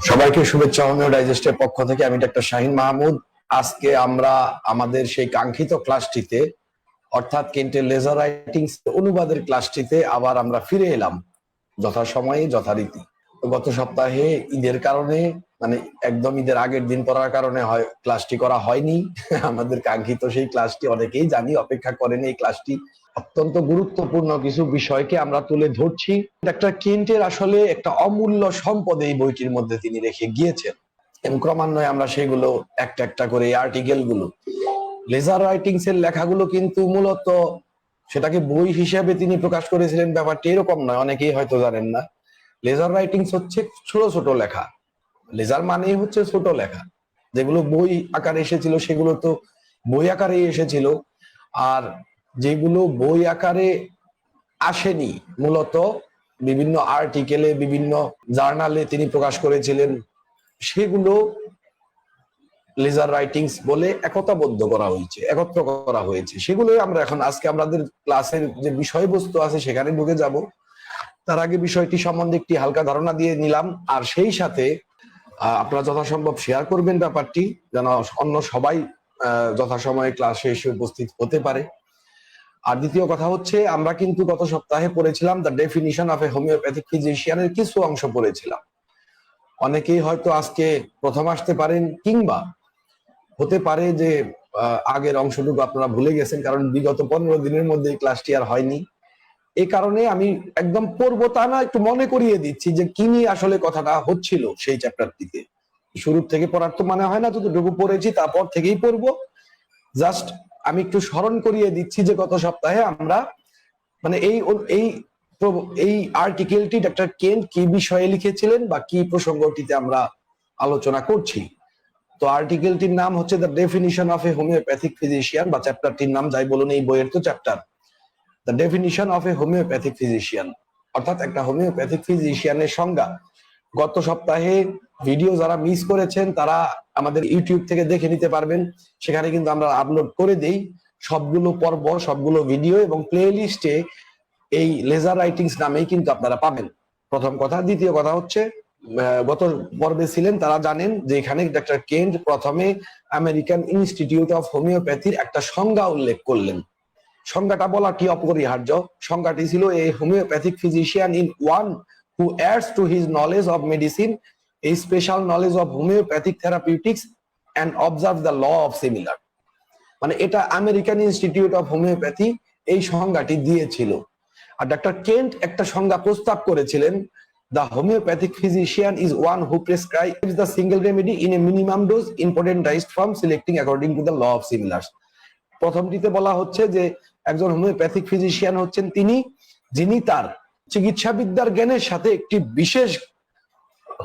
সবাইকে শুভেচ্ছা। হোমিও ডাইজেস্টের পক্ষ থেকে আমি ডাক্তার শাহিন মাহমুদ। আজকে আমরা আমাদের সেই কাঙ্ক্ষিত ক্লাসটিতে অর্থাৎ কেন্টের লেজার রাইটিংস অনুবাদের ক্লাসটিতে আবার আমরা ফিরে এলাম যথাসময়ে যথারীতি। গত সপ্তাহে ঈদের কারণে মানে একদম ঈদের আগের দিন পড়ার কারণে হয় ক্লাসটি করা হয়নি। আমাদের কাঙ্ক্ষিত সেই ক্লাসটি অনেকেই জানি অপেক্ষা করেন। এই ক্লাসটি অত্যন্ত গুরুত্বপূর্ণ কিছু বিষয়কে আমরা তুলে ধরছি। ডাক্তার কেন্টের আসলে একটা অমূল্য সম্পদ এই বইটির মধ্যে তিনি রেখে গিয়েছেন এবং ক্রমান্বয়ে আমরা সেগুলো একটা একটা করে আর্টিকেল গুলো লেজার রাইটিংস এর লেখাগুলো কিন্তু মূলত সেটাকে বই হিসেবে তিনি প্রকাশ করেছিলেন ব্যাপারটি এরকম নয়, অনেকেই হয়তো জানেন না। লেজার রাইটিংস হচ্ছে ছোট ছোট লেখা। লেজার মানেই হচ্ছে ছোট লেখা। যেগুলো বই আকারে এসেছিল সেগুলো তো বই আকারে এসেছিল, আর যেগুলো বই আকারে আসেনি মূলত বিভিন্ন আর্টিকেলে বিভিন্ন জার্নালে তিনি প্রকাশ করেছিলেন, সেগুলো লেজার রাইটিংস বলে একতাবদ্ধ করা হয়েছে, একত্র করা হয়েছে। সেগুলোই আমরা এখন আজকে আমাদের ক্লাসের যে বিষয়বস্তু আছে সেখানে ঢুকে যাব। তার আগে বিষয়টি সম্বন্ধে একটি হালকা ধারণা দিয়ে নিলাম, আর সেই সাথে আপনারা যথাসম্ভব শেয়ার করবেন ব্যাপারটি, যেন অন্য সবাই যথাসময়ে ক্লাসে এসে উপস্থিত হতে পারে। আর দ্বিতীয় কথা হচ্ছে, আমরা কিন্তু গত সপ্তাহে পড়েছিলাম the definition of a homeopathic ফিজিশিয়ানের কিছু অংশ পড়েছিলাম। অনেকেই হয়তো আজকে প্রথম আসতে পারেন, কিংবা হতে পারে যে আগের অংশটুকু আপনারা ভুলে গেছেন, কারণ বিগত 15 দিনের মধ্যে এই ক্লাসটি আর হয়নি। এই কারণে আমি একদম পড়বো তা না, একটু মনে করিয়ে দিচ্ছি যে কি নিয়ে আসলে কথাটা হচ্ছিল সেই চ্যাপ্টারটিতে। শুরু থেকে পড়ার তো মানে হয় না, যতটুকু পড়েছি তারপর থেকেই পড়বো। জাস্ট আমি একটু স্মরণ করিয়ে দিচ্ছি যে গত সপ্তাহে আমরা মানে এই আর্টিকেলটি ডক্টর কেন্ট কি বিষয়ে লিখেছিলেন বা কি প্রসঙ্গটিতে আমরা আলোচনা করছি। তো আর্টিকেলটির নাম হচ্ছে the definition of a homeopathic physician, বা চ্যাপ্টারটির নাম যাই বলুন, এই বইয়ের তো chapter the definition of a homeopathic physician, অর্থাৎ একটা হোমিওপ্যাথিক ফিজিশিয়ানের সংজ্ঞা। গত সপ্তাহে ভিডিও যারা মিস করেছেন তারা আমাদের ইউটিউব থেকে দেখে নিতে পারবেন। সেখানে কিন্তু আমরা আপলোড করে দেই সবগুলো পর্ব, সবগুলো ভিডিও, এবং প্লে লিস্টে এই লেজার রাইটিংস নামেই কিন্তু আপনারা পাবেন। প্রথম কথা। দ্বিতীয় কথা হচ্ছে, গত পর্বে ছিলেন তারা জানেন যে এখানে ডক্টর কেন্ট প্রথমে আমেরিকান ইনস্টিটিউট অফ হোমিওপ্যাথির একটা সংজ্ঞা উল্লেখ করলেন। সংজ্ঞাটা বলা কি অপরিহার্য। সংজ্ঞাটি ছিল a homeopathic physician in one who adds to his knowledge of medicine a special knowledge of homeopathic therapeutics and observes the law of similar। মানে এটা আমেরিকান ইনস্টিটিউট অফ হোমিওপ্যাথি এই সংজ্ঞাটি দিয়েছিল। আর ডক্টর কেন্ট একটা সংজ্ঞা প্রস্তাব করেছিলেন, the homeopathic physician is one who prescribes the single remedy in a minimum dose impotentized from selecting according to the law of similars। প্রথমটিতে বলা হচ্ছে যে একজন হোমিওপ্যাথিক ফিজিশিয়ান হচ্ছেন তিনি যিনি তার চিকিৎসাবিদ্যার জ্ঞানের সাথে একটি বিশেষ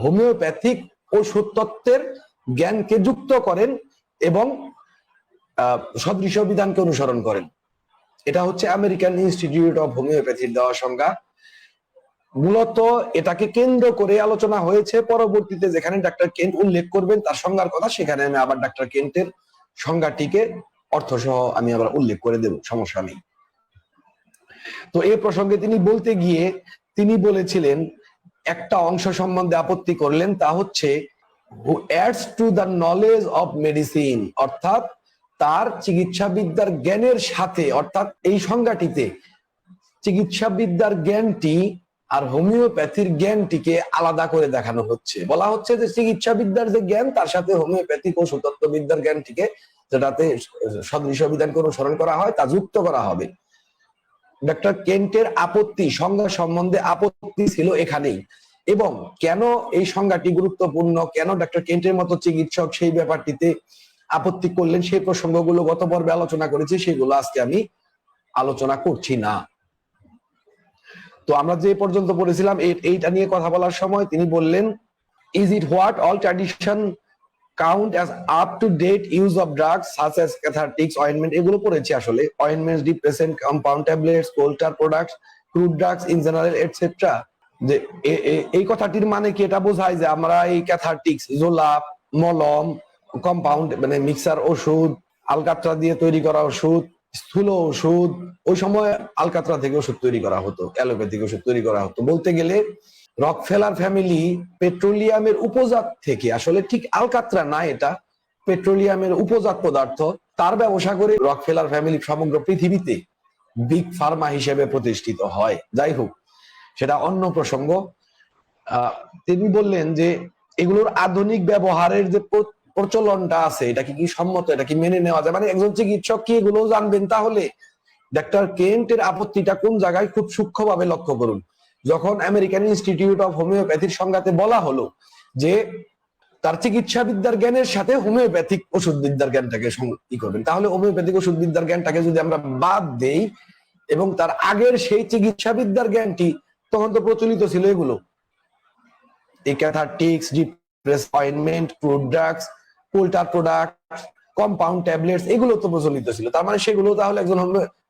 হোমিওপ্যাথিক ওষুধ তত্ত্বের জ্ঞানকে যুক্ত করেন এবং সদৃশ বিধানকে অনুসরণ করেন। এটা হচ্ছে আমেরিকান ইনস্টিটিউট অফ হোমিওপ্যাথির দেওয়া সংজ্ঞা। মূলত এটাকে কেন্দ্র করে আলোচনা হয়েছে। পরবর্তীতে যেখানে ডাক্তার কেন্ট উল্লেখ করবেন তার সংজ্ঞার কথা, সেখানে আমি আবার ডাক্তার কেন্টের সংজ্ঞাটিকে অর্থসহ আমি আবার উল্লেখ করে দেব, সমস্যা নেই। তো এই প্রসঙ্গে তিনি বলতে গিয়ে তিনি বলেছিলেন, একটা অংশ সম্বন্ধে আপত্তি করলেন, তা হচ্ছে who adds to the knowledge of medicine, অর্থাৎ তার চিকিৎসাবিদ্যার জ্ঞানের সাথে, অর্থাৎ এই সংজ্ঞাটিতে চিকিৎসাবিদ্যার জ্ঞানটি আর হোমিওপ্যাথির জ্ঞানটিকে আলাদা করে দেখানো হচ্ছে। বলা হচ্ছে যে চিকিৎসাবিদ্যার যে জ্ঞান তার সাথে হোমিওপ্যাথিক ও সুতত্ত্ববিদ্যার জ্ঞানটিকে, যেটাতে সদৃশ বিধানকে অনুসরণ করা হয়, তা যুক্ত করা হবে। ডক্টর কেন্টের আপত্তি, সংজ্ঞা সম্বন্ধে আপত্তি ছিল এখানেই। এবং কেন এই সংজ্ঞাটি গুরুত্বপূর্ণ, কেন ডক্টর কেন্টের মতো চিকিৎসক সেই ব্যাপারটিতে আপত্তি করলেন, সেই প্রসঙ্গগুলো গত পর্বে আলোচনা করেছি, সেগুলো আজকে আমি আলোচনা করছি না। তো আমরা যে পর্যন্ত পড়েছিলাম এইটা নিয়ে কথা বলার সময় তিনি বললেন, is it what all tradition count as up to date use of drugs such as cathartics, ointment, এগুলো পড়েছি আসলে, ointments, depressant, compound tablets, coulter products, crude drugs in general, etc. যে এই কথাটির মানে কি? এটা বোঝায় যে আমরা এই ক্যাথারটিক্স, জোলাপ, মলম, কম্পাউন্ড মানে মিক্সার ওষুধ, আলকাতরা দিয়ে তৈরি করা ওষুধ, স্থূল ওষুধ, ওই সময় আলকাতরা থেকে ওষুধ তৈরি করা হতো, অ্যালোপ্যাথিক ওষুধ তৈরি করা হতো। বলতে গেলে রকফেলার ফ্যামিলি পেট্রোলিয়ামের উপজাত থেকে, আসলে ঠিক আলকাতরা না, এটা পেট্রোলিয়ামের উপজাত পদার্থ, তার ব্যবসা করে রকফেলার ফ্যামিলি সমগ্র পৃথিবীতে বিগ ফার্মা হিসেবে প্রতিষ্ঠিত হয়। যাই হোক, সেটা অন্য প্রসঙ্গ। তিনি বললেন যে এগুলোর আধুনিক ব্যবহারের যে প্রচলনটা আছে, এটা কি সম্মত, এটা কি মেনে নেওয়া যায়, মানে একজন চিকিৎসক কি এগুলো জানবেন? তাহলে ডাক্তার কেন্টের আপত্তিটা কোন জায়গায় খুব সূক্ষ্মভাবে লক্ষ্য করুন। যখন আমেরিকান ইনস্টিটিউট অফ হোমিওপ্যাথির সংজ্ঞাতে বলা হলো যে তার চিকিৎসা বিদ্যার জ্ঞানের সাথে হোমিওপ্যাথিক ওষুধ বিদ্যার জ্ঞানটাকে ই করবেন, তাহলে হোমিওপ্যাথিক ওষুধ বিদ্যার জ্ঞানটাকে যদি আমরা বাদ দেই এবং তার আগের সেই চিকিৎসা বিদ্যার জ্ঞানটি, তখন তো প্রচলিত ছিল এগুলো, ক্যাথারটিক্স, depress ointment, crude drugs, পোল্টার product, compound tablets, এগুলো তো প্রচলিত ছিল। তার মানে সেগুলো তাহলে একজন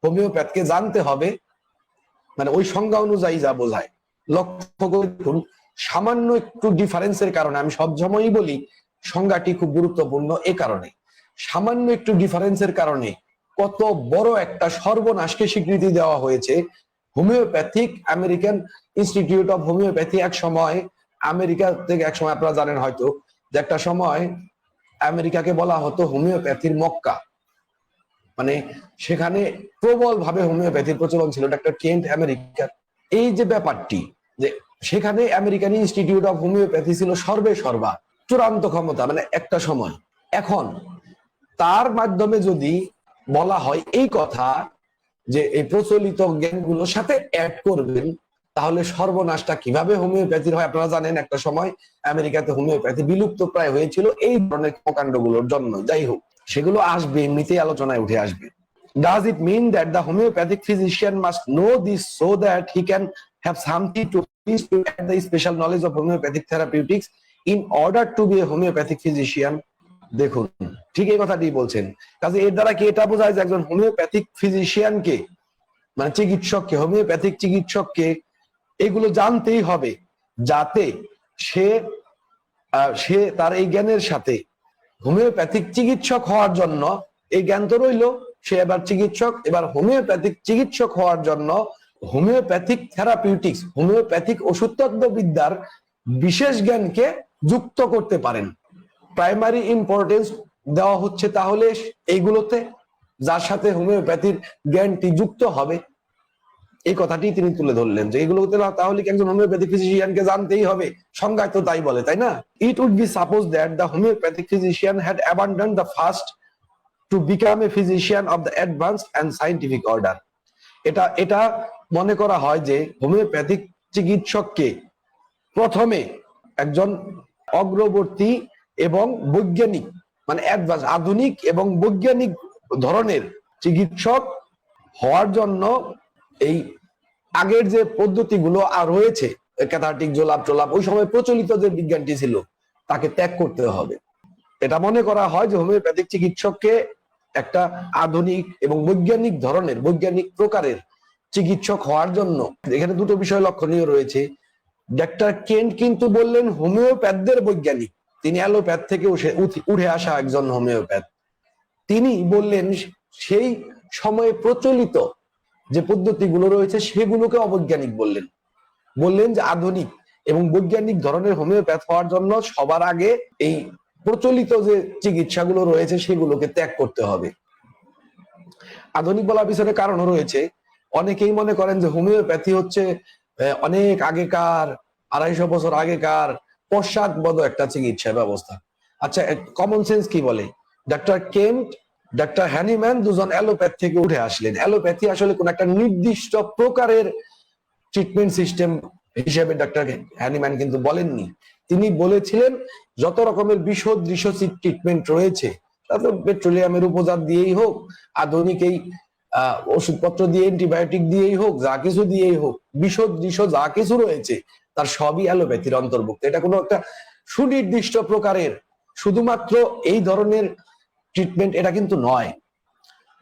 হোমিওপ্যাথকে জানতে হবে, মানে ওই সংজ্ঞা অনুযায়ী যা বোঝায়। লক্ষ্য করে দেখুন, সামান্য একটু ডিফারেন্সের কারণে, আমি সবসময়ই বলি সংজ্ঞাটি খুব গুরুত্বপূর্ণ, এ কারণে সামান্য একটু ডিফারেন্সের কারণে কত বড় একটা সর্বনাশকে স্বীকৃতি দেওয়া হয়েছে। Homeopathic, American Institute of homeopathy এক সময় আমেরিকা থেকে, এক সময় আপনারা জানেন হয়তো যে একটা সময় আমেরিকাকে বলা হতো হোমিওপ্যাথির মক্কা, মানে সেখানে প্রবল ভাবে হোমিওপ্যাথির প্রচলন ছিল। ডক্টর কেন্ট আমেরিকার এই যে ব্যাপারটি, যে সেখানে আমেরিকান ইনস্টিটিউট অফ হোমিওপ্যাথি ছিল সর্বে সর্বা, চূড়ান্ত ক্ষমতা, মানে একটা সময়। এখন তার মাধ্যমে যদি বলা হয় এই কথা যে এই প্রচলিত জ্ঞানগুলোর সাথে অ্যাড করবেন, তাহলে সর্বনাশটা কিভাবে হোমিওপ্যাথির হয়। আপনারা জানেন একটা সময় আমেরিকাতে হোমিওপ্যাথি বিলুপ্ত প্রায় হয়েছিল এই ধরনের কর্মকাণ্ডগুলোর জন্য। যাই হোক, সেগুলো আসবে, এমনিতেই আলোচনায় উঠে আসবে। Does it mean that the homeopathic physician must know this so that he can have something to teach to add the special knowledge of homeopathic therapeutics in order to be a homeopathic physician? দেখুন, ঠিক এই কথাটি বলছেন। কাজে এর দ্বারা কি এটা বোঝায় যে একজন হোমিওপ্যাথিক ফিজিশিয়ানকে, মানে চিকিৎসককে, হোমিওপ্যাথিক চিকিৎসককে এগুলো জানতেই হবে, যাতে সে তার এই জ্ঞানের সাথে হোমিওপ্যাথিক চিকিৎসক হওয়ার জন্য, এই জ্ঞান তো রইল, সে এবার চিকিৎসক, এবার হোমিওপ্যাথিক চিকিৎসক হওয়ার জন্য হোমিওপ্যাথিক থেরাপিউটিক্স, হোমিওপ্যাথিক ওষুধতত্ত্ব বিদ্যার বিশেষ জ্ঞানকে যুক্ত করতে পারেন। প্রাইমারি ইম্পর্টেন্স দেওয়া হচ্ছে তাহলে এইগুলোতে, যার সাথে হোমিওপ্যাথির জ্ঞানটি যুক্ত হবে, এই কথাটি তিনি তুলে ধরলেন যে এগুলোতে না, তাহলে কি একজন হোমিওপ্যাথিক ফিজিশিয়ানকে জানতেই হবে? সংজ্ঞায় তো তাই বলে, তাই না? It would be suppose that the homeopathic physician had abandoned the first to become a physician of the advanced and scientific order. এটা মনে করা হয় যে হোমিওপ্যাথিক চিকিৎসককে প্রথমে একজন অগ্রবর্তী এবং বৈজ্ঞানিক, মানে অ্যাডভান্স, আধুনিক এবং বৈজ্ঞানিক ধরনের চিকিৎসক হওয়ার জন্য এই আগের যে পদ্ধতিগুলো আর রয়েছে, ক্যাথারটিক, জোলাপ টোলাপ, ওই সময় প্রচলিত যে বিজ্ঞানটি ছিল তাকে ত্যাগ করতে হবে। এটা মনে করা হয় যে হোমিওপ্যাথিক চিকিৎসককে একটা আধুনিক এবং বৈজ্ঞানিক ধরনের, বৈজ্ঞানিক প্রকারের চিকিৎসক হওয়ার জন্য, এখানে দুটো বিষয় লক্ষণীয় রয়েছে। ডাক্তার কেন্ট কিন্তু বললেন হোমিওপ্যাথদের বৈজ্ঞানিক, তিনি অ্যালোপ্যাথ থেকে উঠে আসা একজন হোমিওপ্যাথ। তিনি বললেন সেই সময়ে প্রচলিত যে পদ্ধতিগুলো রয়েছে সেগুলোকে অবৈজ্ঞানিক বললেন যে আধুনিক এবং বৈজ্ঞানিক ধরনের হোমিওপ্যাথ হওয়ার জন্য সবার আগে এই প্রচলিত যে চিকিৎসাগুলো রয়েছে সেগুলোকে ত্যাগ করতে হবে। আধুনিক বলার পিছনে কারণও রয়েছে। অনেকেই মনে করেন যে হোমিওপ্যাথি হচ্ছে অনেক আগেকার, 250 বছর আগেকার পশ্চাৎপদ একটা চিকিৎসা ব্যবস্থা। আচ্ছা, কমন সেন্স কি বলে? ডাক্তার কেন্ট, ডাক্তার হ্যানিম্যান দুজন অ্যালোপ্যাথ থেকে উঠে আসলেন। অ্যালোপ্যাথি আসলে কোন একটা নির্দিষ্ট প্রকারের ট্রিটমেন্ট সিস্টেম হিসেবে ডাক্তার হ্যানিম্যান কিন্তু বলেননি। তিনি বলেছিলেন যত রকমের বিষদৃশ্য ট্রিটমেন্ট রয়েছে, তাতে পেট্রোলিয়ামের উপজাত দিয়েই হোক, আধুনিক এই ওষুধপত্র দিয়ে, অ্যান্টিবায়োটিক দিয়েই হোক, যা কিছু দিয়েই হোক, বিষদৃশ্য যা কিছু রয়েছে তার সবই অ্যালোপ্যাথির অন্তর্ভুক্ত। এটা কোনো একটা সুনির্দিষ্ট প্রকারের শুধুমাত্র এই ধরনের ট্রিটমেন্ট এটা কিন্তু নয়।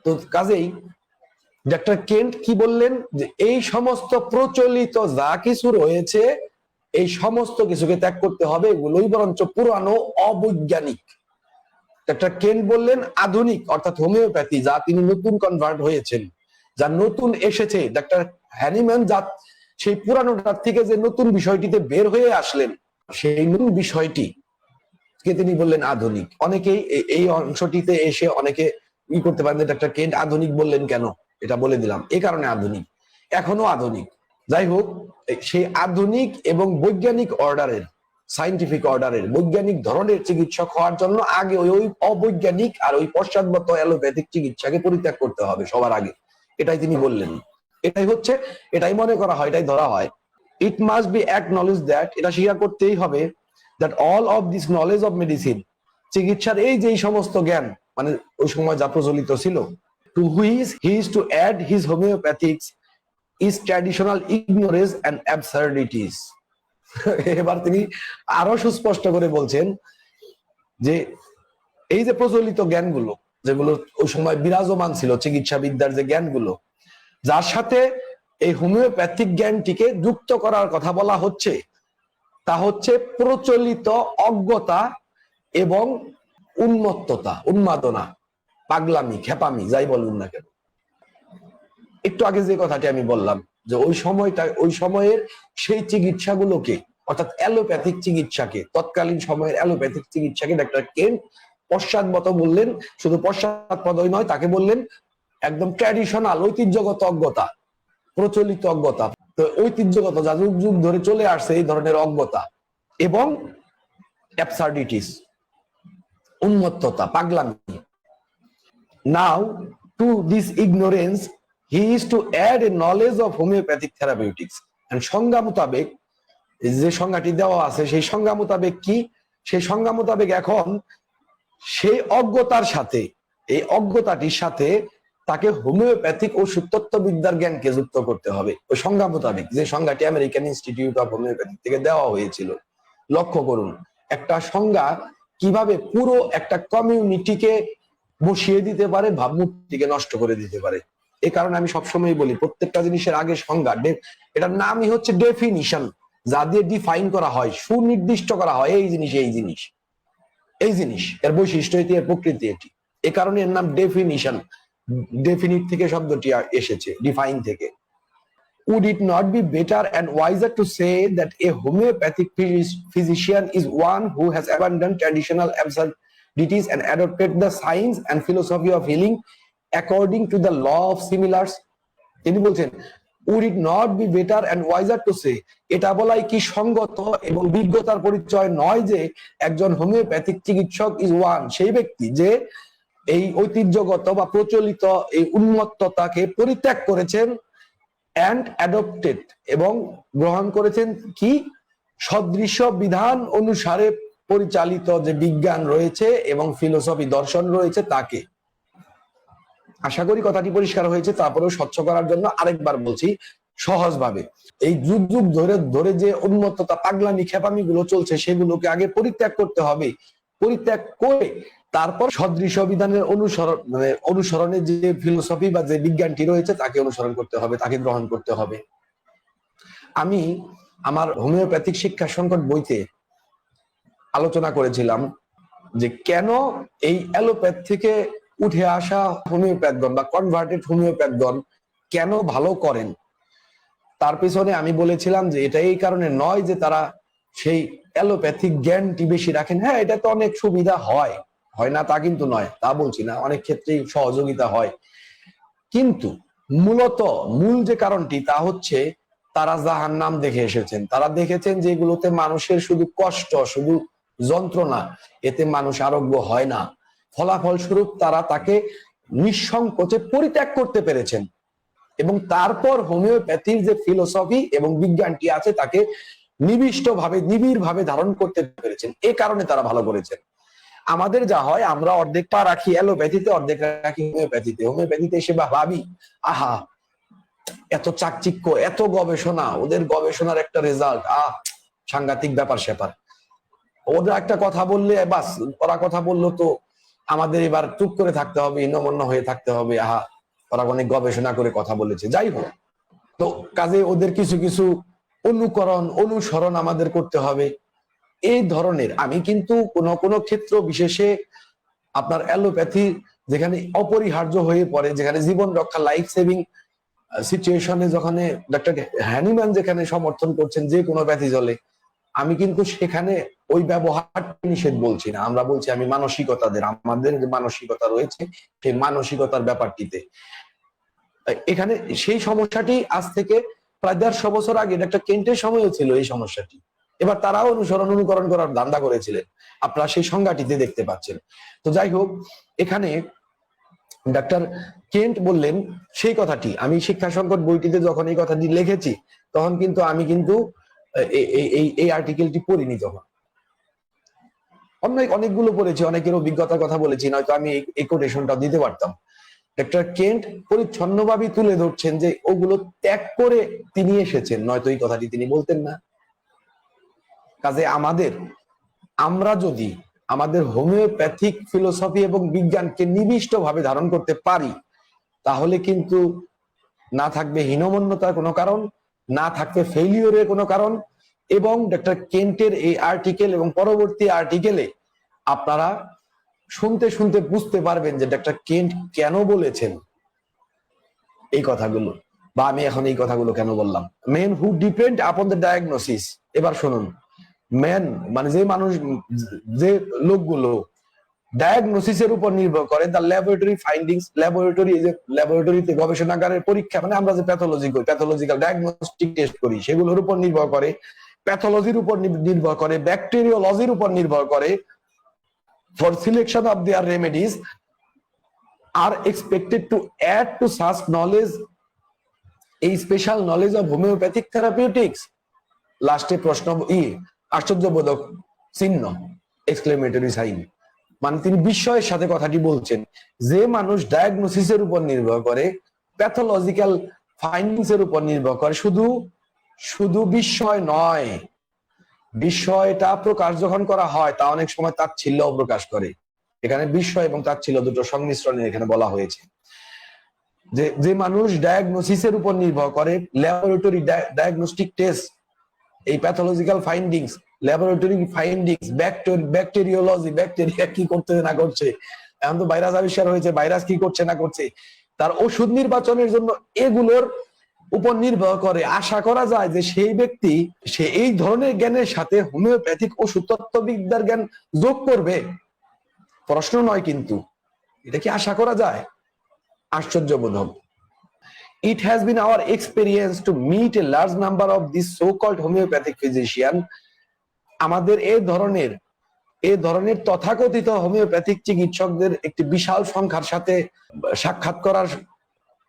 তো কাজেই ডাক্তার কেন্ট কি বললেন যে এই সমস্ত প্রচলিত যা কিছু রয়েছে এই সমস্ত কিছুকে ত্যাগ করতে হবে, এগুলোই বরঞ্চ পুরানো, অবৈজ্ঞানিক। ডাক্তার কেন বললেন আধুনিক অর্থাৎ হোমিওপ্যাথি, যা তিনি নতুন কনভার্ট হয়েছেন, যা নতুন এসেছে। ডাক্তার হ্যানিম্যান যা সেই পুরানোটার থেকে যে নতুন বিষয়টিতে বের হয়ে আসলেন, সেই নতুন বিষয়টি কে তিনি বললেন আধুনিক। অনেকেই এই অংশটিতে এসে অনেকে করতে পারেন যে ডাক্তার কেন্ট আধুনিক বললেন কেন, এটা বলে দিলাম এই কারণে আধুনিক, এখনো আধুনিক। যাই হোক, সেই আধুনিক এবং বৈজ্ঞানিক অর্ডারের, সাইন্টিফিক অর্ডারের, বৈজ্ঞানিক ধরনের চিকিৎসক হওয়ার জন্য আগে ওই অবৈজ্ঞানিক আর ওই পশ্চাৎপদ অ্যালোপ্যাথিক চিকিৎসাকে পরিত্যাগ করতে হবে সবার আগে। এটাই তিনি বললেন। এটাই মনে করা হয়, এটাই ধরা হয়। It must be acknowledge that, এটা স্বীকার করতেই হবে, that all of this knowledge of medicine, চিকিৎসার এই যে সমস্ত জ্ঞান, মানে ওই সময় যা প্রচলিত ছিল, to which he is to add his homeopathics is traditional ignorance and absurdities. এবার তিনি আরো সুস্পষ্ট করে বলছেন যে এই যে প্রচলিত জ্ঞানগুলো, যেগুলো ওই সময় বিরাজমান ছিল, চিকিৎসা বিদ্যার যে জ্ঞানগুলো, যার সাথে এই হোমিওপ্যাথিক জ্ঞানটিকে যুক্ত করার কথা বলা হচ্ছে, তা হচ্ছে প্রচলিত অজ্ঞতা এবং উন্মত্ততা, উন্মাদনা, পাগলামি, খেপামি, যাই বলুন না কেন। একটু আগে যে কথাটি আমি বললাম যে ওই সময়ের সেই চিকিৎসাগুলোকে, অর্থাৎ অ্যালোপ্যাথিক চিকিৎসাকে, তৎকালীন সময়ের অ্যালোপ্যাথিক চিকিৎসাকে ডাক্তার কেন্ট পশ্চাৎপদ বললেন। শুধু পশ্চাৎপদই নয়, তাকে বললেন একদম ট্র্যাডিশনাল, ঐতিহ্যগত অজ্ঞতা, প্রচলিত অজ্ঞতা, তো ঐতিহ্যগত যা যুগ যুগ ধরে চলে আসছে এই ধরনের অজ্ঞতা এবং অ্যাবসার্ডিটিস, উন্মত্ততা, পাগলামি। Now to this ignorance he is to add a knowledge of homeopathic therapeutics. সংজ্ঞা মোতাবেক, যে সংজ্ঞাটি দেওয়া আছে সেই সংজ্ঞা মোতাবেক কি, সেই সংজ্ঞা মোতাবেক এখন সেই অজ্ঞতার সাথে, এই অজ্ঞতাটির সাথে তাকে হোমিওপ্যাথিক ওষুধ তত্ত্ববিদ্যার জ্ঞানকে যুক্ত করতে হবে। ওই সংজ্ঞা মোতাবেক, যে সংজ্ঞাটি আমেরিকান ইনস্টিটিউট অফ হোমিওপ্যাথি থেকে দেওয়া হয়েছিল। লক্ষ্য করুন, একটা সংজ্ঞা কিভাবে পুরো একটা কমিউনিটিকে বসিয়ে দিতে পারে, ভাবমূর্তিকে নষ্ট করে দিতে পারে। এই কারণে আমি সবসময় বলি, প্রত্যেকটা জিনিসের আগে সংজ্ঞা, এটার নামই হচ্ছে ডেফিনিশন, যা দিয়ে ডিফাইন করা হয়, সুনির্দিষ্ট করা হয় এই জিনিস, এই জিনিস, এই জিনিস, এর বৈশিষ্ট্য এটি, এর প্রকৃতি এটি। এ কারণে এর নাম ডেফিনিশন। ডেফিনিট থেকে শব্দটি এসেছে, ডিফাইন থেকে। Would it not be better and wiser to say that a homeopathic physician is one who has abandoned traditional absurdities and adopted the science and philosophy of healing according to the law of similars? তিনি বলছেন, would it not be better and wiser to say, এটা বলাই কি সঙ্গত এবং বিজ্ঞতার পরিচয় নয় যে একজন হোমিওপ্যাথিক চিকিৎসক ইজ ওয়ান, সেই ব্যক্তি যে এই ঐতিহ্যগত বা প্রচলিত এই উন্মত্ততাকে পরিত্যাগ করেছেন, and adopted, এবং গ্রহণ করেছেন কি, সদৃশ্য বিধান অনুসারে পরিচালিত যে বিজ্ঞান রয়েছে এবং ফিলোসফি, দর্শন রয়েছে তাকে। আশা করি কথাটি পরিষ্কার হয়েছে। তারপরেও স্বচ্ছ করার জন্য আরেকবার বলছি সহজভাবে, এই যুগ যুগ ধরে ধরে যে উন্মত্ততা, পাগলামি, খেপামি গুলো চলছে, সেগুলোকে আগে পরিত্যাগ করতে হবে। পরিত্যাগ করে তারপর সদৃশ্য বিধানের অনুসরণের যে ফিলোসফি বা যে বিজ্ঞানটি রয়েছে তাকে অনুসরণ করতে হবে, তাকে গ্রহণ করতে হবে। আমি আমার হোমিওপ্যাথিক শিক্ষা সংকট বইতে আলোচনা করেছিলাম যে কেন এই অ্যালোপ্যাথ থেকে উঠে আসা হোমিওপ্যাথগণ বা কনভার্টেড হোমিওপ্যাথগণ কেন ভালো করেন। তার পিছনে আমি বলেছিলাম যে এটা এই কারণে নয় যে তারা সেই অ্যালোপ্যাথিক জ্ঞানটি বেশি রাখেন। হ্যাঁ, এটা তো অনেক সুবিধা হয় না তা কিন্তু নয়, তা বলছি না, অনেক ক্ষেত্রেই সহযোগিতা হয়, কিন্তু মূল যে কারণটি তা হচ্ছে তারা জাহান্নাম দেখে এসেছেন। তারা দেখেছেন যে এগুলোতে মানুষের শুধু কষ্ট, শুধু যন্ত্রণা, এতে মানুষ আরোগ্য হয় না। ফলাফল স্বরূপ তারা তাকে নিঃসংকোচে পরিত্যাগ করতে পেরেছেন এবং তারপর হোমিওপ্যাথির যে ফিলোসফি এবং বিজ্ঞানটি আছে তাকে নিবিড় ভাবে ধারণ করতে পেরেছেন। এই কারণে তারা ভালো করেছেন। আমাদের যা হয়, আমরা অর্ধেক পা রাখি অ্যালোপ্যাথিতে, অর্ধেক রাখি হোমিওপ্যাথিতে। হোমিওপ্যাথিতে এসে ভাবি, আহা এত চাকচিক্য, এত গবেষণা, ওদের গবেষণার একটা রেজাল্ট, সাংঘাতিক ব্যাপার স্যাপার। ওরা একটা কথা বললে বাস, ওরা কথা বললো তো আমাদের এবার চুপ করে থাকতে হবে, হীনমন্য হয়ে থাকতে হবে, আহা ওরা অনেক গবেষণা করে কথা বলেছে। যাই হোক, তো কাজে ওদের কিছু কিছু অনুসরণ আমাদের করতে হবে। এই ধরনের, আমি কিন্তু কোনো ক্ষেত্র বিশেষে আপনার অ্যালোপ্যাথি যেখানে অপরিহার্য হয়ে পড়ে, যেখানে জীবন রক্ষা লাইফ সেভিং সিচুয়েশনে যখন ডক্টর হ্যানিম্যান যেখানে সমর্থন করছেন যে কোনো প্যাথিজলে, আমি কিন্তু সেখানে ওই ব্যবহার নিষেধ বলছি না, আমরা বলছি আমি মানসিকতাদের, আমাদের যে মানসিকতা রয়েছে সেই মানসিকতার ব্যাপারটিতে এখানে সেই সমস্যাটি আজ থেকে প্রায় 150 বছর আগে ডক্টর কেন্টের সময়ও ছিল এই সমস্যাটি। এবার তারাও অনুকরণ করার ধান্দা করেছিলেন, আপনারা সেই সংজ্ঞাটিতে দেখতে পাচ্ছেন। তো যাই হোক, এখানে ডাক্তার কেন্ট বললেন সেই কথাটি, আমি শিক্ষা সংকট বইটিতে যখন এই কথাটি লিখেছি তখন কিন্তু আমি কিন্তু এই আর্টিকেলটি পড়িনি, তখন অনেকগুলো পড়েছি, অনেকের অভিজ্ঞতার কথা বলেছি, নয়তো আমি এই কোটেশনটা দিতে পারতাম। ডক্টর কেন্ট পরিচ্ছন্নভাবে তুলে ধরছেন যে ওগুলো ত্যাগ করে তিনি এসেছেন, নয়তো এই কথাটি তিনি বলতেন না। কাজে আমরা যদি আমাদের হোমিওপ্যাথিক ফিলোসফি এবং বিজ্ঞানকে নিবিষ্ট ভাবে ধারণ করতে পারি, তাহলে কিন্তু না থাকবে হীনমন্যতার কোনো কারণ, না থাকবে ফেলিওরের কোনো কারণ। এবং ডক্টর কেন্টের এই আর্টিকেল এবং পরবর্তী আর্টিকেলে আপনারা শুনতে শুনতে বুঝতে পারবেন যে ডক্টর কেন্ট কেন বলেছেন এই কথাগুলো, বা আমি এখন এই কথাগুলো কেন বললাম। Men who depend upon the diagnosis. এবার শুনুন, মেন মানে যে মানুষ, যে লোকগুলো ডায়াগনোসিসের উপর নির্ভর করে, দ্য ল্যাবরেটরি ফাইন্ডিংস, ল্যাবরেটরিতে গবেষণাগারের পরীক্ষা, মানে আমরা যে প্যাথোলজি করি, প্যাথোলজিক্যাল ডায়াগনস্টিক টেস্ট করি, সেগুলোর উপর নির্ভর করে, প্যাথোলজির উপর নির্ভর করে, ব্যাকটেরিওলজির উপর নির্ভর করে, for selection of their remedies are expected to add to such knowledge a special knowledge of homeopathic therapeutics. লাস্টে প্রশ্ন আশ্চর্যবোধক চিহ্ন, এক্সক্লেমেটরি সাইন, মানে তিনি বিস্ময়ের সাথে কথাটি বলছেন যে মানুষ ডায়াগনোসিসের উপর নির্ভর করে, প্যাথোলজিক্যাল ফাইন্ডিংস এর উপর নির্ভর করে, শুধু বিস্ময় নয়, বিস্ময়টা প্রকাশ যখন করা হয় তা অনেক সময় তাচ্ছিল্য প্রকাশ করে। এখানে বিস্ময় এবং তাচ্ছিল্য দুটো সংমিশ্রণে এখানে বলা হয়েছে। যে মানুষ ডায়াগনোসিসের উপর নির্ভর করে, ল্যাবরেটরি ডায়াগনস্টিক টেস্ট, এই pathological findings, laboratory findings, bacteriology, bacteria কি করতে না করছে, এখন তো ভাইরাস আবিষ্কার হয়েছে, ভাইরাস কি করছে না করছে, তার ওষুধ নির্বাচনের জন্য এগুলোর উপর নির্ভর করে। আশা করা যায় যে সেই ব্যক্তি সে এই ধরনের জ্ঞানের সাথে হোমিওপ্যাথিক ওষুধ তত্ত্ববিদ্যার জ্ঞান যোগ করবে, প্রশ্ন নয়, কিন্তু এটা কি আশা করা যায়? আশ্চর্যবোধক। It has been our experience to meet a large number of these so-called homeopathic physician. আমাদের এই ধরনের তথাকথিত হোমিওপ্যাথিক চিকিৎসকদের একটি বিশাল সংখ্যার সাথে সাক্ষাৎ করার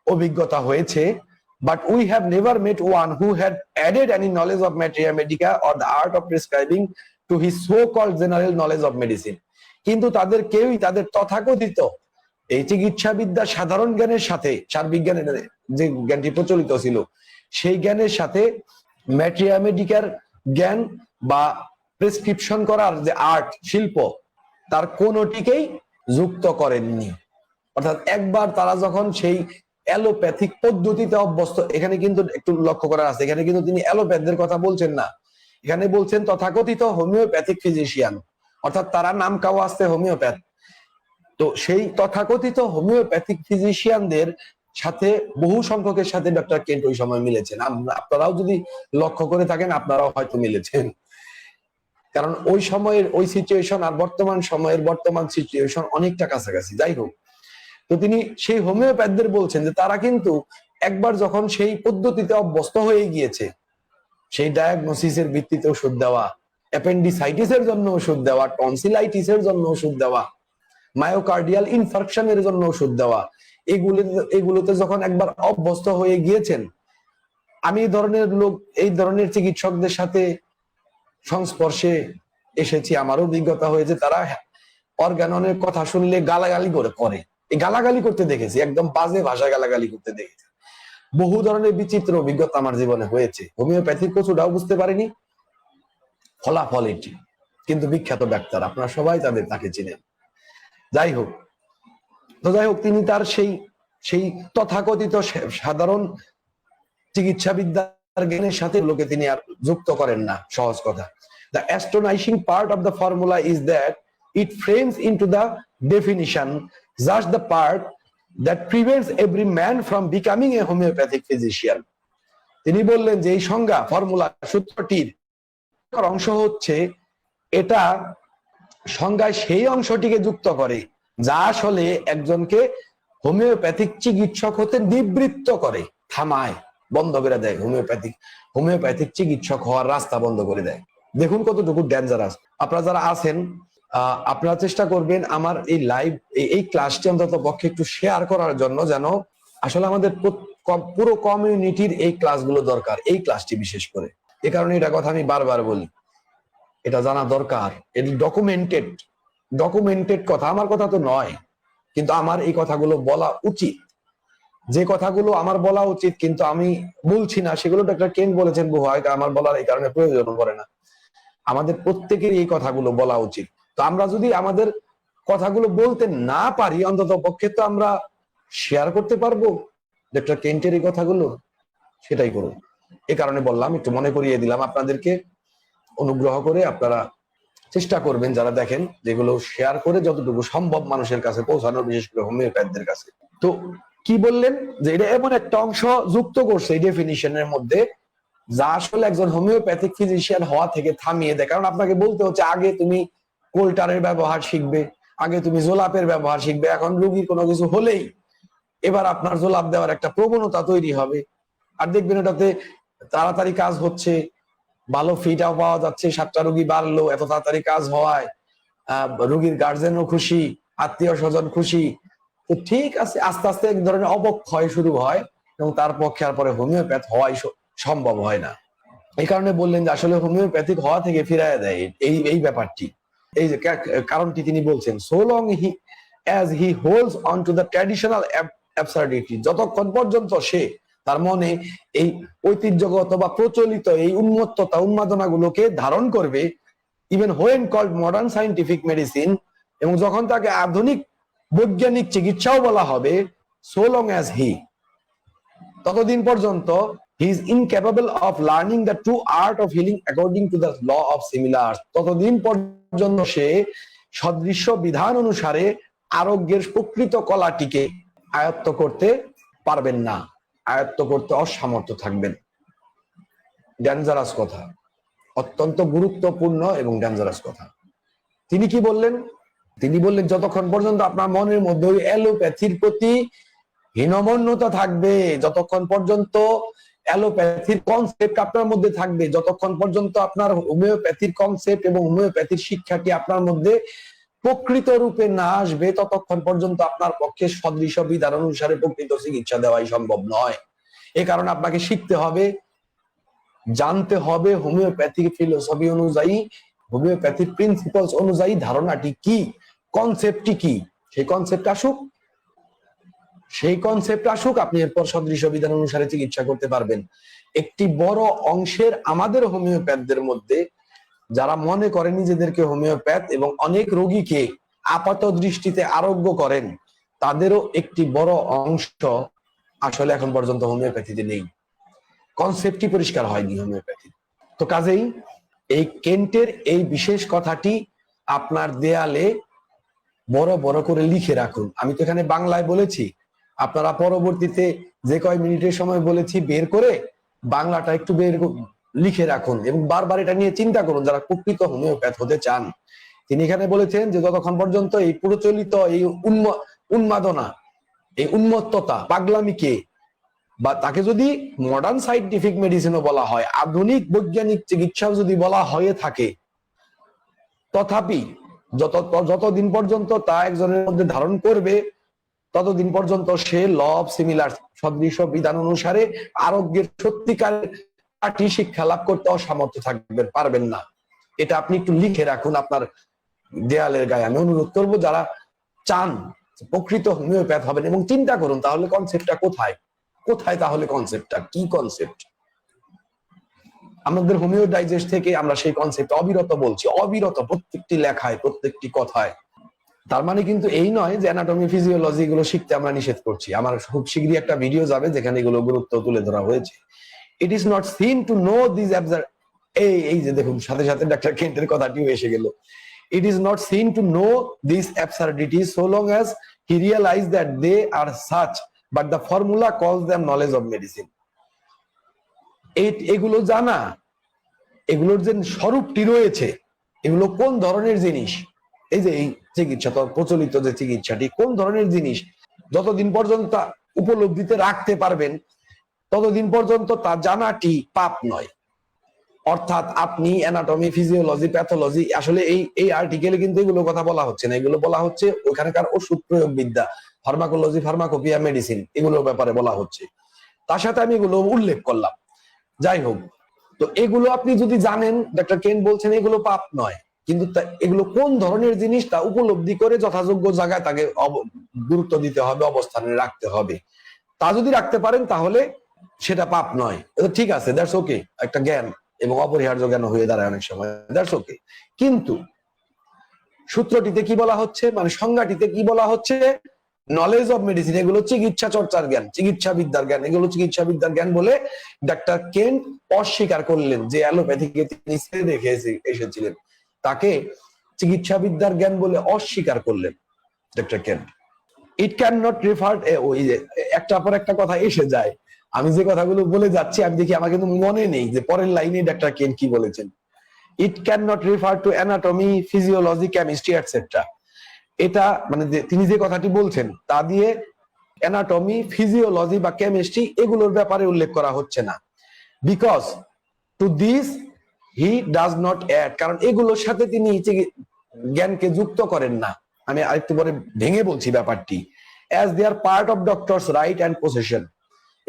অভিজ্ঞতা হয়েছে। But we have never met one who had added any knowledge of materia medica or the art of prescribing to his so-called general knowledge of medicine. কিন্তু তাদের কেউই তাদের তথাকথিত এই চিকিৎসা বিদ্যার সাধারণ জ্ঞানের সাথে, সার্বিক জ্ঞানের যে জ্ঞানটি প্রচলিত ছিল সেই জ্ঞানের সাথে ম্যাটেরিয়া মেডিকার জ্ঞান বা প্রেসক্রিপশন করার যে আর্ট, শিল্প, তার কোনোটিকেই যুক্ত করেননি। অর্থাৎ একবার তারা যখন সেই অ্যালোপ্যাথিক পদ্ধতিতে অভ্যস্ত, এখানে কিন্তু একটু লক্ষ্য করার আছে, এখানে কিন্তু তিনি অ্যালোপ্যাথদের কথা বলছেন না, এখানে বলছেন তথাকথিত হোমিওপ্যাথিক ফিজিশিয়ান, অর্থাৎ তারা নাম কাও আসছে হোমিওপ্যাথ। তো সেই তথাকথিত হোমিওপ্যাথিক ফিজিশিয়ানদের সাথে বহু সংখ্যকের সাথে ডক্টর কেন্ট ওই সময় মিলেছেন। আপনারাও যদি লক্ষ্য করে থাকেন আপনারাও হয়তো মিলেছেন, কারণ ওই সময়ের ওই সিচুয়েশন আর বর্তমান সময়ের বর্তমান সিচুয়েশন অনেকটা কাছাকাছি। যাই হোক, তো তিনি সেই হোমিওপ্যাথদের বলছেন যে তারা কিন্তু একবার যখন সেই পদ্ধতিতে অভ্যস্ত হয়ে গিয়েছে, সেই ডায়াগনোসিসের ভিত্তিতে ওষুধ দেওয়া, অ্যাপেন্ডিসাইটিসের জন্য ওষুধ দেওয়া, টনসিলাইটিসের জন্য ওষুধ দেওয়া, মায়োকার্ডিয়াল ইনফার্কশনের জন্য ওষুধ দেওয়া, এগুলোতে যখন একবার অভ্যস্ত হয়ে গিয়েছেন, আমি এই ধরনের চিকিৎসকদের সাথে সংস্পর্শে এসেছি, আমারও অভিজ্ঞতা হয়েছে, তারা অর্গাননের কথা শুনলে গালাগালি করে, এই গালাগালি করতে দেখেছি, একদম বাজে ভাষা গালাগালি করতে দেখেছি। বহু ধরনের বিচিত্র অভিজ্ঞতা আমার জীবনে হয়েছে। হোমিওপ্যাথিক কচুটাও বুঝতে পারিনি, ফলাফল এটি। কিন্তু বিখ্যাত ডাক্তার, আপনারা সবাই তাকে চিনেন। যাই হোক, তিনি তার সেই তথাকথিত সাধারণ চিকিৎসা বিদ্যার জ্ঞানের সাথে লোকে তিনি আর যুক্ত করেন না। সহজ কথা, the astonishing part of the formula is that It frames into the definition just the part that prevents every man from becoming a homeopathic physician. তিনি বললেন যে এই সংজ্ঞা ফর্মুলা সূত্রটির অংশ হচ্ছে এটা সংজ্ঞায় সেই অংশটিকে যুক্ত করে যা আসলে একজনকে হোমিওপ্যাথিক চিকিৎসক হতে নিবৃত্ত করে, থামায়, বন্ধ করে দেয়, হোমিওপ্যাথিক চিকিৎসক হওয়ার রাস্তা বন্ধ করে দেয়। দেখুন কতটুকু ডেঞ্জারাস। আপনারা যারা আছেন আপনারা চেষ্টা করবেন আমার এই লাইভ এই ক্লাসটি অন্তত পক্ষে একটু শেয়ার করার জন্য, যেন আসলে আমাদের পুরো কমিউনিটির এই ক্লাসগুলো দরকার, এই ক্লাসটি বিশেষ করে। এ কারণে এটা কথা আমি বারবার বলি, এটা জানা দরকার। এটি ডকুমেন্টেড কথা, আমার কথা তো নয়, কিন্তু আমার এই কথাগুলো বলা উচিত। যে কথাগুলো আমার বলা উচিত কিন্তু আমি বলছি না, সেগুলো ডক্টর কেন বলেছেন বহু আগে, আমার বলার এই কারণে প্রয়োজন পড়ে না। আমাদের প্রত্যেকের এই কথাগুলো বলা উচিত। তো আমরা যদি আমাদের কথাগুলো বলতে না পারি, অন্তত পক্ষে তো আমরা শেয়ার করতে পারবো ডক্টর কেন্টের এই কথাগুলো, সেটাই করুন। এ কারণে বললাম, একটু মনে করিয়ে দিলাম আপনাদেরকে। অনুগ্রহ করে আপনারা চেষ্টা করবেন যারা দেখেন, যেগুলো শেয়ার করে যতটুকু সম্ভব মানুষের কাছে পৌঁছানোর, বিশেষ করে হোমিওপ্যাথদের কাছে। তো কি বললেন যে এটা এমন একটা অংশ যুক্ত করছে এই ডেফিনিশনের মধ্যে যা আসলে একজন হোমিওপ্যাথিক ফিজিশিয়ান হওয়া থেকে থামিয়ে দেয়। কারণ আপনাকে বলতে হচ্ছে আগে তুমি কোল্টারের ব্যবহার শিখবে, আগে তুমি জোলাপের ব্যবহার শিখবে। এখন রোগীর কোনো কিছু হলেই এবার আপনার জোলাপ দেওয়ার একটা প্রবণতা তৈরি হবে, আর দেখবেন এটাতে তাড়াতাড়ি কাজ হচ্ছে, ভালো ফিটাও পাওয়া যাচ্ছে, 7টা রোগী বাড়লো এত তাড়াতাড়ি কাজ হওয়ায়, রোগীর গার্জেনও খুশি, আত্মীয় স্বজন খুশি। তো ঠিক আছে, আস্তে আস্তে এক ধরনের অবক্ষয় শুরু হয় এবং তার পক্ষে আর পরে হোমিওপ্যাথ হওয়াই সম্ভব হয় না। এই কারণে বললেন যে আসলে হোমিওপ্যাথিক হওয়া থেকে ফিরায় দেয় এই ব্যাপারটি। এই যে কারণটি তিনি বলছেন, so long as he holds on to the traditional absurdity, যতক্ষণ পর্যন্ত সে তার মনে এই ঐতিহ্যগত বা প্রচলিত এই উন্মাদনা গুলোকে ধারণ করবে, even when called modern scientific medicine, এবং যখন তাকে আধুনিক বৈজ্ঞানিক চিকিৎসাও বলা হবে, so long as he, ততদিন পর্যন্ত he is incapable of learning the true art of healing according to the law of similars, ততদিন পর্যন্ত সে সদৃশ্য বিধান অনুসারে আরোগ্যের প্রকৃত কলাটিকে আয়ত্ত করতে পারবেন না, আয়ত্ত করতে অসামর্থ্য থাকবেন। ডেঞ্জারাস কথা, অত্যন্ত গুরুত্বপূর্ণ এবং ডেঞ্জারাস কথা। তিনি কি বললেন? তিনি বললেন যতক্ষণ পর্যন্ত আপনার মনের মধ্যে ওই অ্যালোপ্যাথির প্রতি হীনমন্যতা থাকবে, যতক্ষণ পর্যন্ত অ্যালোপ্যাথির কনসেপ্ট আপনার মধ্যে থাকবে, যতক্ষণ পর্যন্ত আপনার হোমিওপ্যাথির কনসেপ্ট এবং হোমিওপ্যাথির শিক্ষাটি আপনার মধ্যে প্রকৃত রূপে না আসবে, ততক্ষণ পর্যন্ত আপনার পক্ষে সদৃশ বিধান অনুসারে প্রকৃত চিকিৎসা দেওয়াই সম্ভব নয়। এ কারণে আপনাকে শিখতে হবে, জানতে হবে হোমিওপ্যাথিক ফিলোসফি অনুযায়ী, হোমিওপ্যাথিক প্রিন্সিপালস অনুযায়ী ধারণাটি কি, কনসেপ্টটি কি। সেই কনসেপ্ট আসুক, আপনি এরপর সদৃশ বিধান অনুসারে চিকিৎসা করতে পারবেন। একটি বড় অংশের আমাদের হোমিওপ্যাথদের মধ্যে যারা মনে করেন নিজেদেরকে হোমিওপ্যাথ এবং অনেক রোগীকে আপাত দৃষ্টিতে আরোগ্য করেন, তাদেরও একটি বড় অংশ আসলে এখন পর্যন্ত হোমিওপ্যাথিতে নেই, কনসেপ্টটি পরিষ্কার হয়নি হোমিওপ্যাথি। তো কাজেই এই কেন্টের এই বিশেষ কথাটি আপনার দেয়ালে বড় বড় করে লিখে রাখুন। আমি তো এখানে বাংলায় বলেছি, আপনারা পরবর্তীতে যে কয় মিনিটের সময় বলেছি বের করে বাংলাটা একটু লিখে রাখুন এবং বারবার এটা নিয়ে চিন্তা করুন যারা প্রকৃত হোমিওপ্যাথ হতে চান। তিনি এখানে বলেছেন যে যতক্ষণ পর্যন্ত এই প্রচলিত এই উন্মাদনা, এই উন্মত্ততা, পাগলামিকে, বা তাকে যদি মডার্ন সাইন্টিফিক মেডিসিনও বলা হয়, আধুনিক বৈজ্ঞানিক চিকিৎসাও যদি বলা হয়ে থাকে, তথাপি যতদিন পর্যন্ত তা একজনের মধ্যে ধারণ করবে, ততদিন পর্যন্ত সে ল অফ সিমিলার, সদৃশ বিধান অনুসারে আরোগ্যের সত্যিকারের শিক্ষা লাভ করতে অসামর্থ্য থাকবেন, পারবেন না। এটা আপনি একটু লিখে রাখুন আপনার দেয়ালের গায়ে। আমি অনুরোধ করবো যারা চান প্রকৃত হোমিওপ্যাথ হবেন, এবং চিন্তা করুন তাহলে কনসেপ্টটা কোথায়, তাহলে কনসেপ্টটা কি কনসেপ্ট। আমাদের হোমিও ডাইজেস্ট থেকে আমরা সেই কনসেপ্ট অবিরত বলছি, অবিরত, প্রত্যেকটি লেখায়, প্রত্যেকটি কথায়। তার মানে কিন্তু এই নয় যে অ্যানাটমি ফিজিওলজি গুলো শিখতে আমরা নিষেধ করছি। আমার খুব শীঘ্রই একটা ভিডিও যাবে যেখানে এগুলো গুরুত্ব তুলে ধরা হয়েছে। It is not seen to know this এই যে দেখুন সাথে সাথে ডাক্তার কেন্টের কথাটিও এসে গেল। It is not seen to know these absurdities so long as he realized that they are such, but the formula calls them knowledge of medicine. এগুলো জানা, এগুলোর যে স্বরূপটি রয়েছে, এগুলো কোন ধরনের জিনিস, এই যে এই চিকিৎসা, প্রচলিত যে চিকিৎসাটি কোন ধরনের জিনিস, যতদিন পর্যন্ত উপলব্ধিতে রাখতে পারবেন ততদিন পর্যন্ত তা জানাটি পাপ নয়। অর্থাৎ আপনি অ্যানাটমি, ফিজিওলজি, প্যাথোলজি, আসলে এই আর্টিকেলে কিন্তু এগুলো কথা বলা হচ্ছে না, এগুলো বলা হচ্ছে ওখানকার ওষুধ প্রয়োগ বিদ্যা, ফার্মাকোলজি, ফার্মাকোপিয়া, মেডিসিন, এগুলোর ব্যাপারে বলা হচ্ছে। তার সাথে আমি এগুলো উল্লেখ করলাম। যাই হোক, তো এগুলো আপনি যদি জানেন, ডক্টর কেন বলছেন এগুলো পাপ নয়, কিন্তু এগুলো কোন ধরনের জিনিস তা উপলব্ধি করে যথাযোগ্য জায়গায় তাকে গুরুত্ব দিতে হবে, অবস্থানে রাখতে হবে। তা যদি রাখতে পারেন তাহলে সেটা পাপ নয়, ঠিক আছে, দ্যাটস ওকে, একটা জ্ঞান এবং অপরিহার্য জ্ঞান হয়ে দাঁড়ায় অনেক সময়, দ্যাটস ওকে। কিন্তু সূত্রটিতে কি বলা হচ্ছে, মানে সংজ্ঞাটিতে কি বলা হচ্ছে, নলেজ অফ মেডিসিন, এগুলো চিকিৎসা চর্চার জ্ঞান, চিকিৎসা বিদ্যার জ্ঞান, এগুলো চিকিৎসা বিদ্যার জ্ঞান বলে ডাক্তার কেন্ট অস্বীকার করলেন। যে অ্যালোপ্যাথিকে তিনি ছেড়ে দেখে এসেছিলেন, তাকে চিকিৎসা বিদ্যার জ্ঞান বলে অস্বীকার করলেন doctor Kent. It can not refer, ওই যে একটা পর একটা কথা এসে যায়, আমি যে কথাগুলো বলে যাচ্ছি আমি দেখি আমার কিন্তু মনে নেই যে পরের লাইনে ডাক্তার কেন্ট কি বলেছেন। It can not refer to anatomy, physiology, chemistry etcetera. এটা মানে তিনি যে কথাটি বলছেন তা দিয়ে অ্যানাটমি, ফিজিওলজি বা কেমিস্ট্রি এগুলোর ব্যাপারে উল্লেখ করা হচ্ছে না। Because to this he does not add, কারণ এগুলোর সাথে তিনি জ্ঞানকে যুক্ত করেন না। আমি আরেকটু পরে ভেঙে বলছি ব্যাপারটি। As they are part of doctors right and possession,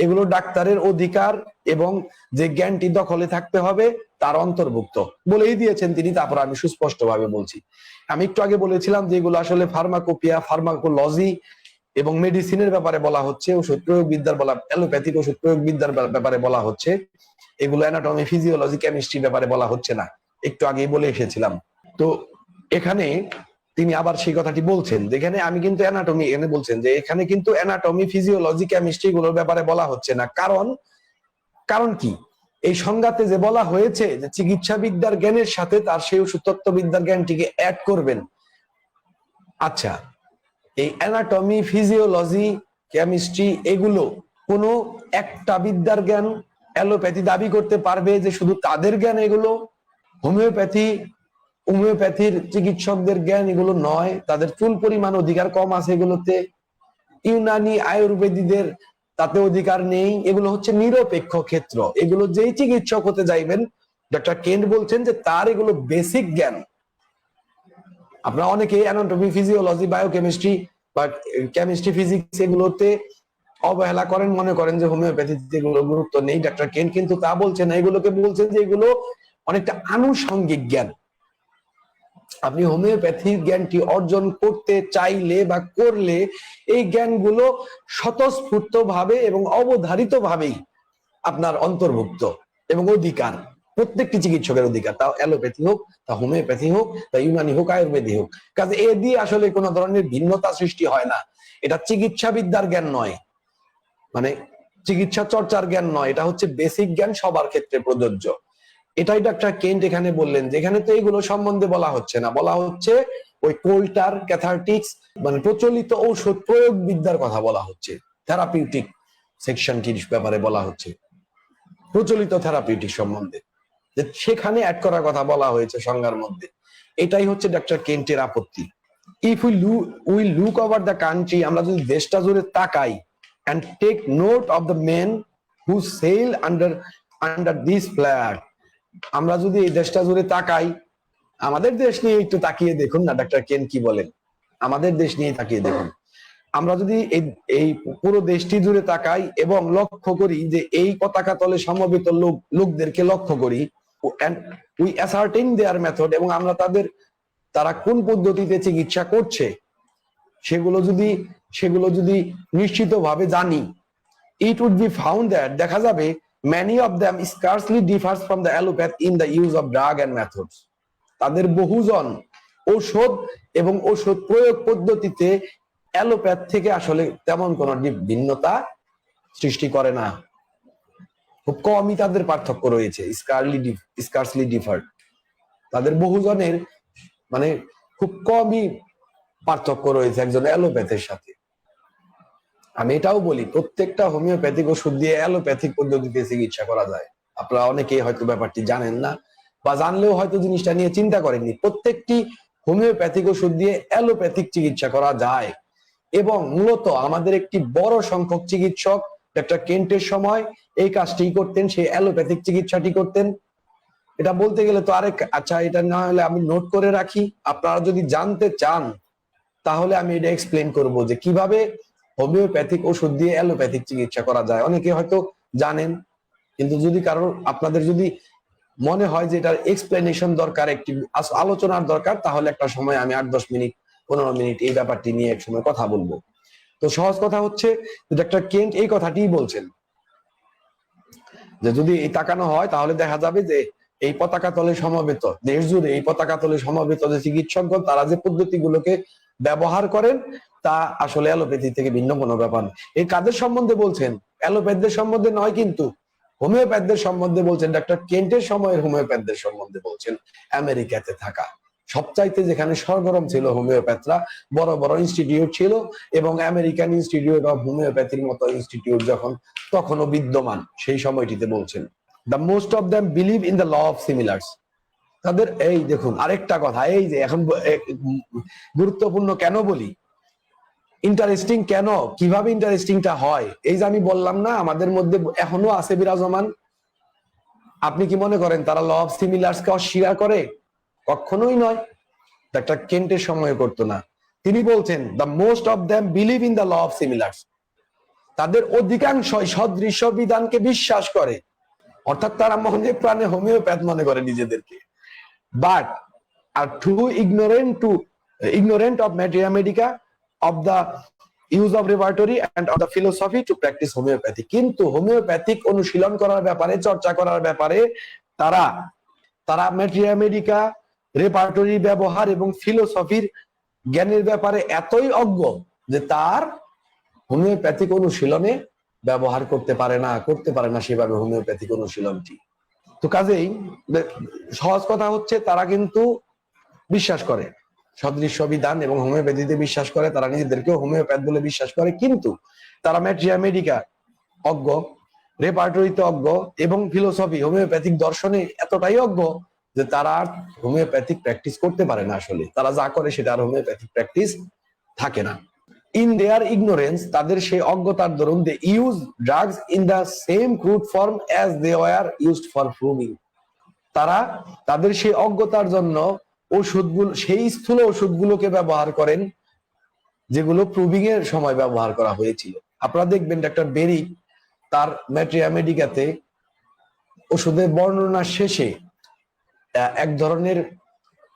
এগুলো ডাক্তারের অধিকার এবং যে জ্ঞানটি দখলে থাকতে হবে তার অন্তর্ভুক্ত বলেই দিয়েছেন তিনি। তারপর আমি সুস্পষ্ট ভাবে বলছি, আমি একটু আগে বলেছিলাম যে এগুলো আসলে ফার্মাকোপিয়া, ফার্মাকোলজি এবং মেডিসিনের ব্যাপারে বলা হচ্ছে, ওষুধ প্রয়োগ বিদ্যার বলা, অ্যালোপ্যাথিক ওষুধ প্রয়োগ বিদ্যার ব্যাপারে বলা হচ্ছে, এগুলো অ্যানাটমি, ফিজিওলজি, কেমিস্ট্রি ব্যাপারে বলা হচ্ছে না, একটু আগেই বলে এসেছিলাম। তো এখানে তিনি আবার সেই কথাটি বলছেন, যেখানে আমি কিন্তু অ্যানাটমি, এখানে বলছেন যে এখানে কিন্তু অ্যানাটমি, ফিজিওলজি, কেমিস্ট্রি গুলোর ব্যাপারে বলা হচ্ছে না। কারণ কি, এই সংজ্ঞাতে যে বলা হয়েছে যে চিকিৎসা বিদ্যার জ্ঞানের সাথে তার সেই ওষুধতত্ত্ব বিদ্যার জ্ঞানটিকে অ্যাড করবেন। আচ্ছা, এই অ্যানাটমি, ফিজিওলজি, কেমিস্ট্রি এগুলো কোনো একটা বিদ্যার জ্ঞান অ্যালোপ্যাথি দাবি করতে পারবে যে শুধু তাদের জ্ঞান এগুলো? হোমিওপ্যাথির চিকিৎসকদের জ্ঞান এগুলো নয়, তাদের চুল পরিমাণ অধিকার কম আছে এগুলোতে। ইউনানি, আয়ুর্বেদীদের তাতে অধিকার নেই। এগুলো হচ্ছে নিরপেক্ষ ক্ষেত্র, এগুলো যেই চিকিৎসক হতে যাইবেন, ডক্টর কেন্ট বলছেন যে তার এগুলো বেসিক জ্ঞান। আপনারা অনেকে অ্যানাটমি, ফিজিওলজি, বায়োকেমিস্ট্রি বা কেমিস্ট্রি, ফিজিক্স এগুলোতে অবহেলা করেন, মনে করেন যে হোমিওপ্যাথিতে এগুলো গুরুত্ব নেই। ডক্টর কেন্ট কিন্তু তা বলছেন না, এগুলোকে বলছেন যে এগুলো অনেকটা আনুষঙ্গিক জ্ঞান। আপনি হোমিওপ্যাথির জ্ঞানটি অর্জন করতে চাইলে বা করলে এই জ্ঞানগুলো স্বতঃস্ফূর্ত ভাবে এবং অবধারিত ভাবেই আপনার অন্তর্ভুক্ত এবং অধিকার, প্রত্যেকটি চিকিৎসকের অধিকার, তা অ্যালোপ্যাথি হোক, তা হোমিওপ্যাথি হোক, তা ইউনানি হোক, আয়ুর্বেদী হোক। কাজে এ দিয়ে আসলে কোনো ধরনের ভিন্নতা সৃষ্টি হয় না। এটা চিকিৎসা বিদ্যার জ্ঞান নয়, মানে চিকিৎসা চর্চার জ্ঞান নয়, এটা হচ্ছে বেসিক জ্ঞান, সবার ক্ষেত্রে প্রযোজ্য। এটাই ডাক্তার কেন্ট এখানে বললেন, যেখানে তো এগুলো সম্বন্ধে বলা হচ্ছে না, বলা হচ্ছে ওই কোল্টার, ক্যাথারটিক্স, মানে প্রচলিত ঔষধ প্রয়োগ বিদ্যার কথা বলা হচ্ছে, থেরাপিউটিক সেকশনটির ব্যাপারে বলা হচ্ছে, প্রচলিত থেরাপিউটিক সম্বন্ধে, যে সেখানে অ্যাড করার কথা বলা হয়েছে সংজ্ঞার মধ্যে। এটাই হচ্ছে ডাক্তার কেন্টের আপত্তি। If we look over the country, আমরা যদি দেশটা জুড়ে তাকাই, and take note of the men who sail under this flag, আমরা যদি এই দেশটা জুড়ে তাকাই, আমাদের দেশ নিয়ে একটু তাকিয়ে দেখুন না ডাক্তার কেন কি বলেন, আমাদের দেশ নিয়ে তাকিয়ে দেখুন। আমরা যদি এই পুরো দেশটি জুড়ে তাকাই এবং লক্ষ্য করি যে এই পতাকা তলে সমবেত লোকদেরকে লক্ষ্য করি, and we ascertain their method, এবং আমরা তারা কোন পদ্ধতিতে চিকিৎসা করছে সেগুলো যদি নিশ্চিতভাবে জানি, it would be found that, দেখা যাবে, many of them scarcely differs from the allopath in the use of drug and methods, তাদের বহুজন ঔষধ এবং ঔষধ প্রয়োগ পদ্ধতিতে অ্যালোপ্যাথ থেকে আসলে তেমন কোনো ভিন্নতা সৃষ্টি করে না, খুব কমই তাদের পার্থক্য রয়েছে, স্কার্সলি ডিফার্ড। তাদের বহুজনের মানে খুব কমই পার্থক্য রয়েছে একজন অ্যালোপ্যাথের সাথে। আমি এটাও বলি, প্রত্যেকটা হোমিওপ্যাথিক ওষুধ দিয়ে অ্যালোপ্যাথিক পদ্ধতিতে চিকিৎসা করা যায়। আপনারা অনেকেই হয়তো ব্যাপারটি জানেন না, বা জানলেও হয়তো জিনিসটা নিয়ে চিন্তা করেননি। প্রত্যেকটি হোমিওপ্যাথিক ওষুধ দিয়ে অ্যালোপ্যাথিক চিকিৎসা করা যায়, এবং মূলত আমাদের একটি বড় সংখ্যক চিকিৎসক ডক্টর কেন্টের সময় এই কাজটি করতেন, সেই অ্যালোপ্যাথিক চিকিৎসাটি করতেন। এটা বলতে গেলে তো আরেক, আচ্ছা এটা না হলে আমি নোট করে রাখি, আপনারা যদি জানতে চান তাহলে আমি এটা এক্সপ্লেন করব যে কিভাবে হোমিওপ্যাথিক ওষুধ দিয়ে অ্যালোপ্যাথিক চিকিৎসা করা যায়। অনেকে হয়তো জানেন, কিন্তু যদি কারোর আপনাদের যদি মনে হয় যে এটার এক্সপ্লেনেশন দরকার, একটি আলোচনার দরকার, তাহলে একটা সময় আমি 8-10 মিনিট 15 মিনিট এই ব্যাপারটি নিয়ে এক সময় কথা বলবো। তো সহজ কথা হচ্ছে ডক্টর কেন্ট এই কথাটিই বলছেন যে যদি এই তাকানো হয় তাহলে দেখা যাবে যে এই পতাকা তলে সমবেত, দেশ জুড়ে এই পতাকা তলে সমবেত যে চিকিৎসকগণ তারা যে পদ্ধতিগুলোকে ব্যবহার করেন তা আসলে অ্যালোপ্যাথি থেকে ভিন্ন কোনো ব্যাপার না। এই কাদের সম্বন্ধে বলছেন? অ্যালোপ্যাথদের সম্বন্ধে নয়, কিন্তু হোমিওপ্যাথদের সম্বন্ধে বলছেন। ডক্টর কেন্টের সময়ের হোমিওপ্যাথদের সম্বন্ধে বলছেন, আমেরিকাতে থাকা সবচাইতে যেখানে সরগরম ছিল হোমিওপ্যাথরা, বড় বড় ইনস্টিটিউট ছিল, এবং আমেরিকান ইনস্টিটিউট অফ হোমিওপ্যাথির মতো ইনস্টিটিউট যখন তখনও বিদ্যমান, সেই সময়টিতে বলছেন the most of them believe in the law of similars. তাদের এই দেখুন আরেকটা কথা, এই যে এখন গুরুত্বপূর্ণ কেন বলি, ইন্টারেস্টিং কেন, কিভাবে ইন্টারেস্টিংটা হয়, এই যে আমি বললাম না আমাদের মধ্যে এখনো আছে বিরাজমান। আপনি কি মনে করেন তারা ল অফ সিমিলার্স কে অস্বীকার করে? কখনোই নয়। ডক্টর কেন্টের সময় করতো না। তিনি বলছেন the most of them believe in the law of similars. তাদের অধিকাংশই সদৃশ্য বিধানকে বিশ্বাস করে, অর্থাৎ তারা মনে প্রাণে হোমিওপ্যাথ মনে করে নিজেদেরকে। But are ignorant of materia medica, of the use of repertory and of the philosophy to practice homeopathy। কিন্তু হোমিওপ্যাথিক অনুশীলন করার ব্যাপারে, চর্চা করার ব্যাপারে তারা ম্যাটেরিয়া মেডিকা, রেপার্টরি ব্যবহার এবং ফিলোসফির জ্ঞানের ব্যাপারে এতই অজ্ঞ যে তার হোমিওপ্যাথিক অনুশীলনে ব্যবহার করতে পারে না সেভাবে হোমিওপ্যাথিক অনুশীলনটি। তো কাজেই সহজ কথা হচ্ছে তারা কিন্তু বিশ্বাস করে সদৃশ্য বিধান এবং হোমিওপ্যাথিতে বিশ্বাস করে, তারা নিজেদেরকেও হোমিওপ্যাথ বলে বিশ্বাস করে, কিন্তু তারা ম্যাটেরিয়া মেডিকা অজ্ঞ, রেপার্টরিতে অজ্ঞ, এবং ফিলোসফি হোমিওপ্যাথিক দর্শনে এতটাই অজ্ঞ যে তারা হোমিওপ্যাথিক প্র্যাকটিস করতে পারে না। আসলে তারা যা করে সেটা আর হোমিওপ্যাথিক প্র্যাকটিস থাকে না। ইন দেয়ার ইগনোরেন্স, তাদের সেই অজ্ঞতার দরুন, they use drugs in the same crude form as they were used for proving. তারা তাদের সেই অজ্ঞতার জন্য ওষুধগুলো, সেই স্থূল ওষুধগুলোকে ব্যবহার করেন যেগুলো প্রুভিং এর সময় ব্যবহার করা হয়েছিল। আপনারা দেখবেন ডক্টর বেরি তার ম্যাটেরিয়া মেডিকাতে ওষুধের বর্ণনা শেষে এক ধরনের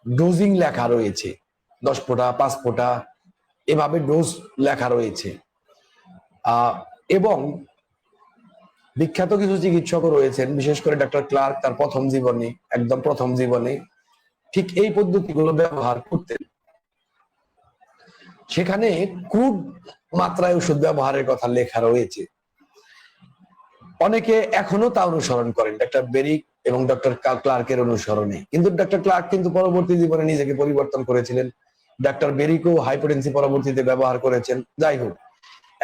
ডোজিং লেখা রয়েছে, 10 ফোঁটা 5 ফোঁটা এভাবে ডোজ লেখা রয়েছে। এবং বিখ্যাত কিছু চিকিৎসকও রয়েছেন, বিশেষ করে ডক্টর ক্লার্ক তার একদম প্রথম জীবনে ঠিক এই পদ্ধতিগুলো ব্যবহার করতেন। সেখানে ক্রুড মাত্রায় ওষুধ ব্যবহারের কথা লেখা রয়েছে। অনেকে এখনো তা অনুসরণ করেন ডক্টর বেরিক এবং ডক্টর ক্লার্কের অনুসরণে, কিন্তু ডক্টর ক্লার্ক কিন্তু পরবর্তী জীবনে নিজেকে পরিবর্তন করেছিলেন। ডক্টর বেরিকও হাইপোটেনসি পরবর্তীতে ব্যবহার করেছেন। যাই হোক,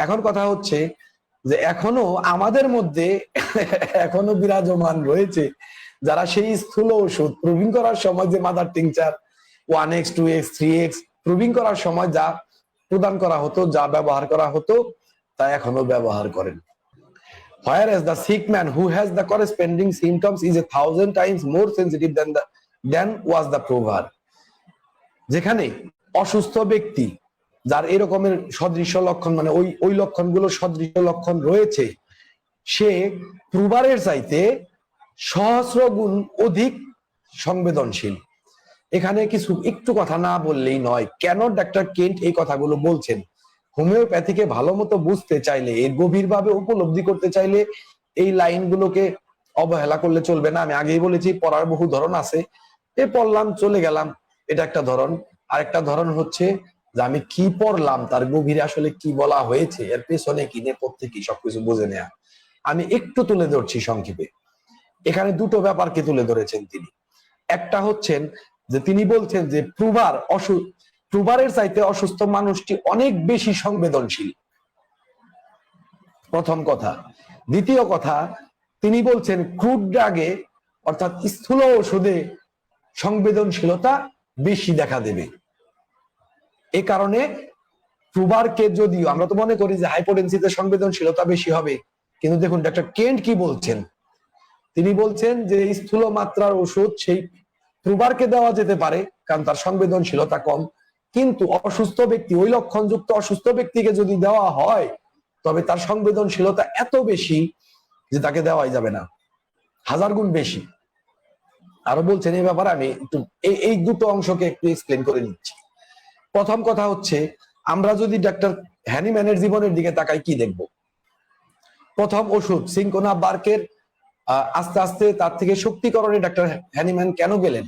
এখন কথা হচ্ছে যে এখনো আমাদের মধ্যে এখনো বিরাজমান রয়েছে যারা সেই স্থূল ওষুধ প্রুভিং করার সময় যে mother tincture 1x 2x 3x proving করার সময় যা প্রদান করা হতো, যা ব্যবহার করা হতো, তা এখনো ব্যবহার করেন। Whereas the sick man who has the corresponding symptoms is 1000 times more sensitive than was the prover। যেখানে অসুস্থ ব্যক্তি যার এরকমের সদৃশ্য লক্ষণ, মানে ওই লক্ষণগুলো সদৃশ্য লক্ষণ রয়েছে, সে প্রুভারের চাইতে সহস্র গুণ অধিক সংবেদনশীল। এখানে কিছু একটু কথা না বললেই নয়। কেন ডক্টর কেন্ট এই কথাগুলো বলছেন? হোমিওপ্যাথিকে ভালো মতো বুঝতে চাইলে, এর গভীরভাবে উপলব্ধি করতে চাইলে এই লাইনগুলোকে অবহেলা করলে চলবে না। আমি আগেই বলেছি পড়ার বহু ধরন আছে, পড়লাম চলে গেলাম, এটা একটা ধরন। আরেকটা ধরন হচ্ছে যে আমি কি পড়লাম তার গভীরে আসলে কি বলা হয়েছে, এর পেছনে কি নেপথ্যে কি, সবকিছু বুঝে নেয়া। আমি একটু তুলে ধরছি সংক্ষেপে। এখানে দুটো ব্যাপারকে তুলে ধরেছেন তিনি। একটা হচ্ছেন যে তিনি বলছেন যে প্রুভারের চাইতে অসুস্থ মানুষটি অনেক বেশি সংবেদনশীল, প্রথম কথা। দ্বিতীয় কথা, তিনি বলছেন ক্রুড ড্রাগে অর্থাৎ স্থূল ওষুধে সংবেদনশীলতা বেশি দেখা দেবে। এ কারণে প্রুভারকে, যদিও আমরা তো মনে করি যে হাইপোটেনসিতে সংবেদনশীলতা বেশি হবে, কিন্তু দেখুন ডক্টর কেন্ট কি বলছেন। তিনি বলছেন যে স্থূল মাত্রার ওষুধ সেই প্রুভারকে দেওয়া যেতে পারে কারণ তার সংবেদনশীলতা কম, কিন্তু অসুস্থ ব্যক্তি, ওই লক্ষণযুক্ত অসুস্থ ব্যক্তিকে যদি দেওয়া হয় তবে তার সংবেদনশীলতা এত বেশি যে তাকে দেওয়াই যাবে না, 1000 গুণ বেশি। আরো বলছেন এই ব্যাপারে, আমি একটু এই দুটো অংশকে একটু এক্সপ্লেন করে নিচ্ছি। প্রথম কথা হচ্ছে, আমরা যদি ডাক্তার হ্যানিম্যানের জীবনের দিকে তাকাই কি দেখব? প্রথম ওষুধ সিনকোনা বার্কের আস্তে আস্তে তার থেকে শক্তিকরণে ডাক্তার হ্যানিম্যান কেন গেলেন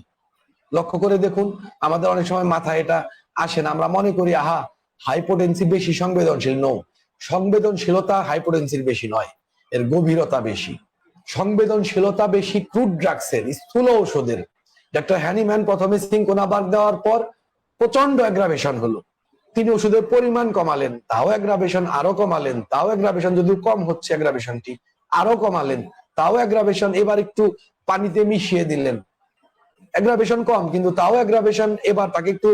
লক্ষ্য করে দেখুন। আমাদের অনেক সময় মাথায় এটা আসে না, আমরা মনে করি আহা হাইপোটেনসি বেশি সংবেদনশীল। নো, সংবেদনশীলতা হাইপোটেনসির বেশি নয়, এর গভীরতা বেশি। সংবেদনশীলতা বেশি ক্রুড ড্রাগসের, স্থূল ওষুধের। ডাক্তার হ্যানিম্যান প্রথমে সিনকোনা বার্ক দেওয়ার পর প্রচন্ড অ্যাগ্রাভেশন হলো, তিনি ওষুধের পরিমাণ কমালেন, তাও অ্যাগ্রাভেশন, আরো কমালেন, তাও অ্যাগ্রাভেশন, যদিও কম হচ্ছে অ্যাগ্রাভেশনটি, আরো কমালেন, তাও অ্যাগ্রাভেশন, এবার একটু পানিতে মিশিয়ে দিলেন, অ্যাগ্রাভেশন কম কিন্তু তাও অ্যাগ্রাভেশন, এবার তাকে একটু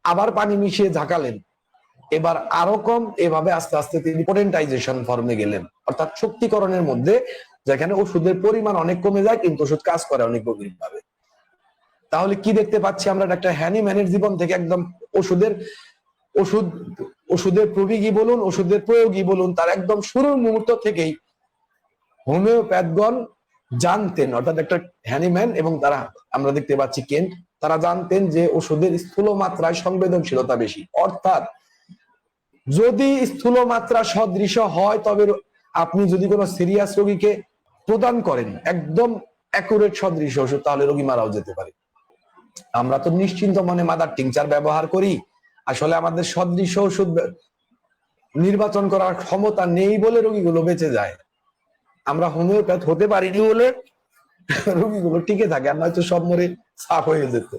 আবার পানি মিশিয়ে ঝাঁকালেন, এবার আরো কম, এভাবে আস্তে আস্তে তিনি পোটেন্টাইজেশন ফর্মে গেলেন, অর্থাৎ শক্তিকরণের মধ্যে, যেখানে ওষুধের পরিমাণ অনেক কমে যায় কিন্তু ওষুধ কাজ করে অনেক গভীর ভাবে। তাহলে কি দেখতে পাচ্ছি আমরা ডাক্তার হ্যানিম্যানের জীবন থেকে? একদম ওষুধের প্রয়োগী বলুন, ওষুধের প্রয়োগী বলুন, তার একদম শুরুর মুহূর্ত থেকেই হোমিওপ্যাথগণ জানতেন, অর্থাৎ একটা হ্যানিম্যান এবং তারা, আমরা দেখতে পাচ্ছি কেন্ট, তারা জানতেন যে ওষুধের স্থূল মাত্রায় সংবেদনশীলতা বেশি। অর্থাৎ যদি স্থূল মাত্রা সদৃশ হয় তবে আপনি যদি কোনো সিরিয়াস রোগীকে প্রদান করেন একদম অ্যাকুরেট সদৃশ ওষুধ, তাহলে রোগী মারাও যেতে পারে। আমরা তো নিশ্চিন্ত মনে মাদার টিংচার ব্যবহার করি, আসলে আমাদের সদৃশ ওষুধ নির্বাচন করার ক্ষমতা নেই বলে রোগীগুলো বেঁচে যায়। আমরা হোমিওপ্যাথ হতে পারিনি বলে রোগীগুলো টিকে থাকে, আর নয়তো সব মরে সাফ হয়ে যেত।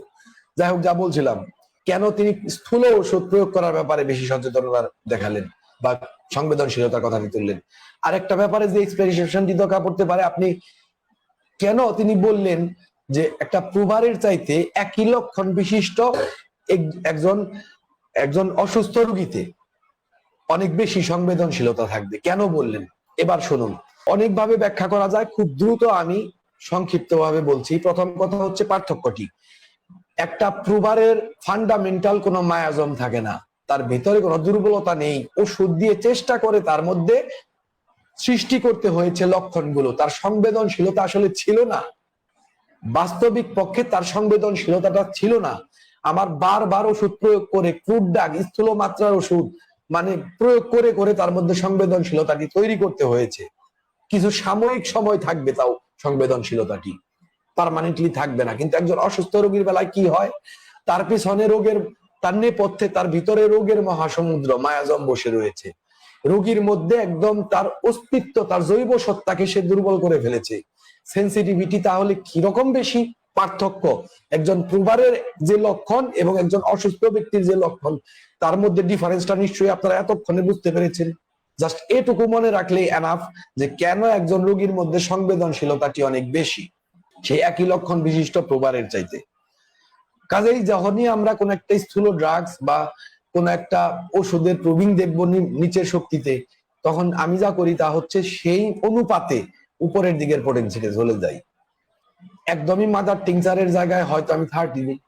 যাই হোক, যা বলছিলাম, কেন তিনি স্থূল ওষুধ প্রয়োগ করার ব্যাপারে বেশি সচেতনতা দেখালেন বা সংবেদনশীলতার কথা তুললেন। আর একটা ব্যাপারে যে এক্সপ্রেশনটি দরকার পড়তে পারে, আপনি কেন তিনি বললেন যে একটা প্রুভারের চাইতে একই লক্ষণ বিশিষ্ট একজন অসুস্থ রোগীতে অনেক বেশি সংবেদনশীলতা থাকবে, কেন বললেন? এবার শুনুন, অনেকভাবে ব্যাখ্যা করা যায়, খুব দ্রুত আমি সংক্ষিপ্তভাবে বলছি। প্রথম কথা হচ্ছে পার্থক্যটি, একটা প্রুভারের ফান্ডামেন্টাল কোনো মায়াজম থাকে না, তার ভিতরে কোনো দুর্বলতা নেই, ওষুধ দিয়ে চেষ্টা করে তার মধ্যে সৃষ্টি করতে হয়েছে লক্ষণগুলো, তার সংবেদনশীলতা আসলে ছিল না, বাস্তবিক পক্ষে তার সংবেদনশীলতাটা ছিল না। আমার বারবার ওষুধ প্রয়োগ করে, ক্রুড ড্রাগ, স্থূল মাত্রার ওষুধ মানে প্রয়োগ করে করে তার মধ্যে সংবেদনশীলতাটি তৈরি করতে হয়েছে। কিছু সাময়িক সময় থাকবে, তাও সংবেদনশীলতাটি পার্মানেন্টলি থাকবে না। কিন্তু একজন অসুস্থ রোগীর বেলায় কি হয়, তার পিছনে রোগের, তার নেপথ্যে তার ভিতরে রোগের মহাসমুদ্র মায়াজম বসে রয়েছে, রোগীর মধ্যে একদম তার অস্তিত্ব, তার জৈব সত্তাকে সে দুর্বল করে ফেলেছে। সেন্সিটিভিটি তাহলে কিরকম বেশি পার্থক্য, একজন প্রুভারের যে লক্ষণ এবং একজন অসুস্থ ব্যক্তির যে লক্ষণ, তার মধ্যে ডিফারেন্সটা নিশ্চয়ই আপনারা এতক্ষণে বুঝতে পেরেছেন। জাস্ট এটুকু মনে রাখলেই এনাফ যে কেন একজন রোগীর মধ্যে সংবেদনশীলতাটি অনেক বেশি সেই একই লক্ষণ বিশিষ্ট প্রুভারের চাইতে। কাজেই যখনই আমরা কোন একটা স্থূল ড্রাগস বা কোন একটা ওষুধের প্রুভিং দেখবো নিচের শক্তিতে, তখন আমি যা করি তা হচ্ছে সেই অনুপাতে উপরের দিকের পোটেনসিতে চলে যাই। একদমই মাদার টিংচারের জায়গায় হয়তো আমি 30 দিই,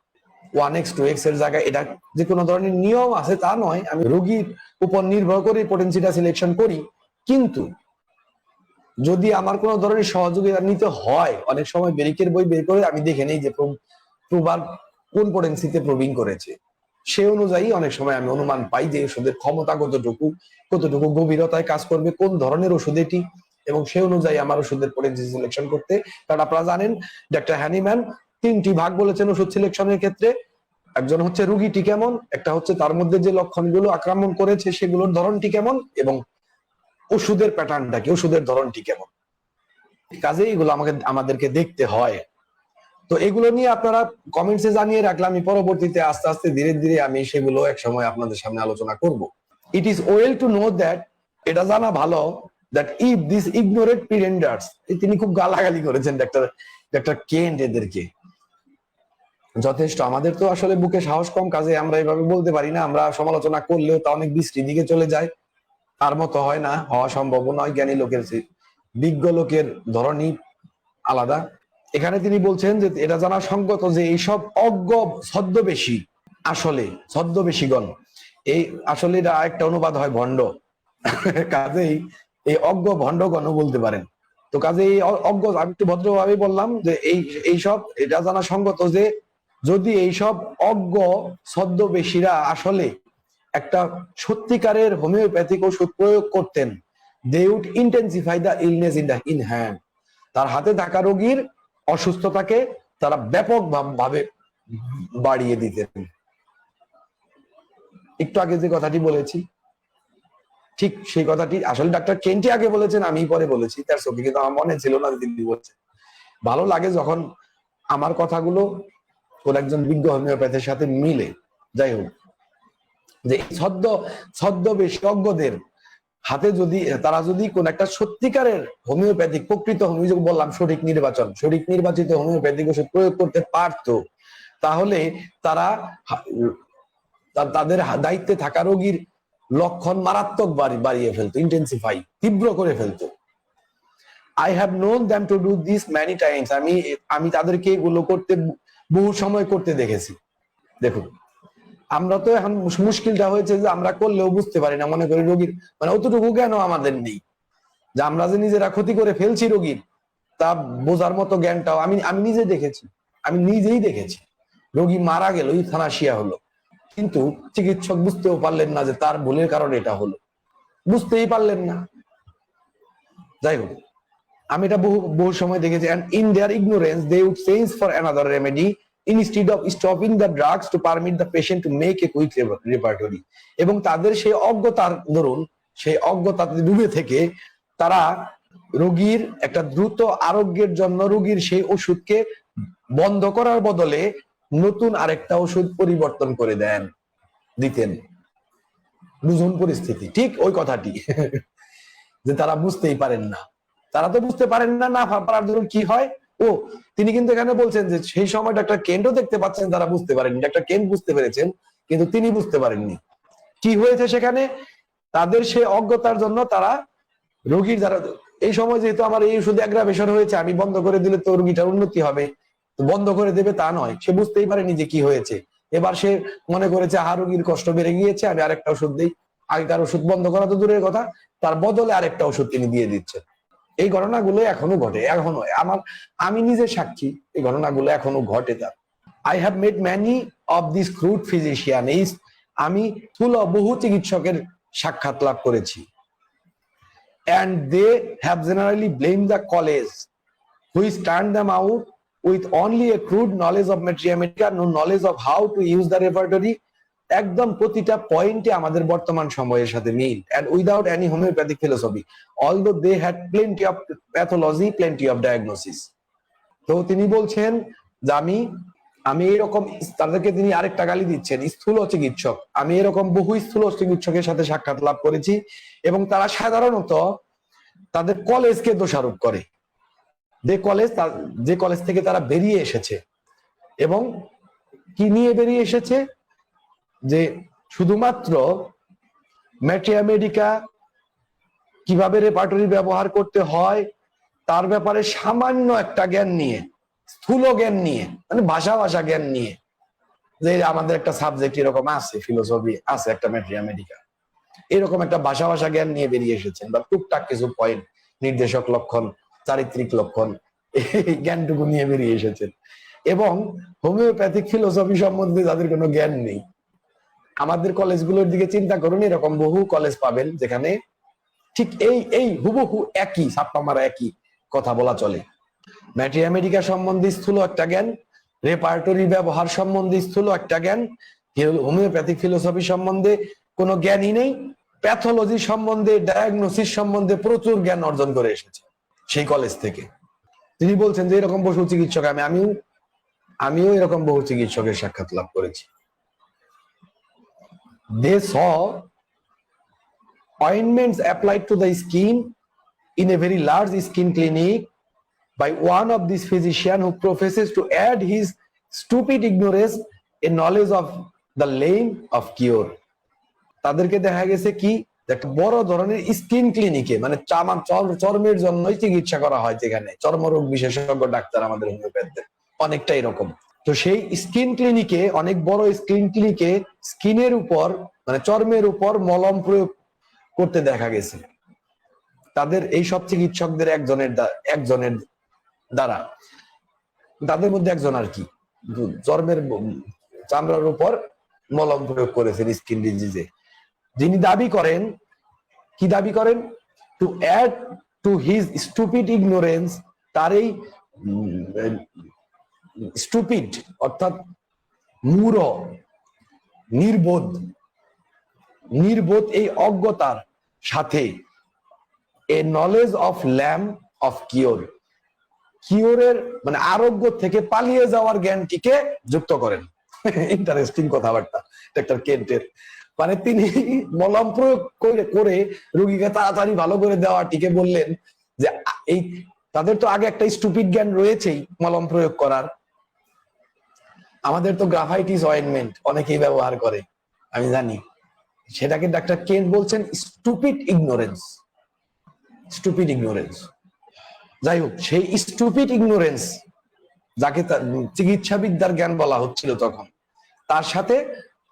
1x 2x এর জায়গায়, এটা যে কোনো ধরনের নিয়ম আছে তা নয়, আমি রোগীর উপর নির্ভর করে পোটেনসিটা সিলেকশন করি। কিন্তু যদি আমার কোনো ধরনের সহযোগিতা নিতে হয়, অনেক সময় বেরিকের বই বের করে আমি দেখে নেই যে প্রুভার কোন পোটেনসিতে প্রুভিং করেছে, সে অনুযায়ী অনেক সময় আমি অনুমান পাই যে ওষুধের ক্ষমতা কতটুকু, কতটুকু গভীরতায় কাজ করবে, কোন ধরনের ওষুধ এটি, এবং সে অনুযায়ী আমার ওষুধের পোটেনসি সিলেকশন করতে। কারণ আপনারা জানেন ডাক্তার হ্যানিম্যান 3টি ভাগ বলেছেন ওষুধ সিলেকশনের ক্ষেত্রে। একজন হচ্ছে রোগীটি কেমন, একটা হচ্ছে তার মধ্যে যে লক্ষণগুলো আক্রমণ করেছে সেগুলোর ধরনটি কেমন, এবং ওষুধের প্যাটার্নটা কি, ওষুধের ধরনটি কেমন। কাজে এগুলো আমাদেরকে দেখতে হয়। তো এগুলো নিয়ে আপনারা কমেন্টসে জানিয়ে রাখলে আমি পরবর্তীতে আস্তে আস্তে ধীরে ধীরে আমি সেগুলো এক সময় আপনাদের সামনে আলোচনা করব। It is well to know that, এটা জানা ভালো, দ্যাট ইফ দিস ইগনোরেট প্রিটেন্ডার্স, তিনি খুব গালাগালি করেছেন ডক্টর কেন্ট এদেরকে যথেষ্ট। আমাদের তো আসলে বুকে সাহস কম, কাজে আমরা এভাবে বলতে পারি না, আমরা সমালোচনা করলেও তা অনেক বিশ্রী দিকে চলে যায়, তার মতো হয় না, হওয়া সম্ভব নয়। জ্ঞানী লোকের বিজ্ঞ লোকের ধরনই আলাদা। এখানে তিনি বলছেন যে এটা জানা সঙ্গত যে এইসব অজ্ঞ ছদ্মবেশী, আসলে ছদ্মবেশীগণ, এই আসলে এটা একটা অনুবাদ হয় ভণ্ড, কাজেই এই অজ্ঞ ভণ্ডগণও বলতে পারেন। তো কাজে এই অজ্ঞ, আমি একটু ভদ্রভাবে বললাম যে এইসব এটা জানা সঙ্গত যে যদি এইসব অজ্ঞ ছদ্মবেশীরা আসলে একটা সত্যিকারের হোমিওপ্যাথিক ওষুধ প্রয়োগ করতেন, they would intensify the illness in hand, তার হাতে থাকা রোগীর অসুস্থতাকে তারা ব্যাপক ভাবে বাড়িয়ে দিতেন। একটু আগে যে কথাটি বলেছি ঠিক সেই কথাটি আসলে ডাক্তার কেন্টি আগে বলেছেন, আমি পরে বলেছি, তার ছবি কিন্তু আমার মনে ছিল না তিনি বলছেন। ভালো লাগে যখন আমার কথাগুলো কোন একজন বিজ্ঞ হোমিওপ্যাথের সাথে মিলে। যাই হোক, যে ছদ্মবেশী অজ্ঞদের হাতে যদি তারা যদি কোন একটা সত্যিকারের হোমিওপ্যাথিক প্রকৃত হোমিও, বললাম সঠিক নির্বাচিত হোমিওপ্যাথিক ওষুধ প্রয়োগ করতে পারত, তাহলে তারা তাদের দায়িত্বে থাকা রোগীর লক্ষণ মারাত্মক বাড়িয়ে ফেলতো, ইন্টেন্সিফাই, তীব্র করে ফেলতো। I have known them to do this many times, আমি তাদেরকে এগুলো করতে বহু সময় করতে দেখেছি। দেখুন, আমরা তো এখন মুশকিলটা হয়েছে যে আমরা করলেও বুঝতে পারি না, মনে করি রোগীর মানে অতটুকু জ্ঞান আমাদের নেই, যে আমরা যে নিজেরা ক্ষতি করে ফেলছি রোগীর তা বোঝার মতো জ্ঞানটাও আমি নিজেই দেখেছি। রোগী মারা গেল, ইউথানাসিয়া হলো, কিন্তু চিকিৎসক বুঝতেও পারলেন না যে তার ভুলের কারণে এটা হলো, বুঝতেই পারলেন না। যাই হোক, আমি এটা বহু সময় দেখেছি। and in their ignorance they would change for another remedy instead of stopping the drugs to permit the patient to make a quick repertory, এবং তাদের সেই অজ্ঞতার দরুন, সেই অজ্ঞতাতে ডুবে থেকে তারা রোগীর একটা দ্রুত আরোগ্যের জন্য রোগীর সেই ওষুধকে বন্ধ করার বদলে নতুন আরেকটা ওষুধ পরিবর্তন করে দিতেন। বুঝুন পরিস্থিতি, ঠিক ওই কথাটি যে তারা বুঝতেই পারেন না, তারা তো বুঝতে পারেন না পারার ধরুন কি হয়। ও তিনি কিন্তু এখানে বলছেন যে সেই সময় ডাক্তার কেন্টও দেখতে পাচ্ছেন, তারা বুঝতে পারেননি, ডাক্তার কেন্ট বুঝতে পেরেছেন কিন্তু তিনি বুঝতে পারেননি কি হয়েছে সেখানে। তাদের সেই অজ্ঞতার জন্য তারা রোগীর যারা এই সময়, যেহেতু আমার এই ওষুধ অ্যাগ্রাভেশন হয়েছে, আমি বন্ধ করে দিলে তো রোগীটার উন্নতি হবে, বন্ধ করে দেবে তা নয়, সে বুঝতেই পারেনি যে কি হয়েছে। এবার সে মনে করেছে রোগীর কষ্ট বেড়ে গিয়েছে, আমি আরেকটা ওষুধ দিই, আগেকার ওষুধ বন্ধ করা তো দূরের কথা, তার বদলে আরেকটা ওষুধ তিনি দিয়ে দিচ্ছেন। এই ঘটনাগুলো এখনো ঘটে, এখনো আমি নিজে সাক্ষী, এই ঘটনাগুলো এখনো ঘটে। তার I have made many of this crude physician, আমি বহু চিকিৎসকের সাক্ষাৎ লাভ করেছি। and they have generally blamed the college which turned them out with only a crude knowledge of materia medica, no knowledge of how to use the repertory, একদম প্রতিটা পয়েন্টে আমাদের বর্তমান সময়ের সাথে মিল, and without any homeopathic philosophy although they had plenty of pathology, plenty of diagnosis. তো তিনি বলছেন যে আমি এরকম, তাদেরকে তিনি আরেকটা গালি দিচ্ছেন, স্থূল চিকিৎসক, আমি এরকম বহু স্থূল চিকিৎসকের সাথে সাক্ষাৎ লাভ করেছি এবং তারা সাধারণত তাদের কলেজকে দোষারোপ করে, যে কলেজ থেকে তারা বেরিয়ে এসেছে, এবং কি নিয়ে বেরিয়ে এসেছে, যে শুধুমাত্র ম্যাট্রিয়া মেডিকা কিভাবে রেপার্টরি ব্যবহার করতে হয় তার ব্যাপারে সামান্য একটা জ্ঞান নিয়ে, স্থূল জ্ঞান নিয়ে, মানে ভাষা জ্ঞান নিয়ে, যে আমাদের একটা সাবজেক্ট এরকম আছে, ফিলোসফি আছে একটা ম্যাট্রিয়া মেডিকা, এরকম একটা ভাষা জ্ঞান নিয়ে বেরিয়ে এসেছেন, বা টুকটাক কিছু পয়েন্ট, নির্দেশক লক্ষণ, চারিত্রিক লক্ষণ, এই জ্ঞানটুকু নিয়ে বেরিয়ে এসেছেন। এবং হোমিওপ্যাথিক ফিলোসফি সম্বন্ধে যাদের কোনো জ্ঞান নেই, আমাদের কলেজগুলোর দিকে চিন্তা করুন, এরকম বহু কলেজ পাবেন যেখানে ঠিক এই হুবহু একই ছাপ্পা মারা একই কথা বলা চলে। ম্যাট্রিয়া মেডিকা সম্বন্ধে স্থূল একটা জ্ঞান, রেপার্টরি ব্যবহার সম্বন্ধে স্থূল একটা জ্ঞান, হোমিওপ্যাথিক ফিলোসফি সম্বন্ধে কোনো জ্ঞানই নেই, প্যাথোলজি সম্বন্ধে, ডায়াগনোসিস সম্বন্ধে প্রচুর জ্ঞান অর্জন করে এসেছে সেই কলেজ থেকে। তিনি বলছেন যে এরকম পশু চিকিৎসক আমিও আমিও এরকম বহু চিকিৎসকের সাক্ষাৎ লাভ করেছি। They saw ointments applied to the skin in a very large skin clinic by one of these physicians who professes to add his stupid ignorance a knowledge of the lane of cure. তাদেরকে দেখা গেছে কি, একটা বড় ধরনের skin ক্লিনিকে, মানে চর্মের জন্যই চিকিৎসা করা হয়, যেখানে চর্মরোগ বিশেষজ্ঞ ডাক্তার আমাদের হোমিওপ্যাথদের অনেকটা এরকম। তো সেই স্কিন ক্লিনিকে, অনেক বড় স্কিন ক্লিনিকে স্কিনের উপর মানে চর্মের উপর মলম প্রয়োগ করতে দেখা গেছে তাদের এই সব চিকিৎসকদের একজনের দ্বারা। তাদের মধ্যে একজন আর কি চর্মের চামড়ার উপর মলম প্রয়োগ করেছেন স্কিন ডিজিজে, যিনি দাবি করেন, কি দাবি করেন, to add to his stupid ignorance, তার এই স্টুপিড অর্থাৎ মূঢ় নির্বোধ এই অজ্ঞতার সাথে a knowledge of lamp of কিওরের মানে আরোগ্য থেকে পালিয়ে যাওয়ার জ্ঞানটিকে যুক্ত করেন। ইন্টারেস্টিং কথাবার্তা ডাক্তার কেন্টের। মানে তিনি মলম প্রয়োগ করে রোগীকে তাড়াতাড়ি ভালো করে দেওয়াটিকে বললেন যে এই তাদের তো আগে একটা স্টুপিড জ্ঞান রয়েছেই মলম প্রয়োগ করার। আমাদের তো গ্রাফাইটিস অয়েন্টমেন্ট অনেকেই ব্যবহার করে, আমি জানি, সেটাকে ডাক্তার কেন্ট বলছেন স্টুপিড ইগনোরেন্স। যাই হোক, সেই স্টুপিড ইগনোরেন্স যাকে চিকিৎসাবিদ্যার জ্ঞান বলা হচ্ছিল তখন, তার সাথে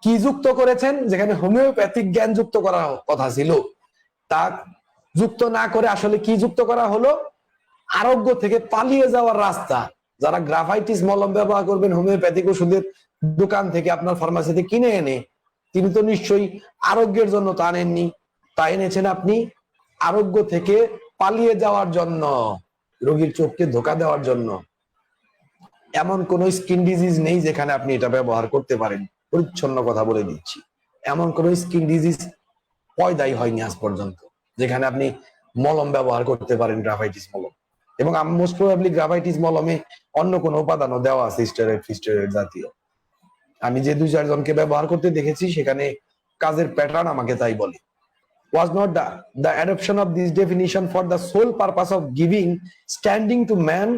কি যুক্ত করেছেন, যেখানে হোমিওপ্যাথিক জ্ঞান যুক্ত করার কথা ছিল তা যুক্ত না করে আসলে কি যুক্ত করা হলো, আরোগ্য থেকে পালিয়ে যাওয়ার রাস্তা। যারা গ্রাফাইটিস মলম ব্যবহার করবেন হোমিওপ্যাথিক ওষুধের দোকান থেকে আপনার ফার্মাসিতে কিনে এনে, তিনি তো নিশ্চয়ই আরোগ্যের জন্য তা আনেননি, তা এনেছেন আপনি আরোগ্য থেকে পালিয়ে যাওয়ার জন্য, রোগীর চোখকে ধোকা দেওয়ার জন্য। এমন কোন স্কিন ডিজিজ নেই যেখানে আপনি এটা ব্যবহার করতে পারেন, পরিচ্ছন্ন কথা বলে দিচ্ছি, এমন কোন স্কিন ডিজিজ পয়দাই হয়নি আজ পর্যন্ত যেখানে আপনি মলম ব্যবহার করতে পারেন গ্রাফাইটিস মলম। এবং মোস্ট প্রবাবলি গ্রাফাইটিস মলমে অন্য কোনো উপাদানও দেওয়া আছে স্টেরয়েড জাতীয়। আমি যে 2-4 জনকে ব্যবহার করতে দেখেছি সেখানে কাজের প্যাটার্ন আমাকে তাই বলে। Was not the adoption of this definition for the sole purpose of giving standing to man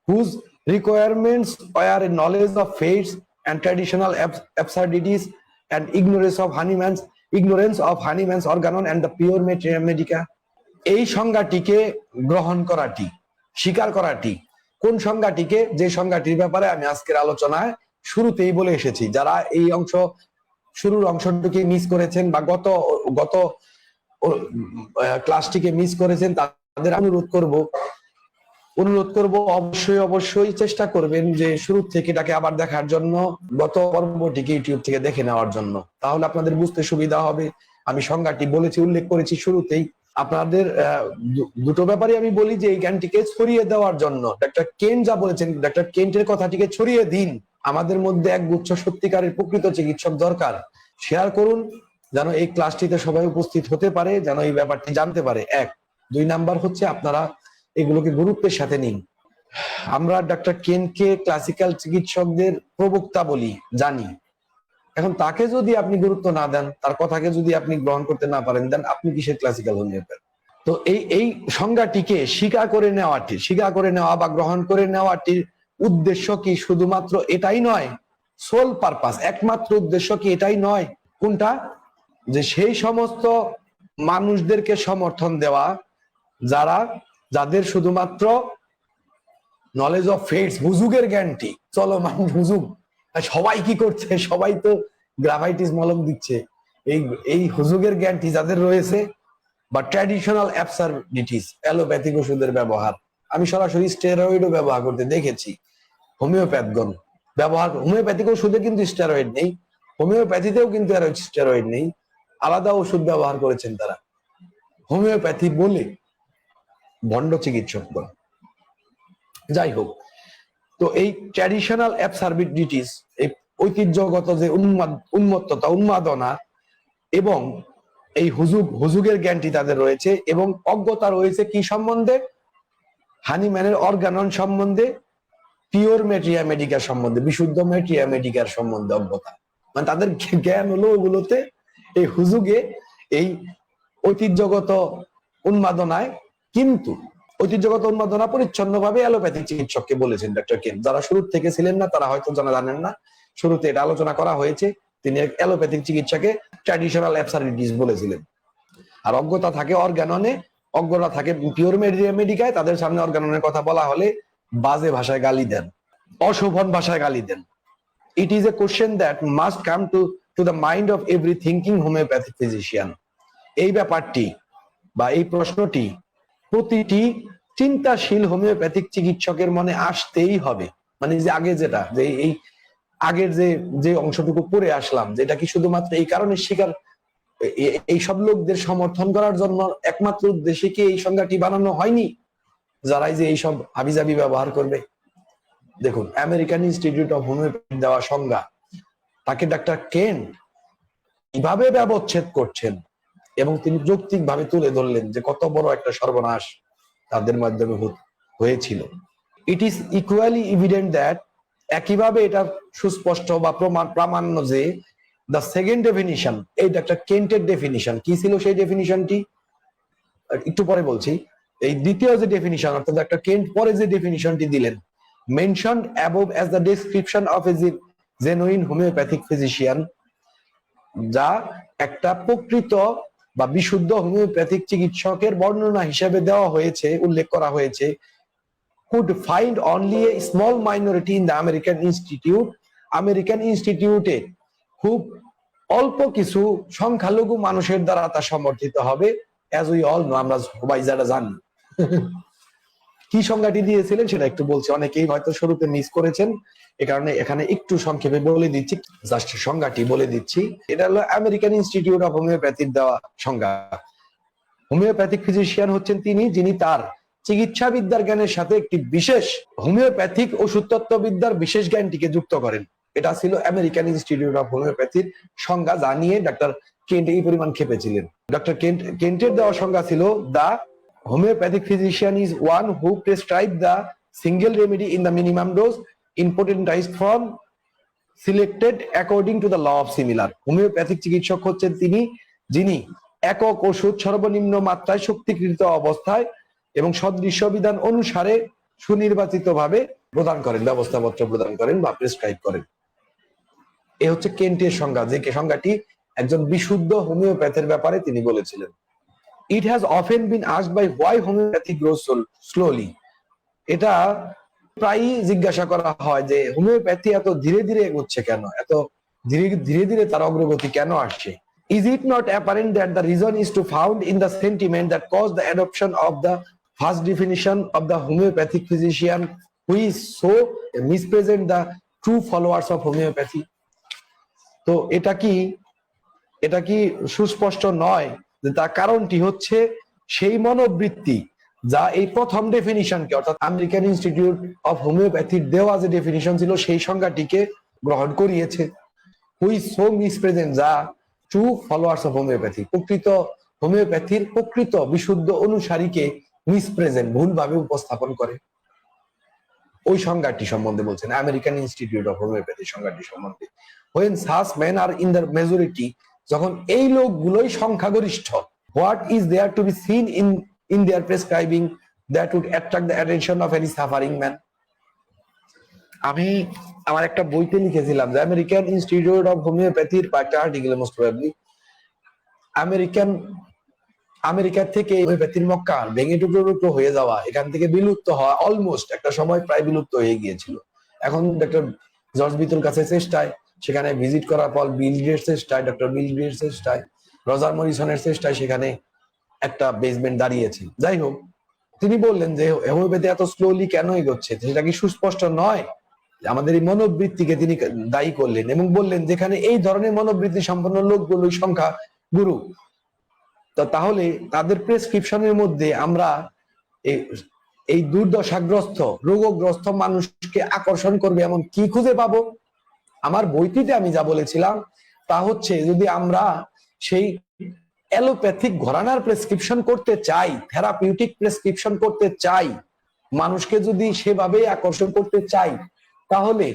whose requirements were a knowledge of fates and traditional absurdities and ignorance of Hahnemann's organon and the pure medica? এই সংজ্ঞাটিকে গ্রহণ করাটি, স্বীকার করাটি, কোন সংজ্ঞাটিকে, যে সংজ্ঞাটির ব্যাপারে আমি আজকের আলোচনায় শুরুতেই বলে এসেছি। যারা এই শুরুর অংশটিকে মিস করেছেন বা গত ক্লাসটিকে মিস করেছেন, তাদের অনুরোধ করব অবশ্যই চেষ্টা করবেন যে শুরু থেকে এটাকে আবার দেখার জন্য, গত পর্বটিকে ইউটিউব থেকে দেখে নেওয়ার জন্য, তাহলে আপনাদের বুঝতে সুবিধা হবে। আমি সংজ্ঞাটি উল্লেখ করেছি শুরুতেই। আপনাদের দুটো ব্যাপারে আমি বলি যে এই জ্ঞানটিকে ছড়িয়ে দেওয়ার জন্য ডাক্তার কেন্ট যা বলেছেন, ডাক্তার কেন্টের কথাটিকে ছড়িয়ে দিন। আমাদের মধ্যে এক গুচ্ছ সত্যিকারের প্রকৃত চিকিৎসক দরকার। শেয়ার করুন যেন এই ক্লাসটিতে সবাই উপস্থিত হতে পারে, যেন এই ব্যাপারটি জানতে পারে। 1, 2 নাম্বার হচ্ছে আপনারা এগুলোকে গুরুত্বের সাথে নিন। আমরা ডাক্তার কেন্টকে ক্লাসিক্যাল চিকিৎসকদের প্রবক্তা বলি, জানি। এখন তাকে যদি আপনি গুরুত্ব না দেন, তার কথাকে যদি আপনি গ্রহণ করতে না পারেন, দেন আপনি কিসের ক্লাসিক্যাল হোমিওপ্যাথ? তো এই সংজ্ঞাটিকে স্বীকার করে নেওয়া বা গ্রহণ করে নেওয়াটির উদ্দেশ্য কি শুধুমাত্র এটাই নয়, সোল পারপাস, একমাত্র উদ্দেশ্য কি এটাই নয়? কোনটা? যে সেই সমস্ত মানুষদেরকে সমর্থন দেওয়া যাদের শুধুমাত্র নলেজ অফ ফেটস, হুজুগের জ্ঞানটি, চলো মানুষ হুজুগ, সবাই কি করছে, সবাই তো গ্রাফাইটিস মলম দিচ্ছে, এই হুজুগের জ্ঞানটি যাদের রয়েছে, বা ট্র্যাডিশনাল অ্যাবসার্ডিটিস, অ্যালোপ্যাথিক ওষুধের ব্যবহার, আমি সরাসরি স্টেরয়েডও ব্যবহার করতে দেখেছি হোমিওপ্যাথগণ ব্যবহার। হোমিওপ্যাথিক ওষুধে কিন্তু স্টেরয়েড নেই, হোমিওপ্যাথিতেও কিন্তু স্টেরয়েড নেই, আলাদা ওষুধ ব্যবহার করেছেন তারা হোমিওপ্যাথি বলে ভণ্ড চিকিৎসকগণ। যাই হোক, তো এই ট্র্যাডিশনাল অ্যাবসার্ডিটিস, এই ঐতিহ্যগত যে উন্মাদনা এবং এই হুজুগের জ্ঞানটি তাদের রয়েছে, এবং অজ্ঞতা রয়েছে কি সম্বন্ধে? হানিম্যানের অর্গানন সম্বন্ধে, পিওর মেট্রিয়া মেডিকা সম্বন্ধে, বিশুদ্ধ মেট্রিয়া মেডিকার সম্বন্ধে অজ্ঞতা। মানে তাদের জ্ঞান হলো ওগুলোতে, এই হুজুগে, এই ঐতিহ্যগত উন্মাদনায়। কিন্তু ঐতিহ্যগত উন্মাদনা পরিচ্ছন্ন ভাবে অ্যালোপ্যাথিক চিকিৎসককে বলেছেন ডক্টর কেন। যারা শুরু থেকে ছিলেন না তারা হয়তো জানেন না, শুরুতে এটা আলোচনা করা হয়েছে। তিনি অ্যালোপ্যাথিক চিকিৎসাকে ট্র্যাডিশনাল অ্যাবসার্ডিটিস বলেছিলেন। আর অজ্ঞতা থাকে অর্গাননে, অজ্ঞতা থাকে পিওর মেডিকায়। তাদের সামনে অর্গাননের কথা বলা হলে বাজে ভাষায় গালি দেন, অশোভন ভাষায় গালি দেন। It is a question that must come to the mind of every thinking homeopathic physician. এই ব্যাপারটি বা এই প্রশ্নটি প্রতিটি চিন্তাশীল হোমিওপ্যাথিক চিকিৎসকের মনে আসতেই হবে। মানে যে আগে যেটা, যে এই আগের যে অংশটুকু পড়ে আসলাম, যেটা কি শুধুমাত্র এই কারণে স্বীকার, এইসব লোকদের সমর্থন করার জন্য একমাত্র উদ্দেশ্যে কি এই সংজ্ঞাটি বানানো হয়নি, যারাই যে এইসব হাবিজাবি ব্যবহার করবে? দেখুন, আমেরিকান ইনস্টিটিউট অফ হোমিওপ্যাথি দেওয়া সংজ্ঞা, তাকে ডাক্তার কেন কিভাবে ব্যবচ্ছেদ করছেন এবং তিনি যৌক্তিক ভাবে তুলে ধরলেন যে কত বড় একটা সর্বনাশ তাদের মাধ্যমে হয়েছিল। It is equally evident that, একইভাবে এটা সুস্পষ্ট বা প্রামাণ্য যে দ্য সেকেন্ড ডেফিনিশন, এই ডাক্তার কেন্টের ডেফিনিশন কি ছিল, সেই ডেফিনিশনটি একটু পরে বলছি। এই দ্বিতীয় যে ডেফিনিশন, অর্থাৎ ডাক্তার কেন্ট পরে যে ডেফিনিশনটি দিলেন, mentioned above as the description of a genuine homeopathic physician, যা একটা প্রকৃত বা বিশুদ্ধ হোমিওপ্যাথিক চিকিৎসকের বর্ণনা হিসেবে দেওয়া হয়েছে, উল্লেখ করা হয়েছে, could find only a small minority in the American Institute, American ইনস্টিটিউটে খুব অল্প কিছু সংখ্যালঘু মানুষের দ্বারা তা সমর্থিত হবে। as we all know, আমরা সবাই যারা জানি। কি সংজ্ঞাটি দিয়েছিলেন সেটা একটু বলছি, অনেকেই হয়তো শুরুতে মিস করেছেন, এ কারণে এখানে একটু সংক্ষেপে বলে দিচ্ছি, জাস্ট সংজ্ঞাটি বলে দিচ্ছি। এটা হলো আমেরিকান ইনস্টিটিউট অফ হোমিওপ্যাথির দেওয়া সংজ্ঞা। হোমিওপ্যাথিক ফিজিশিয়ান হচ্ছেন তিনি যিনি তার চিকিৎসা বিদ্যার জ্ঞানের সাথে একটি বিশেষ হোমিওপ্যাথিক ওষুধতত্ত্ববিদ্যার বিশেষ জ্ঞানটিকে যুক্ত করেন। এটা ছিল আমেরিকান ইনস্টিটিউট অফ হোমিওপ্যাথির সংজ্ঞা, জানিয়ে ডাক্তার কেন্ট এই পরিমাণ খেপেছিলেন। ডক্টর কেন্টের দেওয়া সংজ্ঞা ছিল, দা homeopathic physician is one who prescribe the single remedy in the minimum dose in potentized form selected according to the law of similar. Homeopathic চিকিৎসক হচ্ছেন তিনি যিনি একক ওষুধ সর্বনিম্ন মাত্রায় শক্তিকৃত অবস্থায় এবং সদৃশ্য বিধান অনুসারে সুনির্বাচিত ভাবে প্রদান করেন, ব্যবস্থাপত্র প্রদান করেন বা প্রেসক্রাইব করেন। এ হচ্ছে কেন্টের সংজ্ঞা, যে সংজ্ঞাটি একজন বিশুদ্ধ হোমিওপ্যাথের ব্যাপারে তিনি বলেছিলেন। It has often been asked by why homeopathy grows so slowly. এটা প্রায়ই জিজ্ঞাসা করা হয় যে হোমিওপ্যাথি এত ধীরে ধীরে এগোচ্ছে কেন, এত ধীরে ধীরে তার অগ্রগতি কেন আসছে? Is it not apparent that the reason is to found in the sentiment that caused the adoption of the first definition of the homeopathic physician, who is so misrepresent the true followers of homeopathy? তো এটা কি সুস্পষ্ট নয় যে তার কারণটি হচ্ছে সেই মনোবৃত্তি যা এই প্রথম ডেফিনিশনকে, অর্থাৎ আমেরিকান ইনস্টিটিউট অফ হোমিওপ্যাথির দেওয়া যে ডেফিনিশন ছিল সেই সংজ্ঞাটিকে গ্রহণ করিয়েছে। হুই সো মিসপ্রেজেন্ট, যা ট্রু ফলোয়ার্স অফ হোমিওপ্যাথি, প্রকৃত হোমিওপ্যাথির প্রকৃত বিশুদ্ধ অনুসারীকে মিসপ্রেজেন্ট, ভুলভাবে উপস্থাপন করে। ওই সংজ্ঞাটি সম্বন্ধে বলছেন, আমেরিকান ইনস্টিটিউট অফ হোমিওপ্যাথি সংজ্ঞাটি সম্বন্ধে। when such men are in the majority, যখন এই লোকগুলোই সংখ্যাগরিষ্ঠ, what is there to be seen in their prescribing that would attract the attention of any suffering man? আমি আমার একটা বইতে লিখেছিলাম যে আমেরিকান ইনস্টিটিউট অফ হোমিওপ্যাথির একটা আর্টিকেল, মোস্ট প্রবাবলি আমেরিকা থেকে হোমিওপ্যাথির মক্কা ভেঙে টুকরো হয়ে যাওয়া, এখান থেকে বিলুপ্ত হওয়া, অলমোস্ট একটা সময় প্রায় বিলুপ্ত হয়ে গিয়েছিল। এখন ডক্টর জর্জ বিতুর কাছে চেষ্টায়, সেখানে ভিজিট করার পর বিল গেটস চেষ্টায়, ডক্টর বিল গেটস চেষ্টায়, রজার মরিসনের চেষ্টায় সেখানে একটা বেসমেন্ট দাঁড়িয়েছে। যাই হোক, তিনি বললেন যে হোমিওপ্যাথি এত স্লোলি কেন এগোচ্ছে, সেটা কি সুস্পষ্ট নয়? আমাদের এই মনোবৃত্তিকে তিনি দায়ী করলেন এবং বললেন যেখানে এই ধরনের মনোবৃত্তি সম্পন্ন লোকগুলোই সংখ্যা গুরু, তাহলে তাদের প্রেসক্রিপশনের মধ্যে আমরা এই দুর্দশাগ্রস্ত রোগগ্রস্ত মানুষকে আকর্ষণ করবে এমন কি খুঁজে পাবো? আমার বইটিতে আমি যা বলেছিলাম তা হচ্ছে, যদি আমরা সেই অ্যালোপ্যাথিক ঘরানার প্রেসক্রিপশন করতে চাই, থেরাপিউটিক প্রেসক্রিপশন করতে চাই, মানুষকে যদি সেভাবেই আকর্ষণ করতে চাই, তাহলে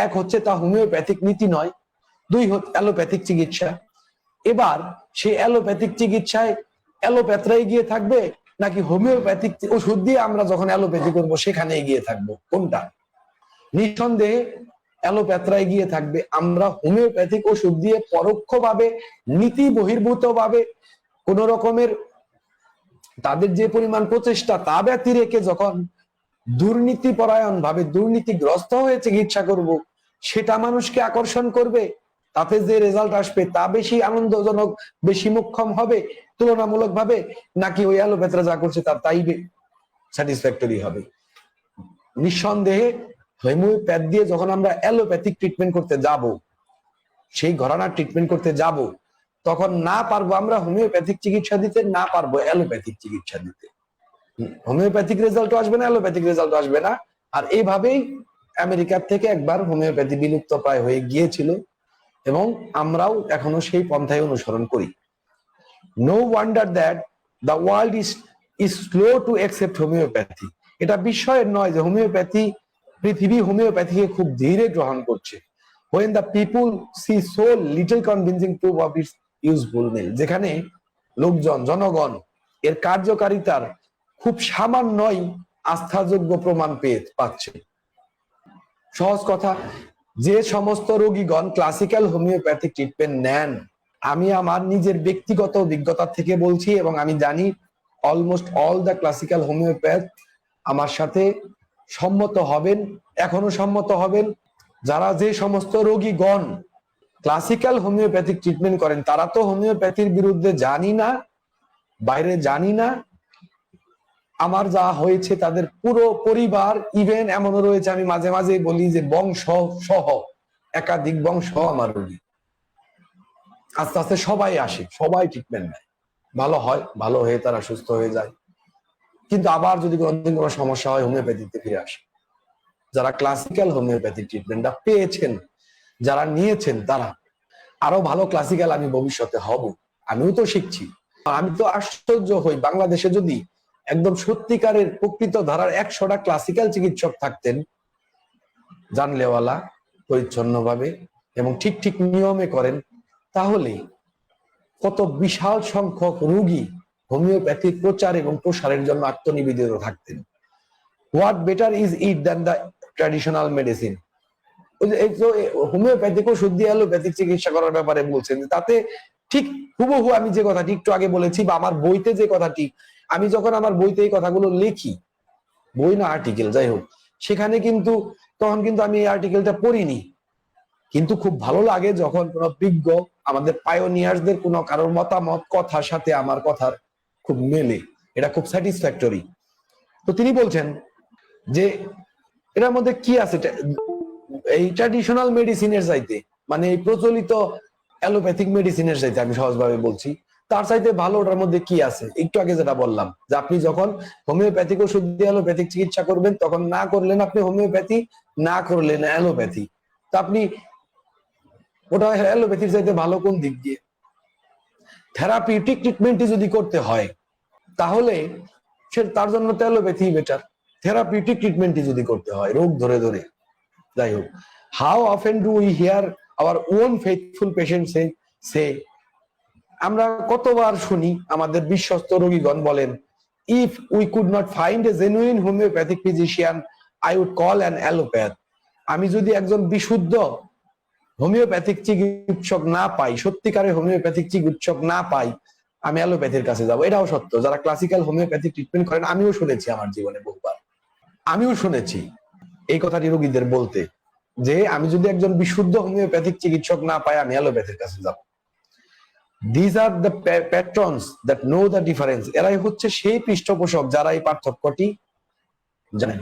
এক হচ্ছে তা হোমিওপ্যাথিক নীতি নয়, দুই অ্যালোপ্যাথিক চিকিৎসা। এবার সেই অ্যালোপ্যাথিক চিকিৎসায় অ্যালোপ্যাথরাই গিয়ে থাকবে, নাকি হোমিওপ্যাথিক ওষুধ দিয়ে আমরা যখন অ্যালোপ্যাথি করবো সেখানে এগিয়ে থাকবো? কোনটা? নিঃসন্দেহে অ্যালোপ্যাথরাই গিয়ে থাকবে। আমরা হোমিওপ্যাথিক ওষুধ দিয়ে পরোক্ষভাবে নীতি বহির্ভূত ভাবে কোন রকমের তাদের যে পরিমাণ প্রচেষ্টা তা ব্যতি রেখে যখন দুর্নীতি পরায়ণ ভাবে দুর্নীতিগ্রস্ত হয়ে চিকিৎসা করব, সেটা মানুষকে আকর্ষণ করবে, তাতে যে রেজাল্ট আসবে তা বেশি আনন্দজনক, বেশি মোক্ষম হবে তুলনামূলক ভাবে, নাকি ওই অ্যালোপ্যাথরা যা করছে তাই স্যাটিসফ্যাক্টরি হবে? নিঃসন্দেহে হোমিওপ্যাথ দিয়ে যখন আমরা অ্যালোপ্যাথিক ট্রিটমেন্ট করতে যাব, সেই ঘরানার ট্রিটমেন্ট করতে যাব, তখন না পারবো আমরা হোমিওপ্যাথিক চিকিৎসা দিতে, না পারবো অ্যালোপ্যাথিক চিকিৎসা দিতে। হোমিওপ্যাথিক রেজাল্ট আসবে না, অ্যালোপ্যাথিক রেজাল্ট আসবে না। আর এইভাবেই আমেরিকার থেকে একবার হোমিওপ্যাথি বিলুপ্ত প্রায় হয়ে গিয়েছিল, এবং আমরাও এখনো সেই পন্থায় অনুসরণ করি। No wonder that the world is slow to accept homeopathy. এটা বিস্ময়ের নয় যে পৃথিবী হোমিওপ্যাথিকে খুব ধীরে গ্রহণ করছে। when the people see so little convincing proof of its usefulness, যেখানে জনগণ এর কার্যকারিতার খুব সামান্যই আস্থাযোগ্য প্রমাণ পাচ্ছে। সহজ কথা, যে সমস্ত রোগীগণ ক্লাসিক্যাল হোমিওপ্যাথিক ট্রিটমেন্ট নেন, আমি আমার নিজের ব্যক্তিগত অভিজ্ঞতা থেকে বলছি, এবং আমি জানি almost all the classical homeopath আমার সাথে সম্মত হবেন, এখনো সম্মত হবেন। যারা যে সমস্ত রোগীগণ ক্লাসিক্যাল হোমিওপ্যাথিক ট্রিটমেন্ট করেন, তারা তো হোমিওপ্যাথির বিরুদ্ধে জানি না, বাইরে জানি না। আমার যা হয়েছে তাদের পুরো পরিবার, ইভেন এমনও রয়েছে, আমি মাঝে মাঝে বলি যে বংশ সহ একাধিক বংশ আমার রোগী। আস্তে আস্তে সবাই আসে, সবাই ট্রিটমেন্ট নেয়, ভালো হয়, ভালো হয়ে তারা সুস্থ হয়ে যায়। কিন্তু আবার যদি কোনোদিন কোনো সমস্যা হয়, হোমিওপ্যাথিতে ফিরে আসে। যারা ক্লাসিক্যাল হোমিওপ্যাথিক ট্রিটমেন্টটা পেয়েছেন, যারা নিয়েছেন, তারা আরো ভালো ক্লাসিক্যাল আমি ভবিষ্যতে হব। আমিও তো শিখছি। আমি তো আশ্চর্য হই, বাংলাদেশে যদি একদম সত্যিকারের প্রকৃত ধারার 100টা ক্লাসিক্যাল চিকিৎসক থাকতেন, জানলেওয়ালা, পরিচ্ছন্নভাবে এবং ঠিক ঠিক নিয়মে করেন, তাহলে কত বিশাল সংখ্যক রোগী হোমিওপ্যাথিক প্রচার এবং প্রসারের জন্য আত্মনিবেদিত থাকতেন। What better is it than the traditional medicine. Homeopathic ওষুধ দিয়ে অ্যালোপ্যাথিক চিকিৎসা করার ব্যাপারে বলছেন, তাতে ঠিক হুবহু আমি যে কথাটি একটু আগে বলেছি, বা আমার বইতে যে কথাটি, আমি যখন আমার বইতে এই কথাগুলো লিখি, বই না আর্টিকেল যাই হোক, সেখানে কিন্তু তখন কিন্তু আমি এই আর্টিকেলটা পড়িনি, কিন্তু খুব ভালো লাগে যখন কোনো বিজ্ঞ আমাদের পায়োনিয়ারদের কোনো কারোর মতামত কথার সাথে আমার কথার খুব মেলে, এটা খুব স্যাটিসফ্যাক্টরি। তো তিনি বলছেন যে এটার মধ্যে কি আছে, এই ট্র্যাডিশনাল মেডিসিনের চাইতে, মানে এই প্রচলিত অ্যালোপ্যাথিক মেডিসিনের চাইতে, আমি সহজভাবে বলছি, তার চাইতে ভালো ওটার মধ্যে কি আছে? একটু আগে যেটা বললাম, যে আপনি যখন হোমিওপ্যাথিক ওষুধ দিয়ে অ্যালোপ্যাথিক চিকিৎসা করবেন, তখন না করলেন আপনি হোমিওপ্যাথি, না করলেন অ্যালোপ্যাথি। তা আপনি ওটা অ্যালোপ্যাথির চাইতে ভালো কোন দিক দিয়ে? থেরাপিউটিক ট্রিটমেন্টই যদি করতে হয়, তাহলে তার জন্য তো অ্যালোপ্যাথি বেটার। থেরাপিউটিক ট্রিটমেন্টই যদি করতে হয় রোগ ধরে ধরে, যাই হোক। How often do we hear our own faithful patient say, আমরা কতবার শুনি আমাদের বিশ্বস্ত রোগীগণ বলেন, if we could not find a genuine homeopathic physician, I would call an allopath. আমি যদি একজন বিশুদ্ধ হোমিওপ্যাথিক চিকিৎসক না পাই, সত্যিকারের হোমিওপ্যাথিক চিকিৎসক না পাই, আমি অ্যালোপ্যাথির কাছে যাব। এটাও সত্য, যারা ক্লাসিক্যাল হোমিওপ্যাথিক ট্রিটমেন্ট করেন, আমিও শুনেছি আমার জীবনে বহুবার, আমিও শুনেছি এই কথাটি রোগীদের বলতে, যে আমি যদি একজন বিশুদ্ধ হোমিওপ্যাথিক চিকিৎসক না পাই, আমি অ্যালোপ্যাথির কাছে যাব। These are the patrons that know the difference. এরাই হচ্ছে সেই পৃষ্ঠপোষক যারা এই পার্থক্যটি জানেন।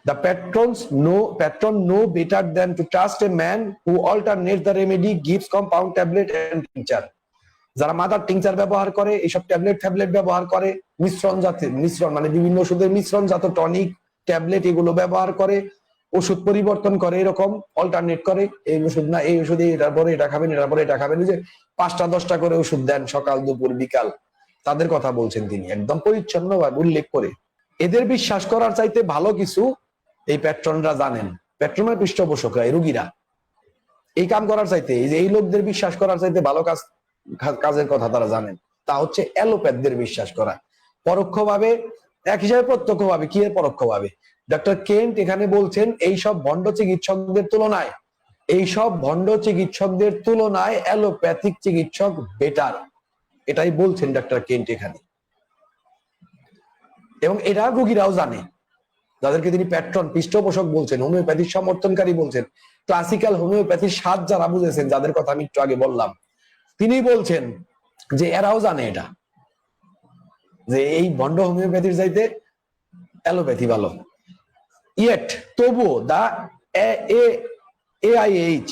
The patron know better than to trust a man who alternates the remedy, gives compound tablet and tincture. যারা মাদার টিংচার ব্যবহার করে, এইসব ট্যাবলেট ব্যবহার করে, মিশ্রণ মানে বিভিন্ন ওষুধের মিশ্রণ জাত টনিক, ট্যাবলেট এগুলো ব্যবহার করে, ওষুধ পরিবর্তন করে, এরকম অল্টারনেট করে, এই ওষুধ না এই ওষুধে, এটার পরে এটা খাবেন, এটার পরে এটা খাবেন, যে 5টা 10টা করে ওষুধ দেন সকাল দুপুর বিকাল, তাদের কথা বলছেন তিনি একদম পরিচ্ছন্নভাবে উল্লেখ করে। এদের বিশ্বাস করার চাইতে ভালো কিছু এই প্যাট্রনরা জানেন, প্যাট্রনের পৃষ্ঠপোষকরা, এই রুগীরা এই কাম করার চাইতে, এই যে এই লোকদের বিশ্বাস করার চাইতে ভালো কাজের কথা তারা জানেন, তা হচ্ছে অ্যালোপ্যাথদের বিশ্বাস করা পরোক্ষভাবে, এক হিসাবে প্রত্যক্ষভাবে। কি এর পরোক্ষভাবে? ডক্টর কেন্ট এখানে বলছেন এইসব ভণ্ড চিকিৎসকদের তুলনায় অ্যালোপ্যাথিক চিকিৎসক বেটার, এটাই বলছেন ডক্টর কেন্ট এখানে। এবং এটা রোগীরাও জানে, যাদেরকে তিনি প্যাট্রন পৃষ্ঠপোষক বলছেন, হোমিওপ্যাথির সমর্থনকারী বলছেন, ক্লাসিক্যাল হোমিওপ্যাথির স্বাদ যারা বুঝেছেন, যাদের কথা আমি একটু আগে বললাম, তিনি বলছেন যে এরাও জানে এটা, যে এই ভণ্ড হোমিওপ্যাথির চাইতে অ্যালোপ্যাথি ভালো। ইয়েট তবুও the AIH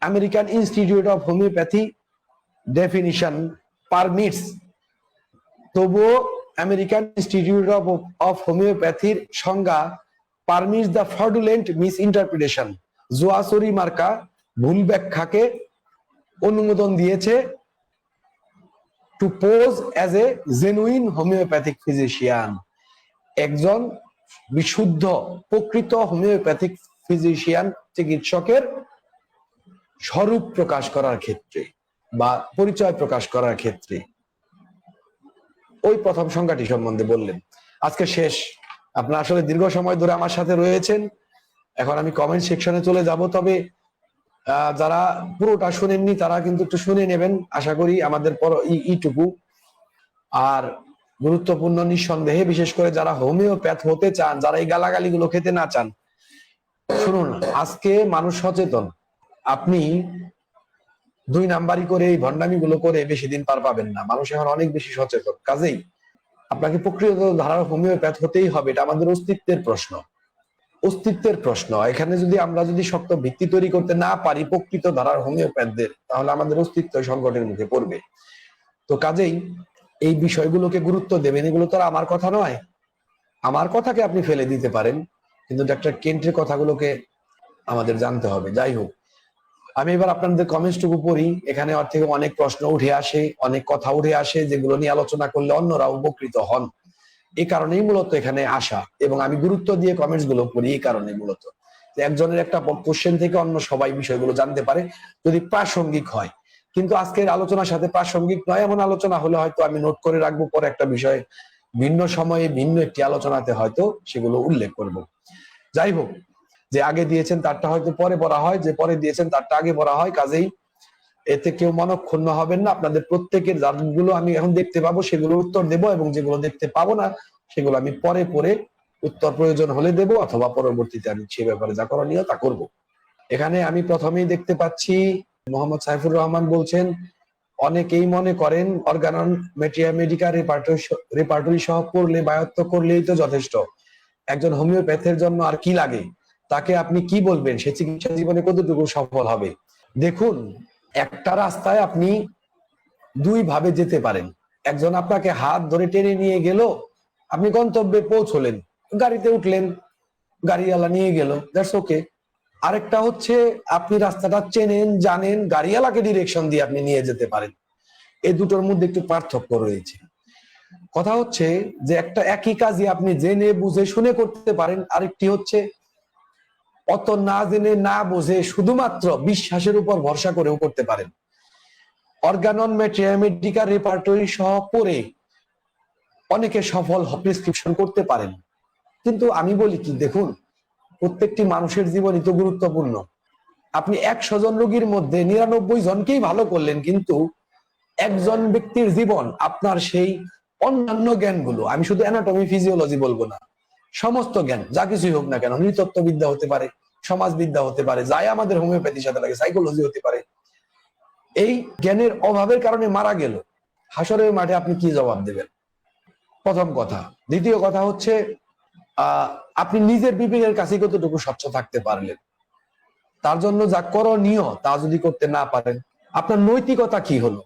American Institute of Homeopathy definition permits, তবুও আমেরিকান ইনস্টিটিউট অফ হোমিওপ্যাথির সংজ্ঞা permits the fraudulent misinterpretation, জোয়াসরি মার্কা ভুল ব্যাখ্যাকে অনুমোদন দিয়েছে to pose as a genuine homeopathic physician, একজন বিশুদ্ধ প্রকৃত হোমিওপ্যাথিক ফিজিশিয়ান চিকিৎসকের স্বরূপ প্রকাশ করার ক্ষেত্রে বা পরিচয় প্রকাশ করার ক্ষেত্রে। ওই প্রথম সংজ্ঞাটি সম্বন্ধে বললেন। আজকে শেষ, আপনারা আসলে দীর্ঘ সময় ধরে আমার সাথে রয়েছেন, এখন আমি কমেন্ট সেকশনে চলে যাব, তবে যারা পুরোটা শুনেননি তারা কিন্তু একটু শুনে নেবেন, আশা করি আমাদের ইটুকু। আর গুরুত্বপূর্ণ নিঃসন্দেহে, বিশেষ করে যারা হোমিওপ্যাথ হতে চান, যারা এই গালাগালি গুলো খেতে না চান, শুনুন, আজকে মানুষ সচেতন। আপনি 2 নাম্বারি করে এই ভণ্ডামি গুলো করে বেশি দিন পার পাবেন না। মানুষ এখন অনেক বেশি সচেতন, কাজেই আপনাকে প্রকৃত ধারার হোমিওপ্যাথ হতেই হবে। এটা আমাদের অস্তিত্বের প্রশ্ন। এখানে আমরা যদি শক্ত ভিত্তি তৈরি করতে না পারি প্রকৃত ধারার হোমিওপ্যাথদের, তাহলে আমাদের অস্তিত্ব সংকটের মুখে পড়বে। তো কাজেই এই বিষয়গুলোকে গুরুত্ব দেবেন। এগুলো তো আমার কথা নয়, আমার কথাকে আপনি ফেলে দিতে পারেন, কিন্তু ডক্টর কেন্টের কথাগুলোকে আমাদের জানতে হবে। যাই হোক, আমি এবার আপনাদের কমেন্টসটুকু পড়ি। এখানে থেকে অনেক প্রশ্ন উঠে আসে, অনেক কথা উঠে আসে, যেগুলো নিয়ে আলোচনা করলে অন্যরা উপকৃত হন। এই কারণেই মূলত এখানে আসা, এবং আমি গুরুত্ব দিয়ে কমেন্টস গুলো পড়ি এই কারণে মূলত, যে একজনের একটা কোশ্চেন থেকে অন্য সবাই বিষয়গুলো জানতে পারে, যদি প্রাসঙ্গিক হয়। কিন্তু আজকের আলোচনার সাথে প্রাসঙ্গিক নয় এমন আলোচনা হলে হয়তো আমি নোট করে রাখবো, পরে একটা বিষয় ভিন্ন সময়ে ভিন্ন একটি আলোচনাতে হয়তো সেগুলো উল্লেখ করব। যাই হোক, যে আগে দিয়েছেন তারটা হয়তো পরে পড়া হয়, যে পরে দিয়েছেন তারটা আগে পড়া হয়, কাজেই এতে কেউ মনক্ষুণ্ণ হবেন না। আপনাদের প্রত্যেকের যাগুলো আমি এখন দেখতে পাবো সেগুলো উত্তর দেব, এবং যেগুলো দেখতে পাবো না সেগুলো আমি পরে উত্তর প্রয়োজন হলে দেব, অথবা পরবর্তীতে আমি সে ব্যাপারে যা করণীয় তা করব। এখানে আমি প্রথমেই দেখতে পাচ্ছি মোহাম্মদ সাইফুর রহমান বলছেন, অনেকেই মনে করেন অর্গানন মেডিকা রেপার্টরি সহ পড়লে বায়ত্ত করলেই তো যথেষ্ট, একজন হোমিওপ্যাথের জন্য আর কি লাগে? তাকে আপনি কি বলবেন? সে চিকিৎসা জীবনে কতটুকু সফল হবে? দেখুন, একটা রাস্তায় আপনি 2 ভাবে যেতে পারেন। একজন আপনাকে হাত ধরে টেনে নিয়ে গেল, আপনি গন্তব্যে পৌঁছলেন, গাড়িতে উঠলেন, গাড়িওয়ালা নিয়ে গেল, দ্যাটস ওকে। আরেকটা হচ্ছে আপনি রাস্তাটা চেনেন, জানেন, গাড়িওয়ালাকে ডিরেকশন দিয়ে আপনি নিয়ে যেতে পারেন। এই দুটোর মধ্যে একটু পার্থক্য রয়েছে। কথা হচ্ছে যে একটা একই কাজই আপনি জেনে বুঝে শুনে করতে পারেন, আরেকটি হচ্ছে অত না জেনে না বুঝে শুধুমাত্র বিশ্বাসের উপর ভরসা করেও করতে পারেন। অর্গানন মেডিকা রেপার্টরি সহ পড়ে অনেকে সফল প্রেসক্রিপশন করতে পারেন, কিন্তু আমি বলি কি, দেখুন, প্রত্যেকটি মানুষের জীবনই তো গুরুত্বপূর্ণ। আপনি 100 জন রোগীর মধ্যে 99 জনকেই ভালো করলেন, কিন্তু একজন ব্যক্তির জীবন আপনার সেই অন্যান্য জ্ঞানগুলো, আমি শুধু অ্যানাটমি ফিজিওলজি বলবো না, সমস্ত জ্ঞান যা কিছুই হোক না কেন, নৃতত্ত্ববিদ্যা হতে পারে, সমাজবিদ্যা হতে পারে, যাই আমাদের হোমিওপ্যাথির সাথে লাগে, সাইকোলজি হতে পারে, এই জ্ঞানের অভাবের কারণে মারা গেল, হাসরের মাঠে আপনি কি জবাব দেবেন? প্রথম কথা। দ্বিতীয় কথা হচ্ছে আপনি নিজের বিবেকের কাছে কতটুকু স্বচ্ছ থাকতে পারলেন, তার জন্য যা করণীয় তা যদি করতে না পারেন, আপনার নৈতিকতা কি হলো?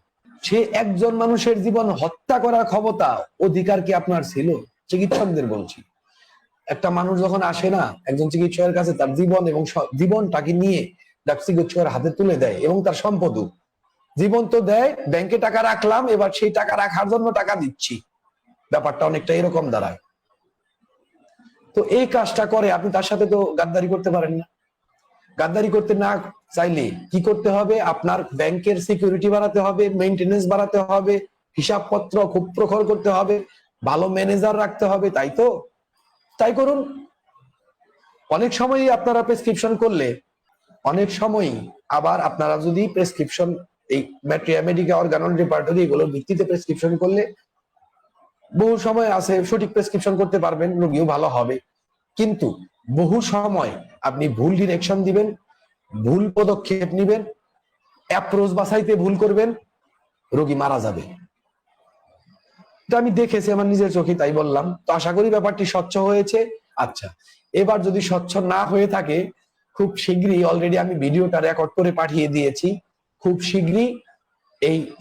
সে একজন মানুষের জীবন হত্যা করার ক্ষমতা, অধিকার কি আপনার ছিল? চিকিৎসকদের বলছি, একটা মানুষ যখন আসে না একজন চিকিৎসকের কাছে, তার জীবন এবং জীবনটাকে নিয়ে চিকিৎসকের হাতে তুলে দেয়, এবং তার সম্পদও, জীবন তো দেয়, ব্যাংকে টাকা রাখলাম, এবার সেই টাকা রাখার জন্য টাকা দিচ্ছি, ব্যাপারটা অনেকটা এরকম দাঁড়ায়। তো এই কাজটা করে, আপনি তার সাথে তো গাদ্দারি করতে পারেন না। গাদ্দারি করতে না চাইলে কি করতে হবে? আপনার ব্যাংকের সিকিউরিটি বাড়াতে হবে, মেইনটেনেন্স বাড়াতে হবে, হিসাবপত্র খুব প্রখর করতে হবে, ভালো ম্যানেজার রাখতে হবে, তাই তো? তাই করুন। অনেক সময়ই আপনারা প্রেসক্রিপশন করলে, অনেক সময়ই আবার আপনারা যদি প্রেসক্রিপশন এই মেডিকা অর্গানন রেপার্টরি এগুলোর ভিত্তিতে প্রেসক্রিপশন করলে বহু সময় আছে সঠিক প্রেসক্রিপশন করতে পারবেন, রোগীও ভালো হবে। কিন্তু বহু সময় আপনি ভুল ডিরেকশন দিবেন, ভুল পদক্ষেপ নিবেন, অ্যাপ্রোচ বাছাইতে ভুল করবেন, রোগী মারা যাবে। এটা আমি দেখেছি আমার নিজের চোখে, তাই বললাম। তো আশা করি ব্যাপারটি স্বচ্ছ হয়েছে। আচ্ছা, এবার যদি স্বচ্ছ না হয়ে থাকে, খুব শীঘ্রই, অলরেডি আমি ভিডিওটা রেকর্ড করে পাঠিয়ে দিয়েছি, খুব শীঘ্রই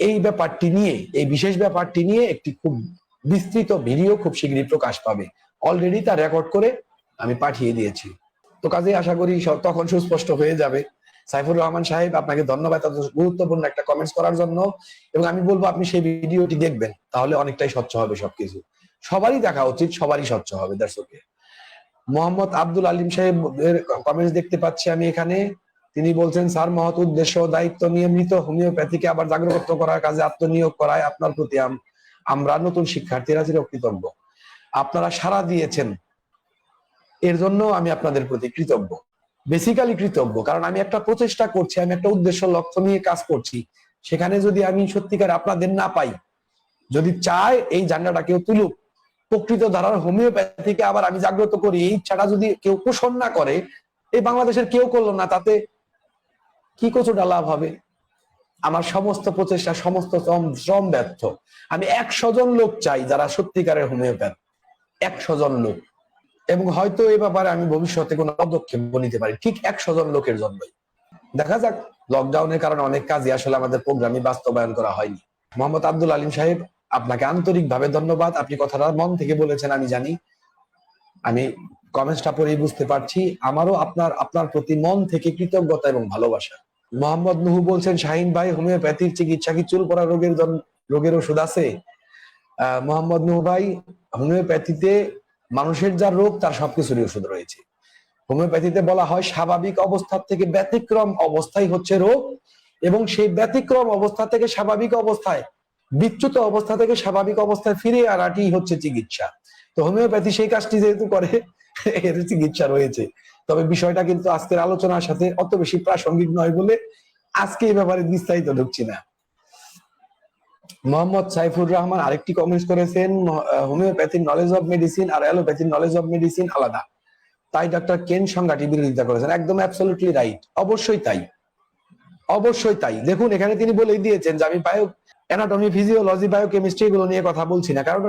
এই ব্যাপারটি নিয়ে, এই বিশেষ ব্যাপারটি নিয়ে একটি খুব বিস্তৃত ভিডিও খুব শীঘ্রই প্রকাশ পাবে। অলরেডি তা রেকর্ড করে আমি পাঠিয়ে দিয়েছি। তো কাজেই আশা করি তখন সুস্পষ্ট হয়ে যাবে। সাইফুর রহমান সাহেব, আপনাকে ধন্যবাদ এত গুরুত্বপূর্ণ একটা কমেন্টস করার জন্য। এবং আমি বলবো আপনি সেই ভিডিওটি দেখবেন, তাহলে অনেকটাই স্বচ্ছ হবে সবকিছু। সবারই দেখা উচিত, সবারই স্বচ্ছ হবে। That's okay. মোহাম্মদ আব্দুল আলিম সাহেবের কমেন্টস দেখতে পাচ্ছি আমি এখানে। তিনি বলছেন, স্যার, মহৎ উদ্দেশ্য ও দায়িত্ব নিয়ে মৃত হোমিওপ্যাথিকে আবার জাগ্রত করার কাজে আত্মনিয়োগ করায় আপনার প্রতি আমরা নতুন শিক্ষার্থীরা চিরকৃতজ্ঞ। আপনারা সাড়া দিয়েছেন, এর জন্য আমি আপনাদের প্রতি কৃতজ্ঞ, বেসিক্যালি কৃতজ্ঞ। কারণ আমি একটা প্রচেষ্টা করছি, আমি একটা উদ্দেশ্য লক্ষ্য নিয়ে কাজ করছি। সেখানে যদি আমি সত্যিকার আপনাদের না পাই, যদি চায় এই জান্ডাটা কেউ তুলুক, প্রকৃত ধারার হোমিওপ্যাথিকে আবার আমি জাগ্রত করি, এই ইচ্ছাটা যদি কেউ পোষণ না করে, এই বাংলাদেশের কেউ করলো না, তাতে কি কতটা লাভ হবে? আমার সমস্ত প্রচেষ্টা, সমস্ত শ্রম ব্যর্থ। আমি 100 জন লোক চাই যারা সত্যিকারের হোমিওপ্যাথ, 100 জন লোক। এবং হয়তো এই ব্যাপারে আমি ভবিষ্যতে কোনো পদক্ষেপ নিতে পারি, ঠিক 100 জন লোকের জন্যই। দেখা যাক, লকডাউনের কারণে অনেক কাজই আসলে আমাদের প্রোগ্রামে বাস্তবায়ন করা হয়নি। মোহাম্মদ আব্দুল আলিম সাহেব, আপনাকে আন্তরিকভাবে ধন্যবাদ। আপনি কথাটা মন থেকে বলেছেন, আমি জানি। আমি কমেন্টসটা পড়েই বুঝতে পারছি। আমারও আপনার প্রতি মন থেকে কৃতজ্ঞতা এবং ভালোবাসা। মোহাম্মদ নুহু বলছেন, শাহিন ভাই, হোমিওপ্যাথির চিকিৎসা কি চুল পড়া রোগের ওষুধ আছে? মোহাম্মদ নুহু ভাই, হোমিওপ্যাথিতে মানুষের যা রোগ তার সবকিছুরই ওষুধ রয়েছে। হোমিওপ্যাথিতে বলা হয় স্বাভাবিক অবস্থা থেকে ব্যতিক্রম অবস্থাই হচ্ছে রোগ, এবং সেই ব্যতিক্রম অবস্থা থেকে স্বাভাবিক অবস্থায়, বিচ্যুত অবস্থা থেকে স্বাভাবিক অবস্থায় ফিরে আনাটি হচ্ছে চিকিৎসা। তো হোমিওপ্যাথি সেই কাজটি যেহেতু করে, এর চিকিৎসা রয়েছে। তবে বিষয়টা কিন্তু আজকের আলোচনার সাথে অত বেশি প্রাসঙ্গিক নয় বলে আজকে এই ব্যাপারে বিস্তারিত ঢুকছি না। মোহাম্মদ সাইফুর রহমান আরেকটি কমেন্টস করেছেন, হোমিওপ্যাথির নলেজ অফ মেডিসিন আর অ্যালোপ্যাথির নলেজ অফ মেডিসিন আলাদা, তাই ডক্টর কেন সংজ্ঞাটি বিরোধিতা করেছেন। একদম অ্যাবসলিউটলি রাইট, অবশ্যই তাই, অবশ্যই তাই। দেখুন, এখানে তিনি বলেই দিয়েছেন যে আমি অ্যানাটমি, ফিজিওলজি, বায়োকেমিস্ট্রি এগুলো নিয়ে কথা বলছি না, কারণ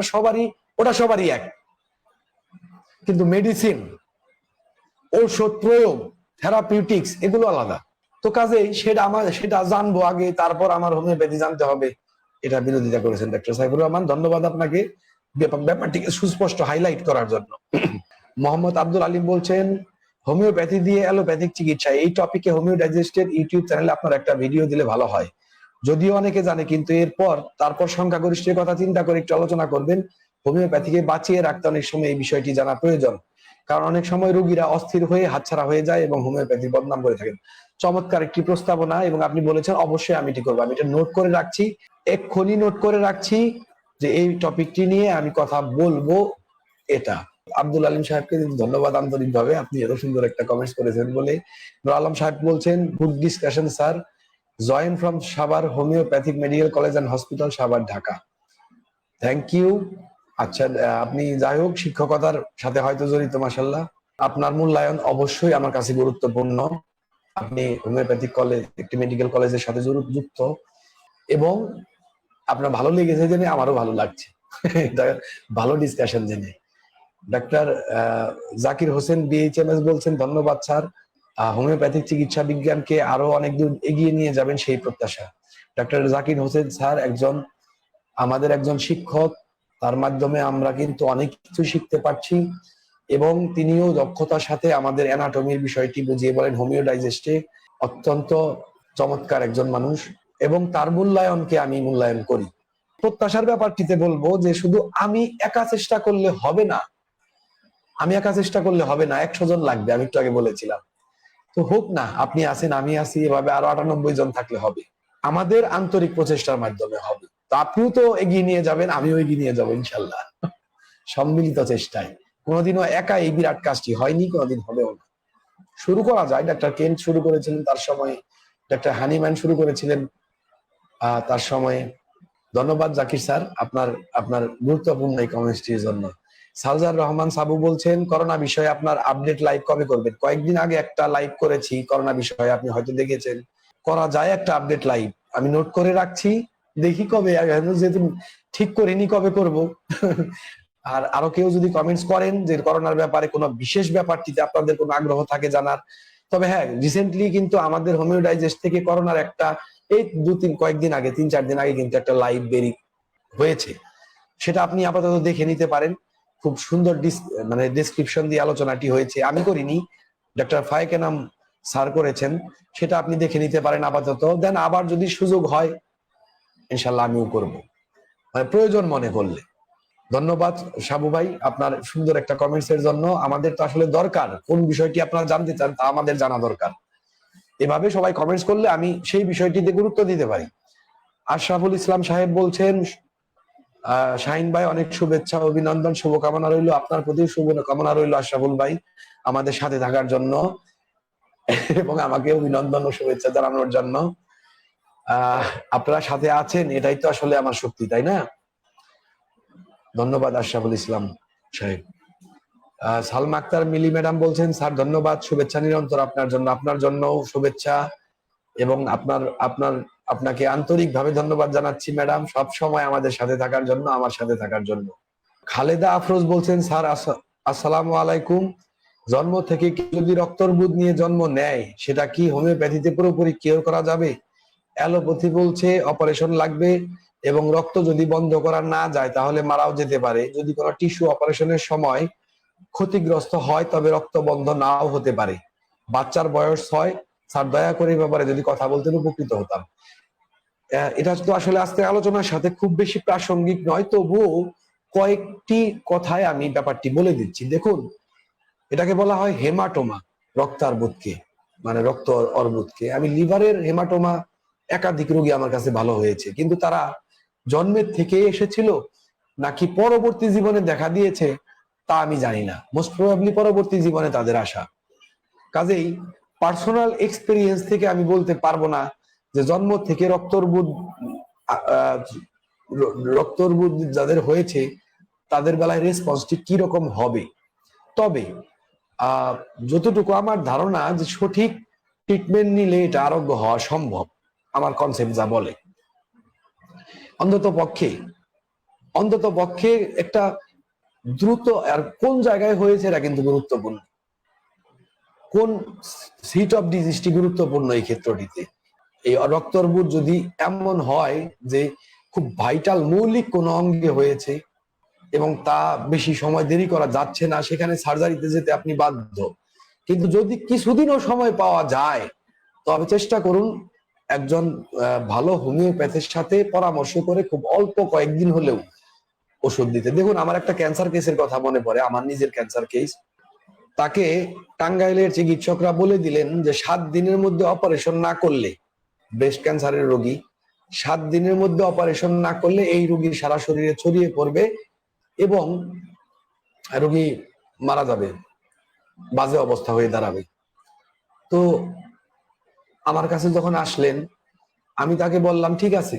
ওটা সবারই এক। কিন্তু মেডিসিন, ঔষধ প্রয়োগ, থেরাপিউটিক্স এগুলো আলাদা। তো কাজেই সেটা জানবো আগে, তারপর আমার হোমিওপ্যাথি জানতে হবে, এটা বিরোধিতা করেছেন ডক্টর সাইফুর রহমান। ধন্যবাদ আপনাকে ব্যাপারটিকে সুস্পষ্ট হাইলাইট করার জন্য। মোহাম্মদ আব্দুল আলিম বলছেন, হোমিওপ্যাথি দিয়ে অ্যালোপ্যাথিক চিকিৎসা, এই টপিকে হোমিও ডাইজেস্টের ইউটিউব চ্যানেলে আপনার একটা ভিডিও দিলে ভালো হয়। যদিও অনেকে জানে, কিন্তু তারপর সংখ্যাগরিষ্ঠের কথা চিন্তা করে একটু আলোচনা করবেন। হোমিওপ্যাথিকে বাঁচিয়ে রাখতে অনেক সময় এই বিষয়টি জানা প্রয়োজন, কারণ অনেক সময় রোগীরা অস্থির হয়ে হাতছাড়া হয়ে যায় এবং হোমিওপ্যাথি বদনাম করে থাকেন। চমৎকার একটি প্রস্তাবনা, এবং আপনি বলেছেন অবশ্যই আমি এটি করবো। আমি এটা নোট করে রাখছি, এক্ষুনি নোট করে রাখছি যে এই টপিকটি নিয়ে আমি কথা বলবো। এটা আব্দুল আলিম সাহেবকে ধন্যবাদ আন্তরিকভাবে, আপনি এত সুন্দর একটা কমেন্টস করেছেন বলে। নূর আলম সাহেব বলছেন, good discussion sir, join from Savar homeopathic medical college and hospital, Savar, Dhaka. Thank you. আচ্ছা, আপনি যাই হোক শিক্ষকতার সাথে হয়তো জড়িত, মাশাআল্লাহ। আপনার মূল্যায়ন অবশ্যই আমার কাছে গুরুত্বপূর্ণ। আপনি হোমিওপ্যাথিক কলেজ, একটি মেডিকেল কলেজের সাথে যুক্ত, এবং আপনার ভালো লেগেছে জেনে আমারও ভালো লাগছে। এটা ভালো ডিসকাশন জেনে। ডাক্তার জাকির হোসেন বিএইচএমএস বলছেন, ধন্যবাদ স্যার, হোমিওপ্যাথিক চিকিৎসা বিজ্ঞানকে আরো অনেক দূর এগিয়ে নিয়ে যাবেন সেই প্রত্যাশা। ডাক্তার জাকির হোসেন স্যার আমাদের একজন শিক্ষক, তার মাধ্যমে আমরা কিন্তু অনেক কিছু শিখতে পারছি, এবং তিনিও দক্ষতার সাথে আমাদের অ্যানাটমির বিষয়টি বুঝিয়ে বলেন হোমিও ডাইজেস্টে। অত্যন্ত চমৎকার একজন মানুষ, এবং তার মূল্যায়নকে আমি মূল্যায়ন করি। প্রত্যাশার ব্যাপারটিতে বলবো যে শুধু আমি একা চেষ্টা করলে হবে না, আমি একা চেষ্টা করলে হবে না, 100 জন লাগবে, আমি একটু আগে বলেছিলাম। তো হোক না, আপনি আছেন, আমি আছি, এভাবে আরো 98 জন থাকলে হবে। আমাদের আন্তরিক প্রচেষ্টার মাধ্যমে হবে। তো আপনিও তো এগিয়ে নিয়ে যাবেন, আমিও এগিয়ে নিয়ে যাবো ইনশাল্লাহ, সম্মিলিত চেষ্টায়। কোনোদিনও একা এই বিরাট কাজটি হয়নি, কোনোদিন হবেও না। শুরু করা যায়, ডাক্তার কেন্ট শুরু করেছিলেন তার সময়, ডাক্তার হানিম্যান শুরু করেছিলেন তার সময়ে। ধন্যবাদ জাকির স্যার, আপনার আপনার গুরুত্বপূর্ণ এই কমেন্টসটির জন্য। সালজার রহমান সাবু বলছেন, করোনা বিষয়ে আপনার আপডেট লাইভ কবে করবেন? কয়েকদিন আগে একটা লাইভ করেছি করোনা বিষয়ে, আপনি হয়তো দেখেছেন। করা যায় একটা আপডেট লাইভ, আমি নোট করে রাখছি, দেখি কবে, যেহেতু ঠিক করিনি কবে করব। আর আরো কেউ যদি কমেন্টস করেন যে করোনার ব্যাপারে কোনো বিশেষ ব্যাপারটিতে আপনাদের কোনো আগ্রহ থাকে জানার, তবে হ্যাঁ, রিসেন্টলি কিন্তু আমাদের হোমিও ডাইজেস্ট থেকে করোনার একটা, এই কয়েকদিন আগে, 3-4 দিন আগে কিন্তু একটা লাইভ বেরি হয়েছে, সেটা আপনি আপাতত দেখে নিতে পারেন। খুব সুন্দর মানে ডেসক্রিপশন দিয়ে আলোচনাটি হয়েছে, আমি করিনি, ডক্টর ফায়েক এনাম স্যার করেছেন, সেটা আপনি দেখে নিতে পারেন আপাতত। দেন আবার যদি সুযোগ হয় ইনশাল্লাহ আমিও করব, মানে প্রয়োজন মনে করলে। ধন্যবাদ সাবু ভাই আপনার সুন্দর একটা কমেন্টস এর জন্য। আমাদের তো আসলে দরকার, কোন বিষয়টি আপনারা জানতে চান তা আমাদের জানা দরকার। এভাবে সবাই কমেন্টস করলে আমি সেই বিষয়টিতে গুরুত্ব দিতে পারি। আশরাফুল ইসলাম সাহেব বলছেন, শাহিন ভাই অনেক শুভেচ্ছা, অভিনন্দন, শুভকামনা রইল, আপনার প্রতি শুভকামনা রইল আশরাফুল ভাই আমাদের সাথে থাকার জন্য এবং আমাকে অভিনন্দন ও শুভেচ্ছা জানানোর জন্য। আপনারা সাথে আছেন, এটাই তো আসলে আমার শক্তি, তাই না? ধন্যবাদ আশরাফুল ইসলাম সাহেব। সালমা আক্তার মিলি ম্যাডাম বলছেন, স্যার ধন্যবাদ, শুভেচ্ছা নিরন্তর আপনার জন্য, আপনার জন্য শুভেচ্ছা এবং আপনাকে আন্তরিকভাবে ধন্যবাদ জানাচ্ছি ম্যাডাম, সব সময় আমাদের সাথে থাকার জন্য, আমার সাথে থাকার জন্য। খালেদা আফরোজ বলছেন, স্যার আসসালামু আলাইকুম, জন্ম থেকে যদি রক্তর্বুদ নিয়ে জন্ম নেয় সেটা কি হোমিওপ্যাথিতে পুরোপুরি কিওর করা যাবে? অ্যালোপ্যাথি বলছে অপারেশন লাগবে এবং রক্ত যদি বন্ধ করা না যায় তাহলে মারাও যেতে পারে। যদি কোনো টিস্যু অপারেশনের সময় ক্ষতিগ্রস্ত হয় তবে রক্ত বন্ধ নাও হতে পারে। বাচ্চার বয়স 6। স্যার দয়া করে এই ব্যাপারে যদি কথা বলতেন উপকৃত হতাম। এটা তো আসলে আজকে আলোচনার সাথে খুব বেশি প্রাসঙ্গিক নয়, তবুও কয়েকটি কথায় আমি ব্যাপারটি বলে দিচ্ছি। দেখুন, এটাকে বলা হয় হেমাটোমা, রক্তার্বুদকে, মানে রক্ত অর্বুদকে। আমি লিভারের হেমাটোমা একাধিক রোগী আমার কাছে ভালো হয়েছে, কিন্তু তারা জন্মের থেকে এসেছিল নাকি পরবর্তী জীবনে দেখা দিয়েছে তা আমি জানি না। মোস্ট প্রবাবলি পরবর্তী জীবনে তাদের আসা। কাজেই পার্সোনাল এক্সপেরিয়েন্স থেকে আমি বলতে পারবো না যে জন্ম থেকে রক্তর্বুদ যাদের হয়েছে তাদের বেলায় রেসপন্সটি কি রকম হবে। তবে যতটুকু আমার ধারণা যে সঠিক ট্রিটমেন্ট নিলে এটা আরোগ্য হওয়া সম্ভব, আমার কনসেপ্ট যা বলে। অন্তত পক্ষে একটা দ্রুত, আর কোন জায়গায় হয়েছে এটা কিন্তু গুরুত্বপূর্ণ, কোন সিট অফ ডিজিজটি গুরুত্বপূর্ণ এই ক্ষেত্রটিতে। এই রক্তর্বুদ যদি এমন হয় যে খুব ভাইটাল মৌলিক কোনো অঙ্গে হয়েছে এবং তা বেশি সময় দেরি করা যাচ্ছে না, সেখানে সার্জারিতে যেতে আপনি বাধ্য। কিন্তু যদি কিছুদিনও সময় পাওয়া যায় তবে চেষ্টা করুন একজন ভালো হোমিওপ্যাথের সাথে পরামর্শ করে খুব অল্প কয়েকদিন হলেও ওষুধ দিতে। দেখুন, আমার একটা ক্যান্সার কেসের কথা মনে পড়ে, আমার নিজের ক্যান্সার কেস। তাকে টাঙ্গাইলের চিকিৎসকরা বলে দিলেন যে 7 দিনের মধ্যে অপারেশন না করলে, ব্রেস্ট ক্যান্সারের রোগী, 7 দিনের মধ্যে অপারেশন না করলে এই রোগীর সারা শরীরে ছড়িয়ে পড়বে এবং রোগী মারা যাবে, বাজে অবস্থা হয়ে দাঁড়াবে। তো আমার কাছে যখন আসলেন আমি তাকে বললাম, ঠিক আছে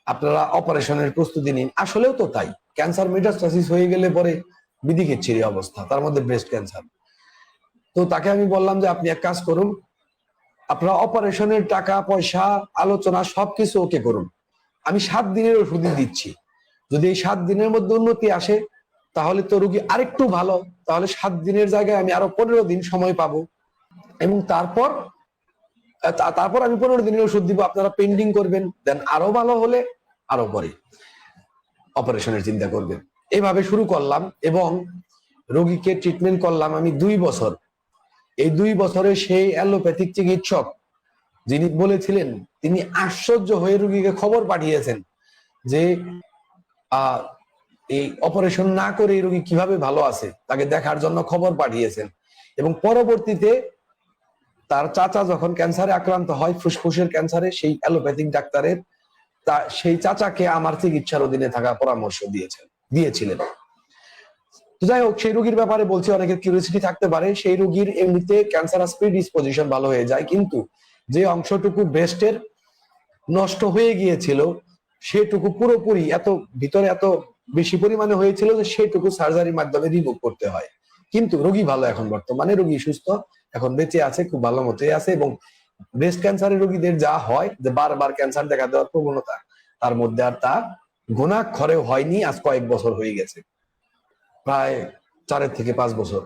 আপনারা অপারেশনের প্রস্তুতি নিন। আসলেও তো তাই, ক্যান্সার মেটাস্টাসিস হয়ে গেলে পরে বিধিকিচ্ছিরি অবস্থা, তার মধ্যে ব্রেস্ট ক্যান্সার। তো তাকে আমি বললাম যে আপনি এক কাজ করুন, আপনারা অপারেশনের টাকা পয়সা আলোচনা সবকিছু ওকে করুন, আমি 7 দিনের ওষুধই দিচ্ছি। যদি এই 7 দিনের মধ্যে উন্নতি আসে তাহলে তো রোগী আরেকটু ভালো, তাহলে 7 দিনের জায়গায় আমি আরো 15 দিন সময় পাবো এবং তারপর আমি 15 দিনের ওষুধ দিব, আপনারা পেন্ডিং করবেন, দেন আরো ভালো হলে আরো পরে অপারেশনের চিন্তা করবেন। এইভাবে শুরু করলাম এবং রোগীকে ট্রিটমেন্ট করলাম আমি 2 বছর। এই 2 বছরে সেই অ্যালোপ্যাথিক চিকিৎসক যিনি বলেছিলেন, তিনি আশ্চর্য হয়ে রোগীকে খবর পাঠিয়েছেন যে এই অপারেশন না করে এই রোগী কিভাবে ভালো আছে তাকে দেখার জন্য খবর পাঠিয়েছেন, এবং পরবর্তীতে তার চাচা যখন ক্যান্সারে আক্রান্ত হয়, ফুসফুসের ক্যান্সারে, সেই অ্যালোপ্যাথিক ডাক্তারের সেই চাচাকে আমার চিকিৎসার অধীনে থাকার পরামর্শ দিয়েছিলেন। তো যাই হোক, সেই রোগীর ব্যাপারে বলছি, অনেকের কিউরিওসিটি থাকতে পারে। সেই রোগীর এমনিতে ক্যান্সারাস প্রিডিসপোজিশন ভালো হয়ে যায়, কিন্তু যে অংশটুকু ব্রেস্টের নষ্ট হয়ে গিয়েছিল সেটুকু পুরোপুরি এত ভিতরে এত বেশি পরিমাণে হয়েছিল যে সেটুকু সার্জারির মাধ্যমে রিমুভ করতে হয়। কিন্তু রোগী ভালো, এখন বর্তমানে রোগী সুস্থ, এখন বেঁচে আছে, খুব ভালো মতোই আছে। এবং ব্রেস্ট ক্যান্সারের রোগীদের যা হয় যে বারবার ক্যান্সার দেখা দেওয়ার প্রবণতা, তার মধ্যে আর তা ঘুণাক্ষরেও হয়নি। আজ কয়েক বছর হয়ে গেছে, প্রায় 4 থেকে 5 বছর।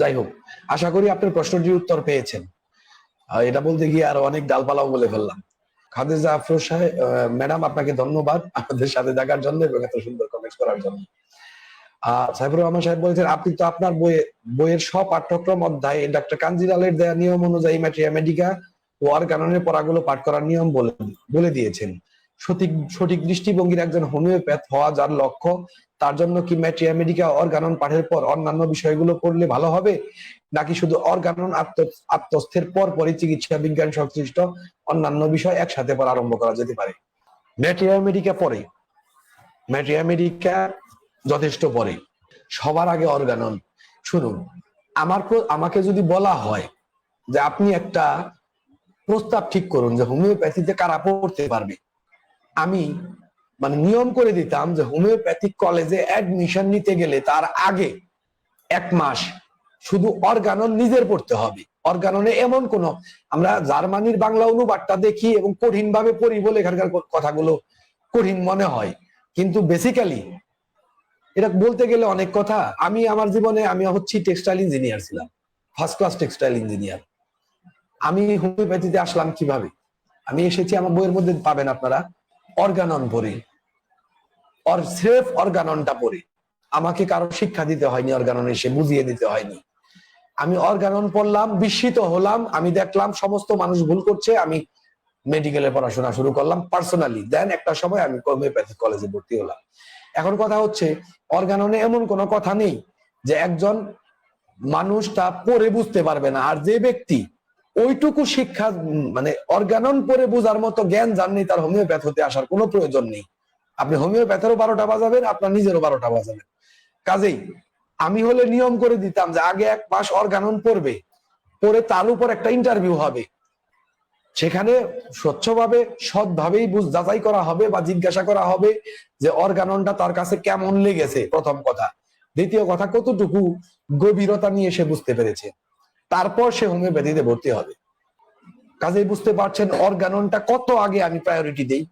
যাই হোক, আশা করি আপনার প্রশ্নটির উত্তর পেয়েছেন। এটা বলতে গিয়ে আরো অনেক ডালপালাও বলে ফেললাম। খাদিজা আফরোজ সাহেব, ম্যাডাম, আপনাকে ধন্যবাদ আমাদের সাথে দেখার জন্য এবং এত সুন্দর কমেন্টস করার জন্য। সাইফুর রহমান সাহেব বলেছেন, আপনি তো আপনার বইয়ের সব পাঠ্যক্রম অধ্যায়ে ডক্টর কাঞ্জিলালের দেয়া নিয়ম অনুযায়ী ম্যাট্রিয়া মেডিকা ও অর্গাননের পড়াগুলো পাঠ করার নিয়ম বলে দিয়েছেন। সঠিক দৃষ্টিভঙ্গির একজন হোমিওপ্যাথ হওয়া যার লক্ষ্য, তার জন্য কি ম্যাট্রিয়া মেডিকা অর্গানন পাঠের পর অন্যান্য বিষয়গুলো পড়লে ভালো হবে, নাকি শুধু অর্গানন আত্মস্থের পরই চিকিৎসা বিজ্ঞান সংশ্লিষ্ট অন্যান্য বিষয় একসাথে পড়া আরম্ভ করা যেতে পারে? ম্যাট্রিয়া মেডিকা পরে, ম্যাট্রিয়া মেডিকা যথেষ্ট পরে, সবার আগে অর্গানন। শুনুন, আমাকে যদি বলা হয় যে আপনি একটা প্রস্তাব ঠিক করুন যে হোমিওপ্যাথিতে কারা পড়তে পারবে, আমি নিয়ম করে দিতাম যে হোমিওপ্যাথিক কলেজে অ্যাডমিশন নিতে গেলে তার আগে 1 মাস শুধু অর্গানন নিজের পড়তে হবে। অর্গাননে এমন কোন, আমরা জার্মানির বাংলা অনুবাদটা দেখি এবং কঠিন ভাবে পড়ি বলে এখানকার কথাগুলো কঠিন মনে হয়, কিন্তু বেসিক্যালি এটা বলতে গেলে অনেক কথা। আমি আমার জীবনে আমি হচ্ছি টেক্সটাইল ইঞ্জিনিয়ার ছিলাম, ফার্স্ট ক্লাস টেক্সটাইল ইঞ্জিনিয়ার। আমি হোমিওপ্যাথিতে আসলাম কিভাবে? আমি এসেছি, আমার বইয়ের মধ্যে পাবেন আপনারা, অর্গানন পড়ে, স্রেফ অর্গাননটা পড়ে। আমাকে কারো শিক্ষা দিতে হয়নি, অর্গানন এসে বুঝিয়ে দিতে হয়নি। আমি অর্গানন পড়লাম, বিস্মিত হলাম, আমি দেখলাম সমস্ত মানুষ ভুল করছে, আমি মেডিকেলে পড়াশোনা শুরু করলাম পার্সোনালি। দেন একটা সময় আমি হোমিওপ্যাথিক কলেজে ভর্তি হলাম। এখন কথা হচ্ছে, অর্গাননে এমন কোনো কথা নেই যে একজন মানুষ তা পড়ে বুঝতে পারবে না। আর যে ব্যক্তি ওইটুকু শিক্ষা অর্গানন পড়ে বোঝার মতো জ্ঞান জাননি, তার হোমিওপ্যাথ হতে আসার কোনো প্রয়োজন নেই। আপনি হোমিওপ্যাথেরও 12টা বাজাবেন, আপনার নিজেরও 12টা বাজাবেন। কাজেই আমি হলে নিয়ম করে দিতাম যে আগে 1 মাস অর্গানন পড়বে, পরে তার উপর একটা ইন্টারভিউ হবে, সেখানে স্বচ্ছভাবে সৎভাবেই যাচাই করা হবে বা জিজ্ঞাসা করা হবে যে অর্গাননটা তার কাছে কেমন লেগেছে, প্রথম কথা। দ্বিতীয় কথা, কতটুকু গভীরতা নিয়ে সে বুঝতে পেরেছে, তারপর সে হোমিওপ্যাথিতে ভর্তি হবে। কাজেই বুঝতে পারছেন অর্গাননটা কত আগে আমি প্রায়োরিটি দেই।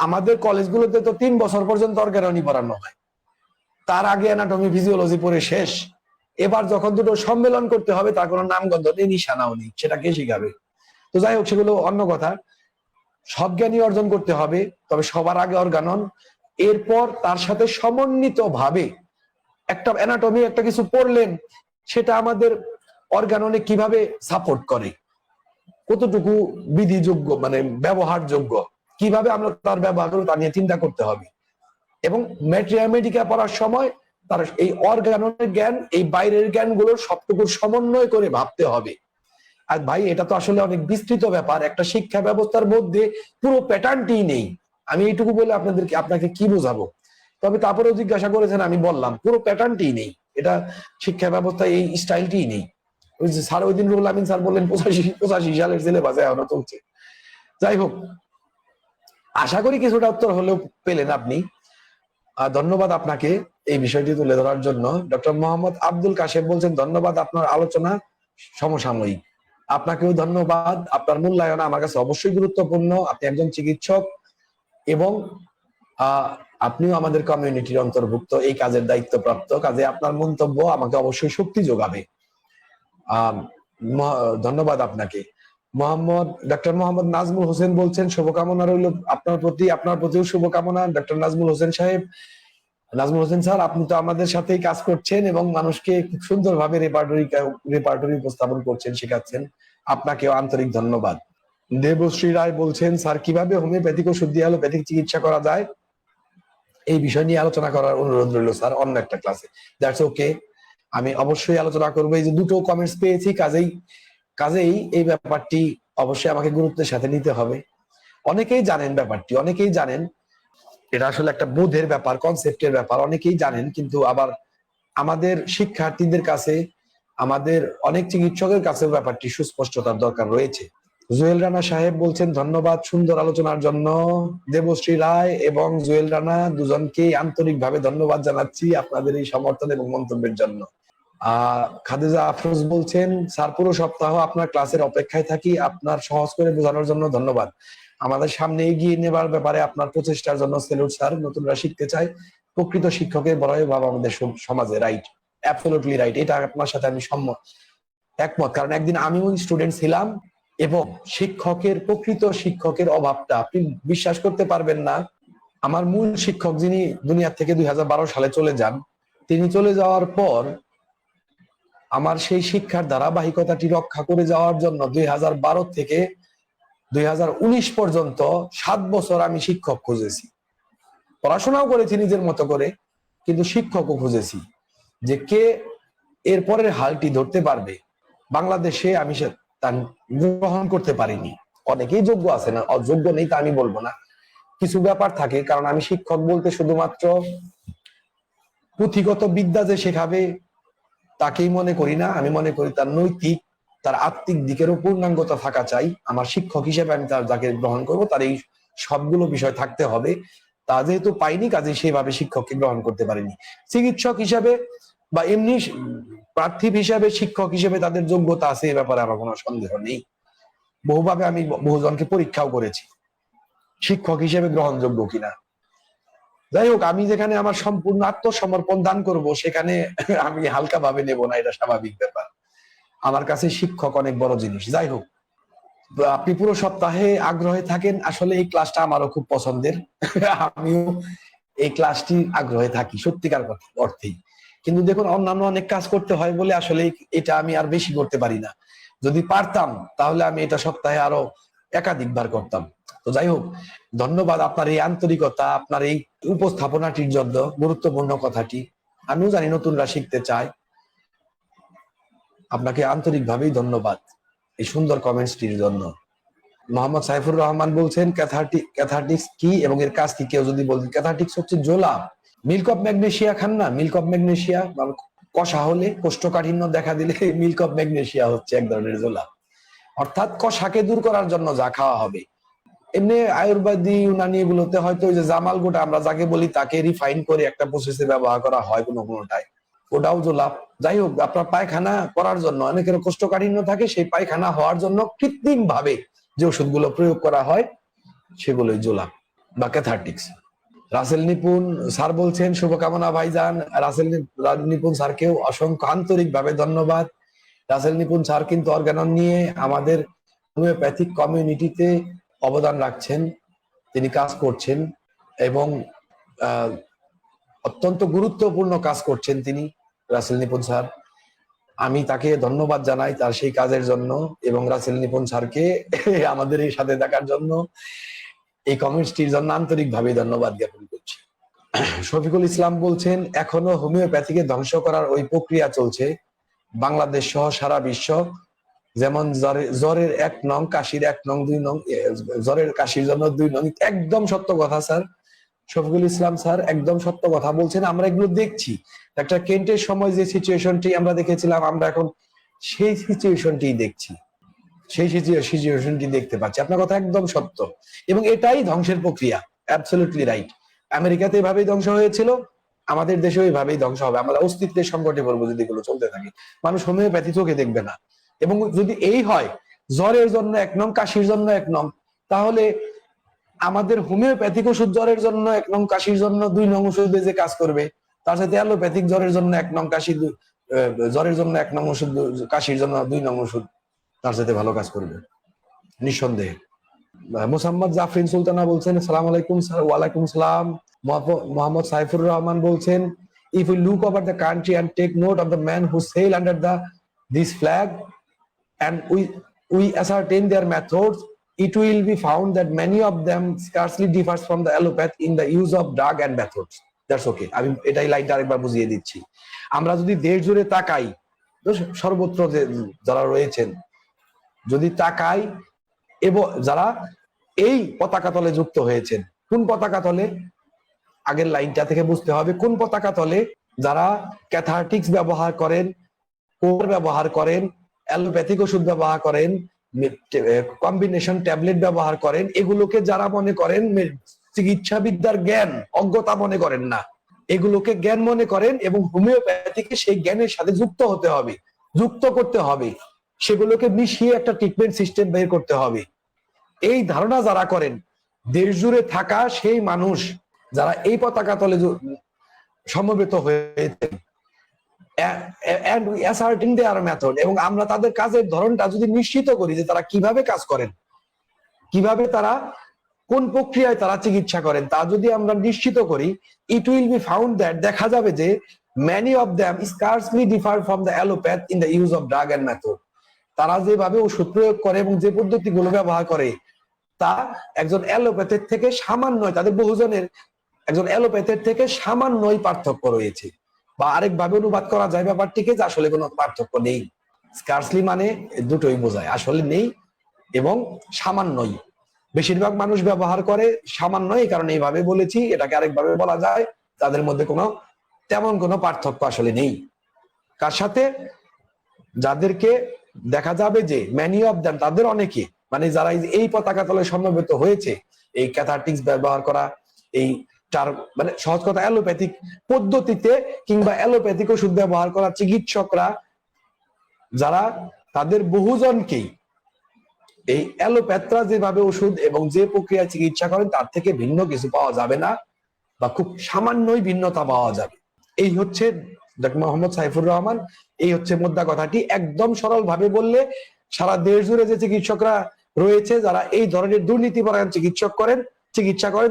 আমাদের কলেজগুলোতে তো 3 বছর পর্যন্ত অর্গাননই পড়ানো হয়, তার আগে অ্যানাটমি ফিজিওলজি পড়ে শেষ। এবার যখন দুটো সম্মেলন করতে হবে, তার কোনো নামগন্ধ নেই, নিশানাও নেই, সেটা কে শিখাবে? তো যাই হোক, সেগুলো অন্য কথা। সব জ্ঞানই অর্জন করতে হবে, তবে সবার আগে অর্গানন, এরপর তার সাথে সমন্বিত ভাবে একটা অ্যানাটমি একটা কিছু পড়লেন, সেটা আমাদের অর্গাননে কিভাবে সাপোর্ট করে, কতটুকু বিধিযোগ্য ব্যবহারযোগ্য, কিভাবে আমরা তার ব্যবহার করবো তা নিয়ে চিন্তা করতে হবে। এবং ম্যাট্রিয়া মেডিকা পড়ার সময় তার এই অর্গাননের জ্ঞান, এই বাইরের জ্ঞানগুলোর সবটুকু সমন্বয় করে ভাবতে হবে। আর ভাই, এটা তো আসলে অনেক বিস্তৃত ব্যাপার, একটা শিক্ষা ব্যবস্থার মধ্যে পুরো প্যাটার্নটি নেই। আমি এইটুকু বলে আপনাকে কি বোঝাবো? তবে তারপরেও জিজ্ঞাসা করেছেন, আমি বললাম পুরো প্যাটার্নটি নেই, এটা শিক্ষা ব্যবস্থা এই স্টাইলটি নেই। ওই যে স্যার ওই দিন রুহুল আমিন স্যার বললেন 85 সালের সিলেবাসে এখনো চলছে। যাই হোক, আশা করি কিছুটা উত্তর হলেও পেলেন আপনি। ধন্যবাদ আপনাকে এই বিষয়টি তুলে ধরার জন্য। ডক্টর মোহাম্মদ আব্দুল কাশেম বলছেন, ধন্যবাদ, আপনার আলোচনা সমসাময়িক। আপনাকেও ধন্যবাদ, আপনার মূল্যায়ন আমার কাছে অবশ্যই গুরুত্বপূর্ণ। আপনি একজন চিকিৎসক এবং আপনিও আমাদের কমিউনিটির অন্তর্ভুক্ত, এই কাজের দায়িত্বপ্রাপ্ত, কাজে আপনার মন্তব্য আমাকে অবশ্যই শক্তি যোগাবে। ধন্যবাদ আপনাকে। ডক্টর মোহাম্মদ নাজমুল হোসেন বলছেন, শুভকামনা রইল আপনার প্রতিও শুভকামনা। ডক্টর নাজমুল হোসেন সাহেব, নাজমুল হোসেন স্যার, আপনি তো আমাদের সাথেই কাজ করছেন এবং মানুষকে খুব সুন্দরভাবে রেপার্টরি উপস্থাপন করছেন, শেখাচ্ছেন, আপনাকেও আন্তরিক ধন্যবাদ। দেবশ্রী রায় বলছেন, স্যার কিভাবে হোমিওপ্যাথিক ও শুদ্ধি অ্যালোপ্যাথিক চিকিৎসা করা যায়? এই বিষয় নিয়ে আলোচনা করার অনুরোধ রইল স্যার অন্য একটা ক্লাসে। দ্যাটস ওকে, আমি অবশ্যই আলোচনা করবো। এই যে দুটো কমেন্টস পেয়েছি, কাজেই এই ব্যাপারটি অবশ্যই আমাকে গুরুত্বের সাথে নিতে হবে। অনেকেই জানেন ব্যাপারটি, অনেকেই জানেন এটা আসলে একটা বোধের ব্যাপার, কনসেপ্টের ব্যাপার, অনেকেই জানেন, কিন্তু আবার আমাদের শিক্ষার্থীদের কাছে, আমাদের অনেক চিকিৎসকের কাছে ব্যাপারটি সুস্পষ্টতার দরকার রয়েছে। জুয়েল রানা সাহেব বলছেন ধন্যবাদ সুন্দর আলোচনার জন্য। দেবশ্রী রায় এবং জুয়েল রানা দুজনকেই আন্তরিকভাবে ধন্যবাদ জানাচ্ছি আপনাদের এই সমর্থন এবং মন্তব্যের জন্য। খাদিজা আফরোজ বলছেন স্যার পুরো সপ্তাহ আপনার ক্লাসের অপেক্ষায় থাকি, আপনার সহজ করে বোঝানোর জন্য ধন্যবাদ। আমাদের সামনে এগিয়ে নেবার ব্যাপারে আপনার প্রচেষ্টার জন্য সেলুট স্যার। নতুনরা শিখতে চায়, প্রকৃত শিক্ষকের বড়ই ভাব আমাদের সমাজে। রাইট, অ্যাবসলিউটলি রাইট, এটা আপনার সাথে আমি একমত। কারণ একদিন আমিও স্টুডেন্ট ছিলাম এবং প্রকৃত শিক্ষকের অভাবটা আপনি বিশ্বাস করতে পারবেন না। আমার মূল শিক্ষক যিনি দুনিয়া থেকে 2012 সালে চলে যান, তিনি চলে যাওয়ার পর আমার সেই শিক্ষার ধারাবাহিকতাটি রক্ষা করে যাওয়ার জন্য 2012 থেকে 2019 পর্যন্ত 7 বছর আমি শিক্ষক খুঁজেছি। পড়াশোনাও করেছি নিজের মতো করে, কিন্তু শিক্ষকও খুঁজেছি যে কে এর পরের হালটি ধরতে পারবে। বাংলাদেশে আমি তা গ্রহণ করতে পারিনি। অনেকেই যোগ্য আছে, না অযোগ্য নেই তা আমি বলবো না, কিছু ব্যাপার থাকে। কারণ আমি শিক্ষক বলতে শুধুমাত্র পুঁথিগত বিদ্যা যে শেখাবে তাকেই মনে করি না। আমি মনে করি তার নৈতিক, তার আত্মিক দিকেরও পূর্ণাঙ্গতা থাকা চাই। আমার শিক্ষক হিসেবে আমি যাকে গ্রহণ করব তার এই সবগুলো বিষয় থাকতে হবে। তা যেহেতু পাইনি, কাজে সেভাবে শিক্ষককে গ্রহণ করতে পারিনি। চিকিৎসক হিসেবে বা এমনি প্রার্থী হিসেবে, শিক্ষক হিসেবে তাদের যোগ্যতা আছে, এ ব্যাপারে আমার কোনো সন্দেহ নেই। বহুভাবে আমি বহুজনকে পরীক্ষাও করেছি শিক্ষক হিসেবে গ্রহণযোগ্য কিনা। যাই হোক, আমি যেখানে আমার সম্পূর্ণ আত্মসমর্পণ দান করব সেখানে আমি হালকা ভাবে নেব না, এটা স্বাভাবিক ব্যাপার। আমার কাছে শিক্ষক অনেক বড় জিনিস। যাই হোক, আপনি পুরো সপ্তাহে আগ্রহে থাকেন, আসলে এই ক্লাসটা আমারও খুব পছন্দের। আমিও এই ক্লাসটি আগ্রহে থাকি সত্যিকার অর্থেই। কিন্তু দেখুন, অন্যান্য অনেক কাজ করতে হয় বলে আসলে এটা আমি আর বেশি করতে পারি না। যদি পারতাম তাহলে আমি এটা সপ্তাহে আরো একাধিকবার করতাম। তো যাই হোক, ধন্যবাদ আপনার এই আন্তরিকতা, আপনার এই উপস্থাপনাটির জন্য, গুরুত্বপূর্ণ কথাটি। আমিও জানি নতুনরা শিখতে চায়। আপনাকে আন্তরিকভাবেই ধন্যবাদ এই সুন্দর কমেন্টসটির জন্য। মোহাম্মদ সাইফুর রহমান বলছেন ক্যাথারটিক্স কি এবং এর কাজ কি, কেউ যদি বলতেন। ক্যাথারটিক্স হচ্ছে জোলা, মিল্ক অফ ম্যাগনেসিয়া খান না, মিল্ক অফ ম্যাগনেসিয়া, কষা হলে কোষ্ঠকাঠিন্য দেখা দিলে মিল্ক অফ ম্যাগনেসিয়া হচ্ছে এক ধরনের জোলা, অর্থাৎ কষাকে দূর করার জন্য যা খাওয়া হবে। এমনি আয়ুর্বেদী ইউনানি এগুলোতে হয়তো ওই যে জামাল গোটা আমরা যাকে বলি তাকে রিফাইন করে একটা প্রসেসে ব্যবহার করা হয় কোনোটায়, ওটাও জোলাপ। যাই হোক, আপনার পায়খানা করার জন্য অনেকের কোষ্ঠকাঠিন্য থাকে, সেই পায়খানা হওয়ার জন্য কৃত্রিম ভাবে যে ওষুধগুলো প্রয়োগ করা হয় সেগুলোই জোলাপ বা ক্যাথারটিক্স। রাসেল নিপুণ স্যার বলছেন শুভকামনা ভাইজান। রাসেল নিপুণ স্যারকেও অসংখ্য আন্তরিক ভাবে ধন্যবাদ। রাসেল নিপুণ স্যার কিন্তু অর্গানন নিয়ে আমাদের হোমিওপ্যাথিক কমিউনিটিতে অবদান রাখছেন, তিনি কাজ করছেন এবং অত্যন্ত গুরুত্বপূর্ণ কাজ করছেন তিনি, রাসেল নিপুণ স্যার। আমি তাকে ধন্যবাদ জানাই তার সেই কাজের জন্য এবং রাসেল নিপুণ স্যারকে আমাদের এই সাথে থাকার জন্য, এই কমিউনিটির জন্য আন্তরিকভাবে ধন্যবাদ জ্ঞাপন করছি। শফিকুল ইসলাম বলছেন এখনো হোমিওপ্যাথিকে ধ্বংস করার ওই প্রক্রিয়া চলছে বাংলাদেশ সহ সারা বিশ্ব। যেমন জ্বরের 1 নং, কাশির 1 নং, 2 নং, জ্বরের কাশির জন্য 2 নং। একদম সত্য কথা স্যার, শফিকুল ইসলাম স্যার একদম সত্য কথা বলছেন। আমরা এগুলো দেখছি। একটা কেন্টের সময় যে সিচুয়েশনটি আমরা দেখেছিলাম, আমরা এখন সেই সিচুয়েশনটি দেখছি, সেই সিচুয়েশনটি দেখতে পাচ্ছি। আপনার কথা একদম সত্য এবং এটাই ধ্বংসের প্রক্রিয়া। Absolutely right. আমেরিকাতে এভাবেই ধ্বংস হয়েছিল, আমাদের দেশেও এভাবেই ধ্বংস হবে। আমরা অস্তিত্বের সংকটে পড়বো যদি এগুলো চলতে থাকে। মানুষ হোমিওপ্যাথি চোখে দেখবে না। এবং যদি এই হয় জ্বরের জন্য 1 নং, কাশির জন্য 1 নং, তাহলে আমাদের হোমিওপ্যাথিক ওষুধ জ্বরের জন্য 1 নং, কাশির জন্য 2 নং ওষুধে যে কাজ করবে, তার সাথে অ্যালোপ্যাথিক জ্বরের জন্য 1 নং, জ্বরের জন্য 1 নং ওষুধ, কাশির জন্য 2 নং ওষুধ তার সাথে ভালো কাজ করবে নিঃসন্দেহে। মোসাম্মদ জাফরিন সুলতানা বলছেন আসসালামু আলাইকুম স্যার। ওয়ালাইকুম সালাম। মোহাম্মদ সাইফুর রহমান বলছেন if we look over the country and take note of the men who sail under this flag and we ascertain their methods, it will be found that many of them scarcely differs from the allopath in the use of drug and methods. That's okay. আমি এটাই লাইনটা আরেকবার বুঝিয়ে দিচ্ছি। আমরা যদি দেশ জুড়ে তাকাই, সর্বত্র যারা রয়েছেন যদি তাকাই, এবং যারা এই পতাকা তলে যুক্ত হয়েছেন, কোন পতাকা তলে? আগের লাইনটা থেকে বুঝতে হবে কোন পতাকা তলে। যারা ক্যাথারটিক্স ব্যবহার করেন, কোর ব্যবহার করেন, অ্যালোপ্যাথিক ওষুধ ব্যবহার করেন, কম্বিনেশন ট্যাবলেট ব্যবহার করেন, এগুলোকে যারা মনে করেন চিকিৎসাবিদ্যার জ্ঞান, অজ্ঞতা মনে করেন না, এগুলোকে জ্ঞান মনে করেন এবং হোমিওপ্যাথিকে সেই জ্ঞানের সাথে যুক্ত হতে হবে, যুক্ত করতে হবে, সেগুলোকে মিশিয়ে একটা ট্রিটমেন্ট সিস্টেম বের করতে হবে। এই ধারণা যারা করেন, দেশ জুড়ে থাকা সেই মানুষ যারা এই পতাকা তলে সমবেত হয়েছে, and we ascertain their method, এবং আমরা তাদের কাজের ধরনটা যদি নিশ্চিত করি যে তারা কিভাবে কাজ করেন, কিভাবে তারা কোন প্রক্রিয়ায় তারা চিকিৎসা করেন, তা যদি আমরা নিশ্চিত করি, it will be found that দেখা যাবে যে many of them scarcely differ from the allopath in the use of drug and method. তারা যেভাবে ওষুধ প্রয়োগ করে এবং যে পদ্ধতিগুলো ব্যবহার করে তা একজন অ্যালোপ্যাথের থেকে সামান্যই, তাদের বহুজনের একজন অ্যালোপ্যাথের থেকে সামান্যই পার্থক্য রয়েছে। বা আরেকভাবে অনুবাদ করা যায় ব্যাপারটিকে যে আসলে কোনো পার্থক্য নেই। স্কার্সলি মানে দুটোই বোঝায়, আসলে নেই এবং সামান্যই। বেশিরভাগ মানুষ ব্যবহার করে সামান্যই, কারণ এইভাবে বলেছি, এটাকে আরেকভাবে বলা যায় তাদের মধ্যে তেমন কোনো পার্থক্য আসলে নেই। কার সাথে? যাদেরকে দেখা যাবে যে ম্যানি অফ দেম, তাদের অনেকে, মানে যারা এই পতাকা তলে সমবেত হয়েছে, এই ক্যাথারটিক্স ব্যবহার করা, এই মানে সহজ কথা অ্যালোপ্যাথিক পদ্ধতিতে কিংবা অ্যালোপ্যাথিক ওষুধ ব্যবহার করা চিকিৎসকরা যারা, তাদের বহুজনকেই এই অ্যালোপ্যাথরা যেভাবে ওষুধ এবং যে প্রক্রিয়া চিকিৎসা করেন তার থেকে ভিন্ন কিছু পাওয়া যাবে না, বা খুব সামান্যই ভিন্নতা পাওয়া যাবে। এই হচ্ছে ডক্টর মোহাম্মদ সাইফুর রহমান, এই হচ্ছে মোদ্দা কথাটি। একদম সরল ভাবে বললে, সারা দেশ জুড়ে যে চিকিৎসকরা রয়েছে যারা এই ধরনের দুর্নীতিপরায়ণ চিকিৎসা করেন,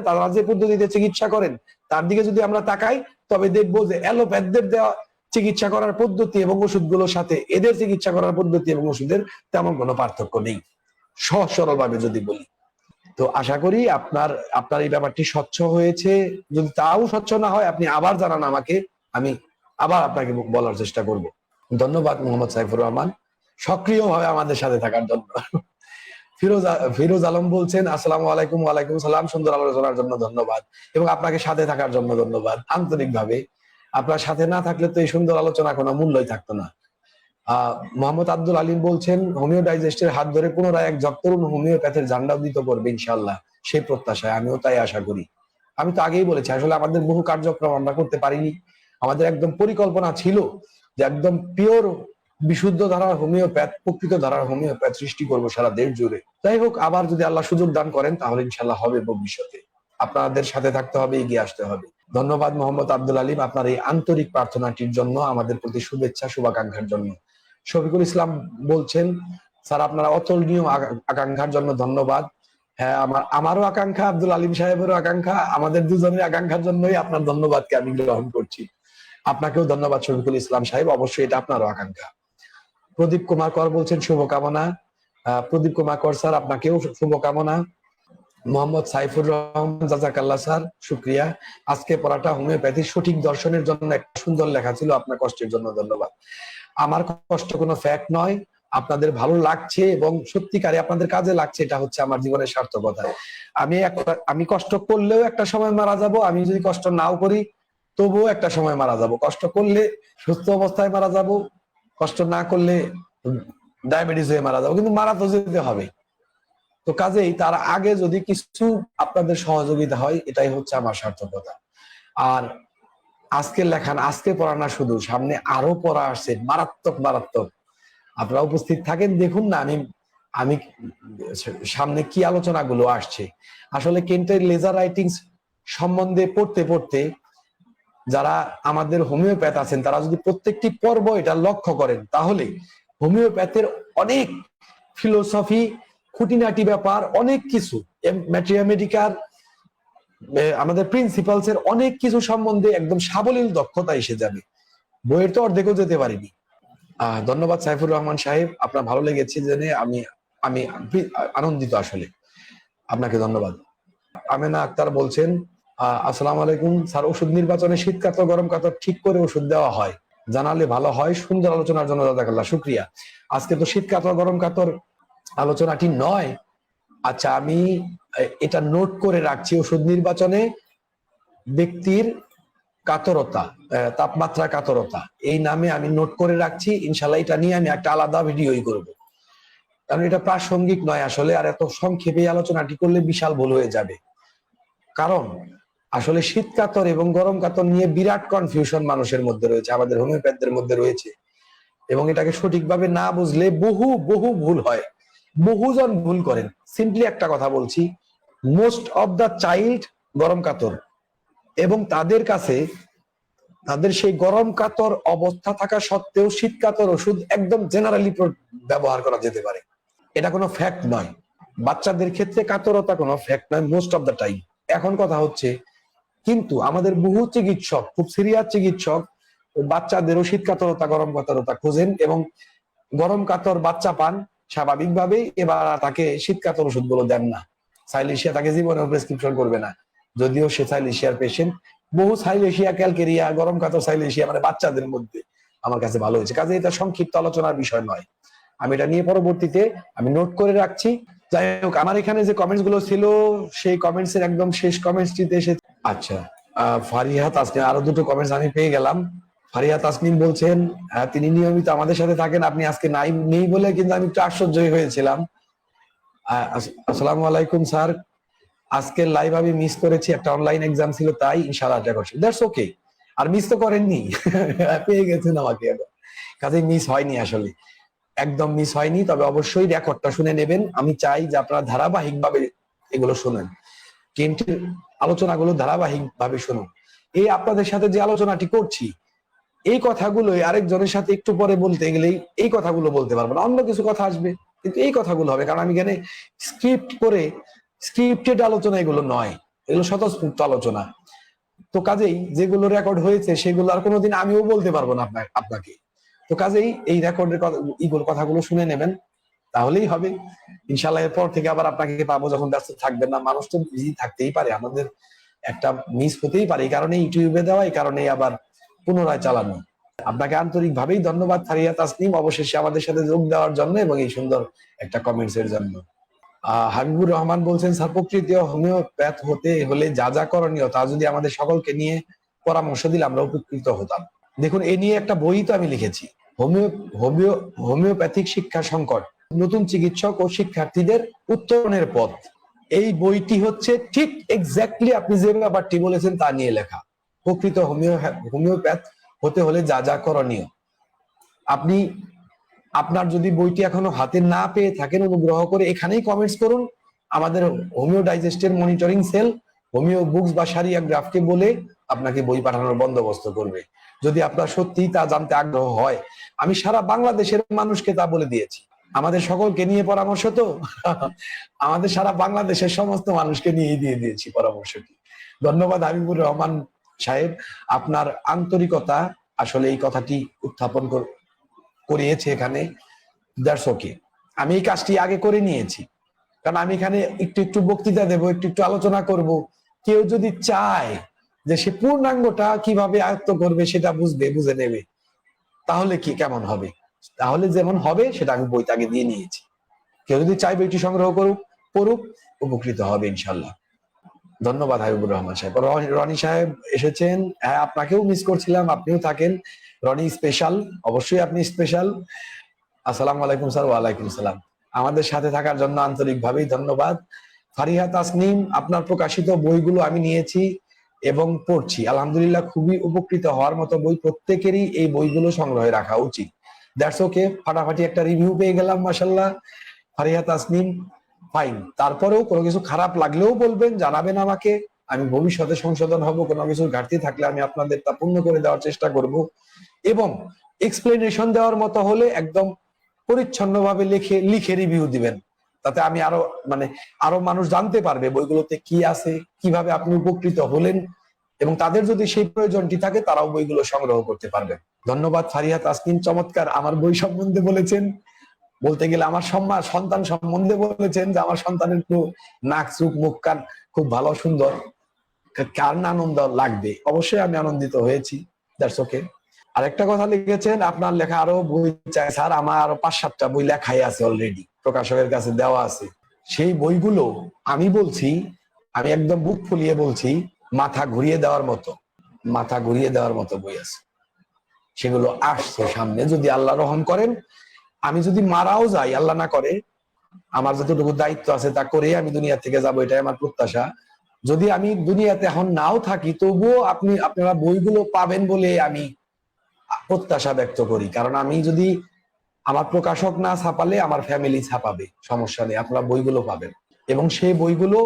তারা যে পদ্ধতিতে চিকিৎসা করেন তার দিকে যদি আমরা তাকাই, তবে দেখবো যে অ্যালোপ্যাথদের দেওয়া চিকিৎসা করার পদ্ধতি এবং ওষুধগুলোর সাথে এদের চিকিৎসা করার পদ্ধতি এবং ওষুধের তেমন কোনো পার্থক্য নেই, সহজ সরল ভাবে যদি বলি। তো আশা করি আপনার এই ব্যাপারটি স্বচ্ছ হয়েছে। যদি তাও স্বচ্ছ না হয়, আপনি আবার জানান আমাকে, আমি আবার আপনাকে বলার চেষ্টা করব। ধন্যবাদ মোহাম্মদ সাইফুর রহমান, সক্রিয়ভাবে আমাদের সাথে থাকার জন্য। ফিরোজ আলম বলছেন, আসসালামু আলাইকুম। ওয়ালাইকুম সালাম। সুন্দর আলোচনার জন্য ধন্যবাদ, এবং আপনাকে সাথে থাকার জন্য ধন্যবাদ আন্তরিকভাবে। আপনার সাথে না থাকলে তো এই সুন্দর আলোচনা কোনো মূল্যই থাকতো না। মোহাম্মদ আব্দুল আলিম বলছেন, হোমিও ডাইজেস্টের হাত ধরে পুনরায় এক তরুণ হোমিওপ্যাথের ঝান্ডা উদ্দিত করবে ইনশাআল্লাহ, সেই প্রত্যাশায় আমিও তাই আশা করি। আমি তো আগেই বলেছি, আসলে আমাদের বহু কার্যক্রম আমরা করতে পারিনি। আমাদের একদম পরিকল্পনা ছিল যে একদম পিওর বিশুদ্ধ ধারার হোমিওপ্যাথ, প্রকৃত ধারার হোমিওপ্যাথ সৃষ্টি করবো সারা দেশ জুড়ে। যাই হোক, আবার যদি আল্লাহ সুযোগ দান করেন তাহলে ইনশাল্লাহ হবে ভবিষ্যতে। আপনাদের সাথে থাকতে হবে, এগিয়ে আসতে হবে। ধন্যবাদ মোহাম্মদ আব্দুল আলিম, আপনার এই আন্তরিক প্রার্থনাটির জন্য, আমাদের প্রতি শুভেচ্ছা শুভাকাঙ্ক্ষার জন্য। শফিকুল ইসলাম বলছেন, স্যার আপনারা অতুলনীয় আকাঙ্ক্ষার জন্য ধন্যবাদ। হ্যাঁ, আমারও আকাঙ্ক্ষা, আব্দুল আলিম সাহেবেরও আকাঙ্ক্ষা, আমাদের দুজনের আকাঙ্ক্ষার জন্যই আপনার ধন্যবাদকে আমি গ্রহণ করছি। আপনাকেও ধন্যবাদ শফিকুল ইসলাম সাহেব, অবশ্যই এটা আপনারও আকাঙ্ক্ষা। প্রদীপ কুমার কর বলছেন শুভকামনা। প্রদীপ কুমার কর স্যার, আপনাকেও শুভকামনা। মোহাম্মদ সাইফুর রহমান, জাজাকাল্লাহ স্যার, শুক্রিয়া। আজকে পড়াটা হোমিওপ্যাথির সঠিক দর্শনের জন্য একটা সুন্দর লেখা ছিল, আপনার কষ্টের জন্য ধন্যবাদ। আমার কষ্ট কোনো ফ্যাক্ট নয়, আপনাদের ভালো লাগছে এবং সত্যিকারে আপনাদের কাজে লাগছে, এটা হচ্ছে আমার জীবনের সার্থকতা। আমি কষ্ট করলেও একটা সময় মারা যাব, আমি যদি কষ্ট নাও করি তবুও একটা সময় মারা যাব। কষ্ট করলে সুস্থ অবস্থায় মারা যাব, কষ্ট না করলে ডায়াবেটিস হয়ে মারা যাবো, কিন্তু মারা তো যেতে হবে। তো কাজেই তার আগে যদি কিছু আপনাদের সহযোগিতা হয়, এটাই হচ্ছে আমার সার্থকতা। আর আজকে লেখান, আজকে পড়া না শুধু, সামনে আরো পড়া আসছে মারাত্মক মারাত্মক। আপনারা উপস্থিত থাকেন, দেখুন না আমি সামনে কি আলোচনাগুলো আসছে। আসলে কেন্টের লেজার রাইটিংস সম্বন্ধে পড়তে পড়তে যারা আমাদের হোমিওপ্যাথ আছেন, তারা যদি প্রত্যেকটি পর্ব এটা লক্ষ্য করেন, তাহলে হোমিওপ্যাথের অনেক ফিলোসফি, খুঁটিনাটি ব্যাপার, অনেক কিছু ম্যাথমেটিক্যাল, আমাদের প্রিন্সিপালস এর অনেক কিছু সম্বন্ধে একদম সাবলীল দক্ষতা এসে যাবে। বইয়ের তো অর্ধেকও যেতে পারিনি। ধন্যবাদ সাইফুর রহমান সাহেব, আপনার ভালো লেগেছে জেনে আমি আনন্দিত আসলে। আপনাকে ধন্যবাদ। আমেনা আক্তার বলছেন, আসসালামু আলাইকুম স্যার, ওষুধ নির্বাচনে শীত কাতর গরম কাতর ঠিক করে ওষুধ দেওয়া হয়, জানালে ভালো হয়। সুন্দর আলোচনার জন্য জাযাকাল্লাহ, শুকরিয়া। আজকে তো শীত কাতর গরম কাতর আলোচনাটি নয়। আচ্ছা, আমি এটা নোট করে রাখছি। ওষুধ নির্বাচনে ব্যক্তির কাতরতা, তাপমাত্রা কাতরতা, এই নামে আমি নোট করে রাখছি। ইনশাল্লাহ এটা নিয়ে আমি একটা আলাদা ভিডিওই করব, কারণ এটা প্রাসঙ্গিক নয় আসলে। আর এত সংক্ষেপে আলোচনাটি করলে বিশাল ভুল হয়ে যাবে। কারণ আসলে শীত কাতর এবং গরম কাতর নিয়ে বিরাট কনফিউশন মানুষের মধ্যে রয়েছে, আমাদের হোমিওপ্যাথদের মধ্যে রয়েছে। এবং এটাকে সঠিকভাবে না বুঝলে বহু বহু ভুল হয়, বহুজন ভুল করেন। সিম্পলি একটা কথা বলছি, মোস্ট অফ দা চাইল্ড গরম কাতর, এবং তাদের কাছে তাদের সেই গরম কাতর অবস্থা থাকা সত্ত্বেও শীত কাতর ওষুধ একদম জেনারেলি ব্যবহার করা যেতে পারে। এটা কোনো ফ্যাক্ট নয়। বাচ্চাদের ক্ষেত্রে কাতরতা কোনো ফ্যাক্ট নয় মোস্ট অফ দা টাইম। এখন কথা হচ্ছে, কিন্তু আমাদের বহু চিকিৎসক, খুব সিরিয়াস চিকিৎসক, বাচ্চাদেরও শীত কাতরতা গরম কাতরতা খোঁজেন এবং গরম কাতর বাচ্চা পান স্বাভাবিকভাবেই, এবার তাকে শীত কাতর ওষুধ গুলো দেন না। সাইলেশিয়া তাকে জীবনেও প্রেসক্রিপশন করবে না, যদিও সে সাইলেশিয়ার পেশেন্ট। বহু সাইলেশিয়া, ক্যালকেরিয়া, গরম কাতর সাইলেশিয়া মানে বাচ্চাদের মধ্যে আমার কাছে ভালো হয়েছে। কাজে এটা সংক্ষিপ্ত আলোচনার বিষয় নয়। আমি এটা নিয়ে পরবর্তীতে আমি নোট করে রাখছি। যাই হোক, আমার এখানে যে কমেন্টস গুলো ছিল সেই কমেন্টস এর একদম শেষ কমেন্টসটিতে এসে, আচ্ছা, ফারিহা তাসনিম, আরো দুটো কমেন্টস আমি পেয়ে গেলাম। ফারিহা তাসনিম বলছেন, তিনি নিয়মিত আমাদের সাথে থাকেন, আপনি আজকে নেই বলে কিন্তু আমি একটু আশ্চর্যই হয়েছিলাম। আসসালামু আলাইকুম স্যার, আজকে লাইভ আমি মিস করেছি, একটা অনলাইন এক্সাম ছিল তাই। ইনশাআল্লাহ এটা করছি, দ্যাটস ওকে। আর মিস তো করেননি, পেয়ে গেছেন আমাকে। কাজে মিস হয়নি, আসলে একদম মিস হয়নি। তবে অবশ্যই রেকর্ডটা শুনে নেবেন। আমি চাই যে আপনারা ধারাবাহিকভাবে এগুলো শুনেন, কেন্টের আলোচনাগুলো ধারাবাহিকভাবে শুনুন। এই আপনাদের সাথে যে আলোচনাটি করছি, এই কথাগুলো আরেকজনের সাথে একটু পরে বলতে গেলেই এই কথাগুলো বলতে পারবো না, অন্য কিছু কথা আসবে, কিন্তু এই কথাগুলো হবে। কারণ আমি এখানে স্ক্রিপ্ট করে, স্ক্রিপ্টেড আলোচনা এগুলো নয়, এগুলো স্বতঃস্ফূর্ত আলোচনা। তো কাজেই যেগুলো রেকর্ড হয়েছে সেগুলো আর কোনোদিন আমিও বলতে পারবো না আপনাকে। তো কাজেই এই রেকর্ডের কথাগুলো শুনে নেবেন, তাহলেই হবে। ইনশাল্লাহ এরপর থেকে আবার আপনাকে পাবো যখন ব্যস্ত থাকবেন না। মানুষ তো বিজি থাকতেই পারে, আমাদের একটা মিস হতেই পারে। এই কারণে ইউটিউবে দেওয়া, এই কারণে আবার পুনরায় চালানো। আপনাকে আন্তরিকভাবেই ধন্যবাদ ফারিয়া তাসনিম, অবশেষে আমাদের সাথে যোগ দেওয়ার জন্য এবং এই সুন্দর একটা কমেন্টস এর জন্য। হাবিবুর রহমান বলছেন, স্যার প্রকৃত হোমিওপ্যাথ হতে হলে যা যা করণীয় তা যদি আমাদের সকলকে নিয়ে পরামর্শ দিলে আমরা উপকৃত হতাম। দেখুন, এ নিয়ে একটা বই তো আমি লিখেছি, হোমিওপ্যাথিক শিক্ষা সংকট, নতুন চিকিৎসক ও শিক্ষার্থীদের উত্তরণের পথ। এই বইটি হচ্ছে ঠিক এক্স্যাক্টলি আপনি যে ব্যাপারটি বলেছেন তা নিয়ে লেখা। প্রকৃত হোমিওপ্যাথ হতে হলে যা যা করণীয়। আপনি আপনার যদি বইটি এখনো হাতে না পেয়ে থাকেন, অনুগ্রহ করে এখানেই কমেন্টস করুন। আমাদের হোমিও ডাইজেস্টের মনিটরিং সেল হোমিও বুকস বা সারিয়া গ্রাফকে বলে আপনাকে বই পাঠানোর বন্দোবস্ত করবে। যদি আপনার সত্যি তা জানতে আগ্রহ হয়, আমি সারা বাংলাদেশের মানুষকে তা বলে দিয়েছি। আমাদের সকলকে নিয়ে পরামর্শ তো আমাদের সারা বাংলাদেশের সমস্ত মানুষকে নিয়ে দিয়ে দিয়েছি পরামর্শটি। ধন্যবাদ হাবিবুর রহমান সাহেব, আপনার আন্তরিকতা আসলে এই কথাটি উত্থাপন করিয়েছে এখানে। That's okay. আমি এই কাজটি আগে করে নিয়েছি, কারণ আমি এখানে একটু একটু বক্তৃতা দেবো, একটু একটু আলোচনা করব। কেউ যদি চায় যে সে পূর্ণাঙ্গটা কিভাবে আয়ত্ত করবে, সেটা বুঝে নেবে, তাহলে কি কেমন হবে, তাহলে যেমন হবে সেটা আমি বইতে আগে দিয়ে নিয়েছি। কেউ যদি চাই বইটি সংগ্রহ পড়ুক, উপকৃত হবে ইনশাল্লাহ। ধন্যবাদ হাবিবুর রহমান সাহেব। রনি সাহেব এসেছেন, হ্যাঁ আপনাকেও মিস করছিলাম, আপনিও থাকেন। রনি স্পেশাল, অবশ্যই আপনি স্পেশাল। আসসালামু আলাইকুম স্যার। ওয়ালাইকুম সালাম। আমাদের সাথে থাকার জন্য আন্তরিকভাবেই ধন্যবাদ। ফারিহা তাসনিম, আপনার প্রকাশিত বইগুলো আমি নিয়েছি এবং পড়ছি, আলহামদুলিল্লাহ খুবই উপকৃত হওয়ার মতো বই। প্রত্যেকেরই এই বইগুলো সংগ্রহে রাখা উচিত। That's okay. ফাটাফাটি একটা রিভিউ পেয়ে গেলাম, মাশাআল্লাহ। ফারিহা তাসনিম, ফাইন। তারপরেও কোনো কিছু খারাপ লাগলেও বলবেন, জানাবেন আমাকে। আমি ভবিষ্যতে সংশোধন হব, কোনো কিছুর ঘাটতি থাকলে আমি আপনাদের তা পূর্ণ করে দেওয়ার চেষ্টা করব। এবং এক্সপ্লেনেশন দেওয়ার মতো হলে একদম পরিচ্ছন্নভাবে লিখে রিভিউ দিবেন, তাতে আমি আরো মানুষ জানতে পারবে বইগুলোতে কি আছে, কিভাবে আপনি উপকৃত হলেন, এবং তাদের যদি সেই প্রয়োজনটি থাকে তারাও বইগুলো সংগ্রহ করতে পারবে। ধন্যবাদ ফারিহা তাসনিম, চমৎকার আমার বই সম্বন্ধে বলেছেন। বলতে গেলে আমার সন্তান সম্বন্ধে বলেছেন যে আমার সন্তানের একটু নাক চোখ মুখ কান খুব ভালো সুন্দর, কার না আনন্দ লাগবে, অবশ্যই আমি আনন্দিত হয়েছি, দ্যাটস ওকে। আরেকটা কথা লিখেছেন, আপনার লেখা আরো বই চাই স্যার। আমার আরো 5-7টা বই লেখাই আছে, অলরেডি প্রকাশকের কাছে দেওয়া আছে। সেই বইগুলো আমি বলছি, আমি একদম বুক ফুলিয়ে বলছি, মাথা ঘুরিয়ে দেওয়ার মতো, মাথা ঘুরিয়ে দেওয়ার মতো বই আছে। সেগুলো আসছে সামনে, যদি আল্লাহ রহম করেন। আমি যদি মারাও যাই, আল্লাহ না করে, আমার যতটুকু দায়িত্ব আছে তা করে আমি দুনিয়া থেকে যাবো, এটাই আমার প্রত্যাশা। যদি আমি দুনিয়াতে এখন নাও থাকি, তবুও আপনারা বইগুলো পাবেন বলে আমি প্রত্যাশা ব্যক্ত করি। কারণ আমি যদি, আমার প্রকাশক না ছাপালে আমার ফ্যামিলি ছাপাবে, সমস্যা নেই, আপনারা বইগুলো পাবেন। এবং সেই বইগুলো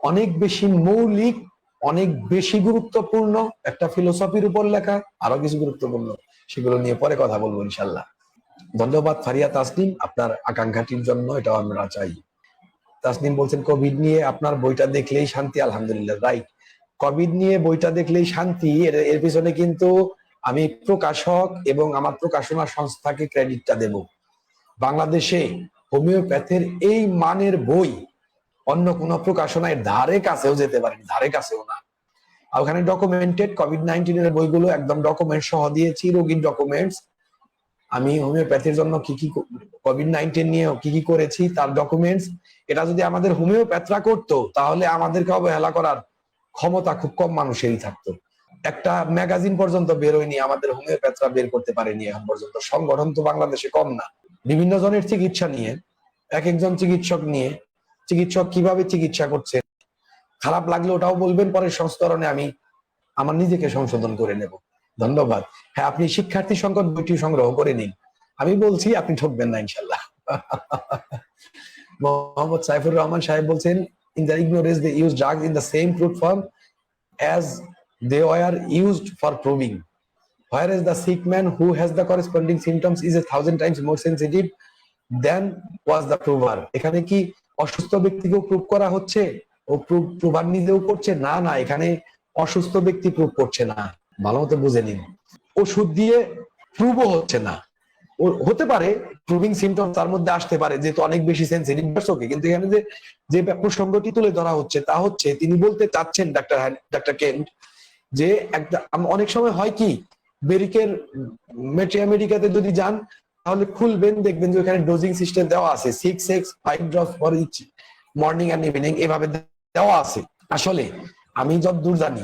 অনেক বেশি মৌলিক, অনেক বেশি গুরুত্বপূর্ণ, একটা ফিলোসফির উপর লেখা, আরো কিছু গুরুত্বপূর্ণ, সেগুলো নিয়ে পরে কথা বলবো ইনশাল্লাহ। ধন্যবাদ ফারিয়া তাসনিম, আপনার আকাঙ্ক্ষাটির জন্য, এটা আমরা চাই। তাসনিম বলছেন কোভিড নিয়ে আপনার বইটা দেখলেই শান্তি। আলহামদুলিল্লাহ, রাইট। কোভিড নিয়ে বইটা দেখলেই শান্তি, এর পিছনে কিন্তু আমি প্রকাশক এবং আমার প্রকাশনা সংস্থাকে ক্রেডিটটা দেব। বাংলাদেশে হোমিওপ্যাথের এই মানের বই অন্য কোন প্রকাশনায় ধারে কাছেও যেতে পারেনি, ধারে কাছেও না। ওখানে ডকুমেন্টেড কোভিড-19 এর বইগুলো একদম ডকুমেন্ট সহ দিয়েছি, রোগীর ডকুমেন্টস, আমি হোমিওপ্যাথির জন্য কি কি, কোভিড-19 নিয়ে কি কি করেছি তার ডকুমেন্টস। এটা যদি আমাদের হোমিওপ্যাথরা করতো, তাহলে আমাদেরকে অবহেলা করার ক্ষমতা খুব কম মানুষেরই থাকতো। একটা ম্যাগাজিন পর্যন্ত বের হয়নি, আমাদের হোমিওপ্যাথরা বের করতে পারেনি এখন পর্যন্ত। সংগঠন তো বাংলাদেশে কম না। বিভিন্ন জনের চিকিৎসা নিয়ে, এক একজন চিকিৎসক নিয়ে, চিকিৎসক কিভাবে চিকিৎসা করছে, খারাপ লাগলে ওটাও বলবেন, পরের সংস্করণে আমি আমার নিজেকে সংশোধন করে নেব। ধন্যবাদ। হ্যাঁ, আপনি শিক্ষার্থী সংকট বইটি সংগ্রহ করে নিন, আমি বলছি আপনি ঠকবেন না ইনশাল্লাহ। মোহাম্মদ সাইফুর রহমান সাহেব বলছেন, in their ignorance they use drugs in the same crude form as they were used for proving, whereas the sick man who has the corresponding symptoms is 1,000 times more sensitive than was the prover। এখানে কি অসুস্থ ব্যক্তিকেও prove করা হচ্ছে, ও প্রুভার নিজেও করছে? না না, এখানে অসুস্থ ব্যক্তি প্রুভ করছে না, ভালো মতো বুঝে নিন। ওষুধ দিয়ে প্রুভও হচ্ছে না, হতে পারে প্রুভিং সিমটম তার মধ্যে আসতে পারে, যেহেতু অনেক বেশি সেন্সিটিভ, কিন্তু এখানে যে প্রসঙ্গটি তুলে ধরা হচ্ছে তা হচ্ছে, তিনি বলতে চাচ্ছেন ডাক্তার কেন্ট, যে একটা অনেক সময় হয় কি, বেরিকের মেট্রিয়ামেডিকাতে যদি যান, তাহলে খুলবেন, দেখবেন যে ওখানে ডোজিং সিস্টেম দেওয়া আছে, 6 drops for each morning and evening, এভাবে দেওয়া আছে। আসলে আমি যতদূর জানি,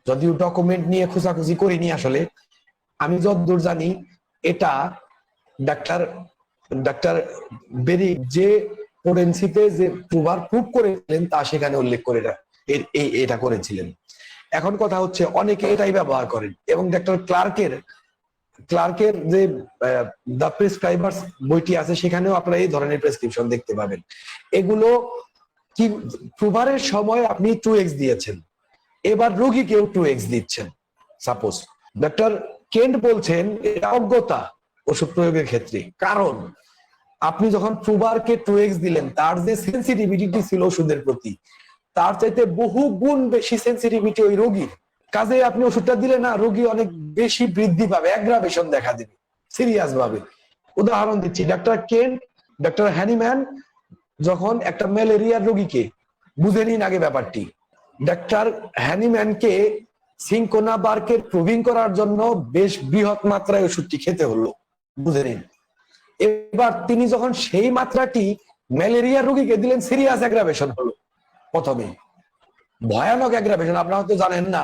যদিও ডকুমেন্ট নিয়ে খোঁজাখুঁজি করিনি, আসলে আমি যতদূর জানি, এটা ডাক্তার বেরিক যে ফোরেন্সিতে যে প্রুভ করেছিলেন তা সেখানে উল্লেখ করে এটা করেছিলেন। এখন কথা হচ্ছে অনেকে এটাই ব্যবহার করেন, এবং ডাক্তার ক্লার্কের যে দ্য প্রেসক্রাইবার্স বইটি আছে, সেখানেও আপনারা এই ধরনের প্রেসক্রিপশন দেখতে পাবেন। এগুলো কি, প্রুভারের সময় আপনি 2x দিয়েছেন, এবার রোগীকেও 2x দিচ্ছেন সাপোজ। ডক্টর কেন্ট বলছেন এটা অজ্ঞতা ওষুধ প্রয়োগের ক্ষেত্রে, কারণ আপনি যখন প্রুভারকে 2x দিলেন, তার যে সেন্সিটিভিটি ছিল ওষুধের প্রতি, তার চাইতে বহু গুণ বেশি সেন্সিটিভিটি ওই রোগীর। কাজে আপনি ওষুধটা দিলে না, রোগী অনেক বেশি বৃদ্ধি পাবে, অ্যাগ্রাভেশন দেখা দেবে সিরিয়াস ভাবে। উদাহরণ দিচ্ছি, ডক্টর হ্যানিম্যান যখন একটা ম্যালেরিয়ার রোগীকে, বুঝে নিন আগে ব্যাপারটি, ডাক্তার হ্যানিম্যানকে সিনকোনাবার্কের প্রুভিং করার জন্য বেশ বৃহৎ মাত্রায় ওষুধটি খেতে হলো, বুঝে নিন। এবার তিনি যখন সেই মাত্রাটি ম্যালেরিয়ার রোগীকে দিলেন, সিরিয়াস অ্যাগ্রাভেশন হলো, প্রথমে ভয়ানক অ্যাগ্রাভেশন। আপনারা হয়তো জানেন না,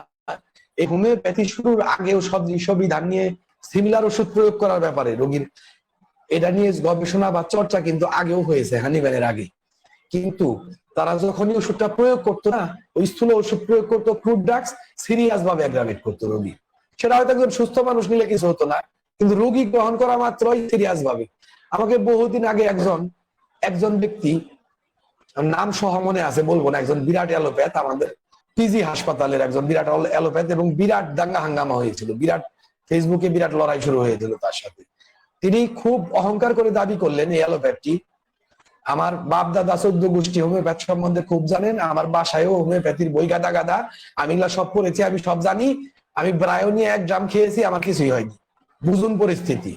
এই হোমিওপ্যাথি শুরুর আগেও সদৃশ বিধান নিয়ে সিমিলার ওষুধ প্রয়োগ করার ব্যাপারে রোগীর, এটা নিয়ে গবেষণা বা চর্চা কিন্তু আগেও হয়েছে, হানিম্যানের আগে। কিন্তু তারা যখনই ওষুধটা প্রয়োগ করতো না, ওই স্থূল ওষুধ প্রয়োগ করতো, ক্রুড ড্রাগস, সিরিয়াস ভাবে অ্যাগ্রাভেট করতো রোগী। সেটা হয়তো একজন সুস্থ মানুষ নিলে কিছু হতো না, কিন্তু রোগী গ্রহণ করা মাত্রই সিরিয়াস ভাবে। আমাকে বহুদিন আগে একজন ব্যক্তি, নাম সহ মনে আছে, বলবো না, একজন বিরাট অ্যালোপ্যাথ, আমাদের পিজি হাসপাতালের একজন বিরাট অ্যালোপ্যাথ, এবং বিরাট দাঙ্গা হাঙ্গামা হয়েছিল, বিরাট ফেসবুকে বিরাট লড়াই শুরু হয়েছিল তার সাথে। তিনি খুব অহংকার করে দাবি করলেন এই অ্যালোপ্যাথটি, আমার বাপ দাদা 14 গোষ্ঠী হোমিওপ্যাথ সম্বন্ধে খুব জানেন, আমার বাসায়ও হোমিওপ্যাথির বই গাদা, আমি এগুলা সব পড়েছি, আমি সব জানি, আমি ব্রায়োনি 1 গ্রাম খেয়েছি, আমার কিছুই হয়নি। বুঝুন পরিস্থিতি।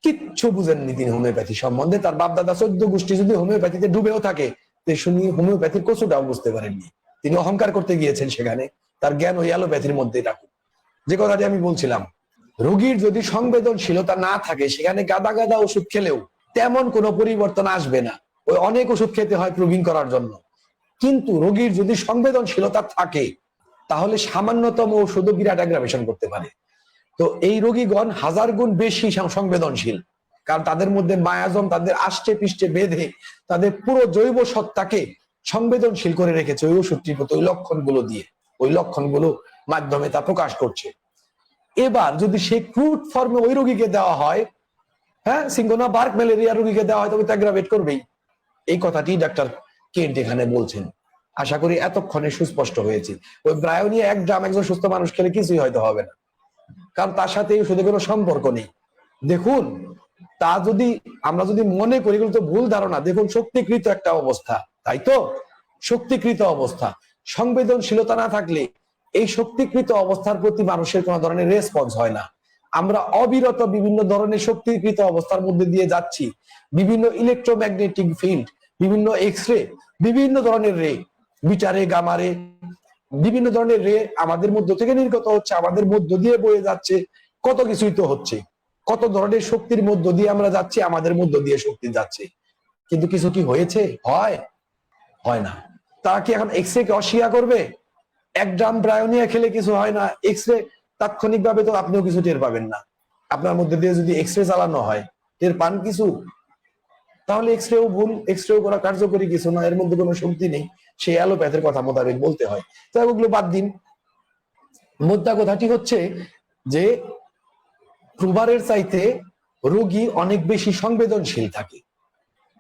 কিচ্ছু বুঝেননি তিনি হোমিওপ্যাথি সম্বন্ধে। তার বাপ দাদা 14 গোষ্ঠী যদি হোমিওপ্যাথিতে ডুবেও থাকে, শুনি হোমিওপ্যাথির কচুটাও বুঝতে পারেননি। তিনি অহংকার করতে গিয়েছেন সেখানে, তার জ্ঞান ওই অ্যালোপ্যাথির মধ্যেই রাখুন। যে কথাটি আমি বলছিলাম, রোগীর যদি সংবেদনশীলতা না থাকে, সেখানে গাদা গাদা ওষুধ খেলেও তেমন কোনো পরিবর্তন আসবে না। ওই অনেক ওষুধ খেতে হয় প্রুভিং করার জন্য। কিন্তু রোগীর যদি সংবেদনশীলতা থাকে, তাহলে সামান্যতম ওষুধও বিরাট অ্যাগ্রাভেশন করতে পারে। তো এই রোগীগণ 1000 গুণ বেশি সংবেদনশীল, কারণ তাদের মধ্যে মায়াজম তাদের আষ্টে পৃষ্ঠে বেঁধে তাদের পুরো জৈব সত্তাকে সংবেদনশীল করে রেখেছে ওই ওষুধটির প্রতি, ওই লক্ষণগুলো দিয়ে, ওই লক্ষণগুলো মাধ্যমে তা প্রকাশ করছে। এবার যদি সেই ক্রুড ফর্মে ওই রোগীকে দেওয়া হয়, হ্যাঁ, সিঙ্গোনা বার্ক ম্যালেরিয়া রোগীকে দেওয়া হয়, তবে তো অ্যাগ্রাভেট করবেই। এই কথাটি ডাক্তার কেন্ট এখানে বলছেন। আশা করি এতক্ষণে সুস্পষ্ট হয়েছে। ওই ব্রায়োনিয়া 1 গ্রাম একজন সুস্থ মানুষ খেলে কিছুই হয়তো হবে না, কারণ তার সাথে এই ওষুধের কোনো সম্পর্ক নেই। দেখুন, তা যদি আমরা যদি মনে করি, এগুলো তো ভুল ধারণা। দেখুন, শক্তিকৃত একটা অবস্থা, তাই তো? শক্তিকৃত অবস্থা, সংবেদনশীলতা না থাকলে এই শক্তিকৃত অবস্থার প্রতি মানুষের কোনো ধরনের রেসপন্স হয় না। আমরা অবিরত বিভিন্ন ধরনের শক্তিকৃত অবস্থার মধ্যে দিয়ে যাচ্ছি। বিভিন্ন ইলেকট্রোম্যাগনেটিক ফিল্ড, বিভিন্ন এক্স-রে, বিভিন্ন ধরনের রে, বিটা রে, গামা রে, বিভিন্ন ধরনের রে আমাদের মধ্য থেকে নির্গত হচ্ছে, আমাদের মধ্য দিয়ে বয়ে যাচ্ছে, কত কিছুই তো হচ্ছে। কত ধরনের শক্তির মধ্য দিয়ে আমরা যাচ্ছি, আমাদের মধ্য দিয়ে শক্তি যাচ্ছে। কিন্তু কিছু কি হয়েছে? হয় না। তারা কি এখন এক্স রে কে অস্বীকার করবে? 1 গ্রাম ব্রায়োনিয়া খেলে কিছু হয় না, এক্স-রে তাৎক্ষণিক ভাবে তো আপনিও কিছু টের পাবেন না। আপনার মধ্যে দিয়ে যদি এক্স-রে চালানো হয়, টের পান কিছু? তাহলে এক্স-রেও ভুল, এক্স-রেও করা কার্যকরী কিছু না, এর মধ্যে কোনো শক্তি নেই। সেই অ্যালোপ্যাথের কথা মোতাবেক বলতে হয়। তাই ওগুলো বাদ দিন। মুদ্রা কথাটি হচ্ছে যে প্রুভারের চাইতে রোগী অনেক বেশি সংবেদনশীল থাকে,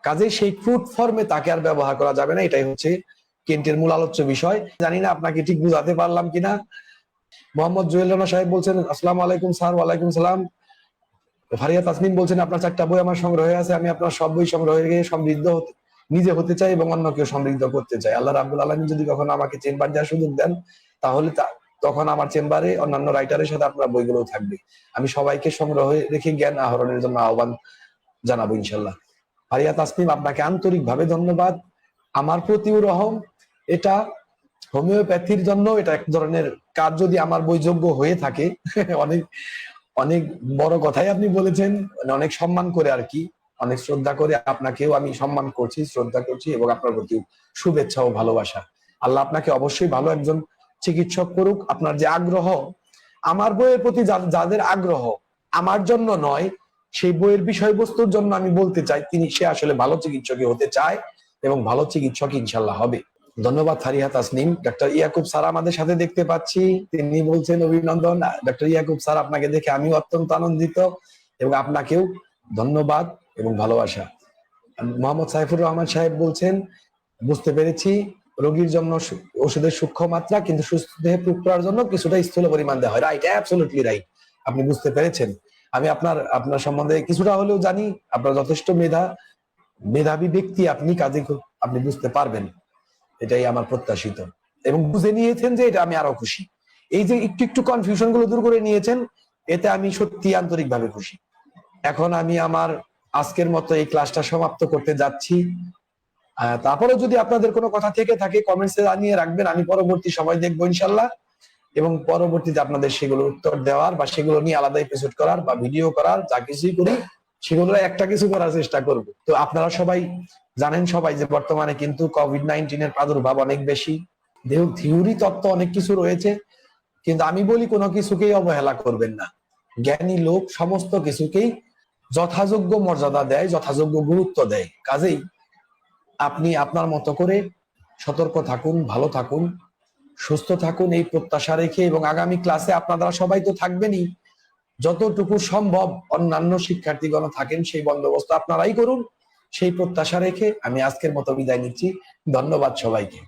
কাজে সেই ক্রুড ফর্মে তাকে আর ব্যবহার করা যাবে না। এটাই হচ্ছে কেন্টের মূল আলোচ্য বিষয়। জানি না আপনাকে ঠিক বুঝাতে পারলাম কিনা। মোহাম্মদ জুয়েল রানা সাহেব বলছেন, আসসালামু আলাইকুম স্যার। ওয়ালাইকুম সালাম। ফারিয়া তাসমিন বলছেন, আপনার 4টা বই আমার সংগ্রহে আছে, আমি আপনার সব বই সংগ্রহে সমৃদ্ধ নিজে হতে চাই এবং অন্যকে সমৃদ্ধ করতে চাই। আল্লাহ রাব্বুল আলামিন যদি কখনো আমাকে চেম্বার দেওয়ার সুযোগ দেন, তাহলে তখন আমার চেম্বারে অন্যান্য রাইটারের সাথে আপনার বইগুলো থাকবে। আমি সবাইকে সংগ্রহে রেখে জ্ঞান আহরণের জন্য আহ্বান জানাবো ইনশাল্লাহ। ফারিয়া তাসমিম, আপনাকে আন্তরিকভাবে ধন্যবাদ। আমার প্রতিও রহম। এটা হোমিওপ্যাথির জন্য এটা এক ধরনের কাজ, যদি আমার বই যোগ্য হয়ে থাকে। অনেক অনেক বড় কথাই আপনি বলেছেন, অনেক সম্মান করে আর কি, অনেক শ্রদ্ধা করে আপনাকেও আমি সম্মান করছি, শ্রদ্ধা করছি এবং আপনার প্রতি শুভেচ্ছা ও ভালোবাসা। আল্লাহ আপনাকে অবশ্যই ভালো একজন চিকিৎসক করুক। আপনার যে আগ্রহ, আমার বইয়ের প্রতি যাদের আগ্রহ, আমার জন্য নয়, সেই বইয়ের বিষয়বস্তুর জন্য আমি বলতে চাই, সে আসলে ভালো চিকিৎসকই হতে চায় এবং ভালো চিকিৎসক ইনশাল্লাহ হবে। ধন্যবাদ ফারিয়া তাসনিম। ডক্টর ইয়াকুব স্যার আমাদের সাথে দেখতে পাচ্ছি, তিনি বলছেন অভিনন্দন। ডক্টর ইয়াকুব স্যার, আপনাকে দেখে আমিও অত্যন্ত আনন্দিত এবং আপনাকেও ধন্যবাদ এবং ভালোবাসা। মোহাম্মদ সাইফুর রহমান সাহেব বলছেন, বুঝতে পেরেছি রোগীর জন্য ওষুধের সূক্ষ্ম মাত্রা, কিন্তু সুস্থ দেহে প্রয়োগ করার জন্য কিছুটা স্থূল পরিমাণ দেওয়া হয়। Right, absolutely right. আপনি বুঝতে পেরেছেন। আমি আপনার সম্বন্ধে কিছুটা হলেও জানি। আপনার যথেষ্ট মেধাবী ব্যক্তি আপনি, কাজে আপনি বুঝতে পারবেন, এটাই আমার প্রত্যাশিত। এবং বুঝে নিয়েছেন যে এটা আমি আরো খুশি। এই যে একটু একটু কনফিউশন গুলো দূর করে নিয়েছেন, এতে আমি সত্যি আন্তরিকভাবে খুশি। এখন আমি আমার আজকের মতো এই ক্লাসটা সমাপ্ত করতে যাচ্ছি। তারপরে যদি আপনাদের কোনো কথা থেকে থাকে কমেন্টসে জানিয়ে রাখবেন, আমি পরবর্তী সময় দেখবো ইনশাল্লাহ, এবং পরবর্তীতে আপনাদের সেগুলো উত্তর দেওয়ার বা সেগুলো নিয়ে আলাদা এপিসোড করার বা ভিডিও করার, যা কিছুই করি সেগুলো একটা কিছু করার চেষ্টা করব। তো আপনারা সবাই জানেন সবাই যে বর্তমানে কিন্তু কোভিড-19 এর প্রাদুর্ভাব অনেক বেশি। থিওরি তত্ত্ব অনেক কিছু রয়েছে, কিন্তু আমি বলি কোনো কিছুকেই অবহেলা করবেন না। জ্ঞানী লোক সমস্ত কিছুকেই যথাযোগ্য মর্যাদা দেয়, যথাযোগ্য গুরুত্ব দেয়। কাজেই আপনি আপনার মতো করে সতর্ক থাকুন, ভালো থাকুন, সুস্থ থাকুন, এই প্রত্যাশা রেখে, এবং আগামী ক্লাসে আপনারা সবাই তো থাকবেনই, যতটুকু সম্ভব অন্যান্য শিক্ষার্থীগণ থাকেন সেই বন্দোবস্ত আপনারাই করুন, সেই প্রত্যাশা রেখে আমি আজকের মতো বিদায় নিচ্ছি। ধন্যবাদ সবাইকে।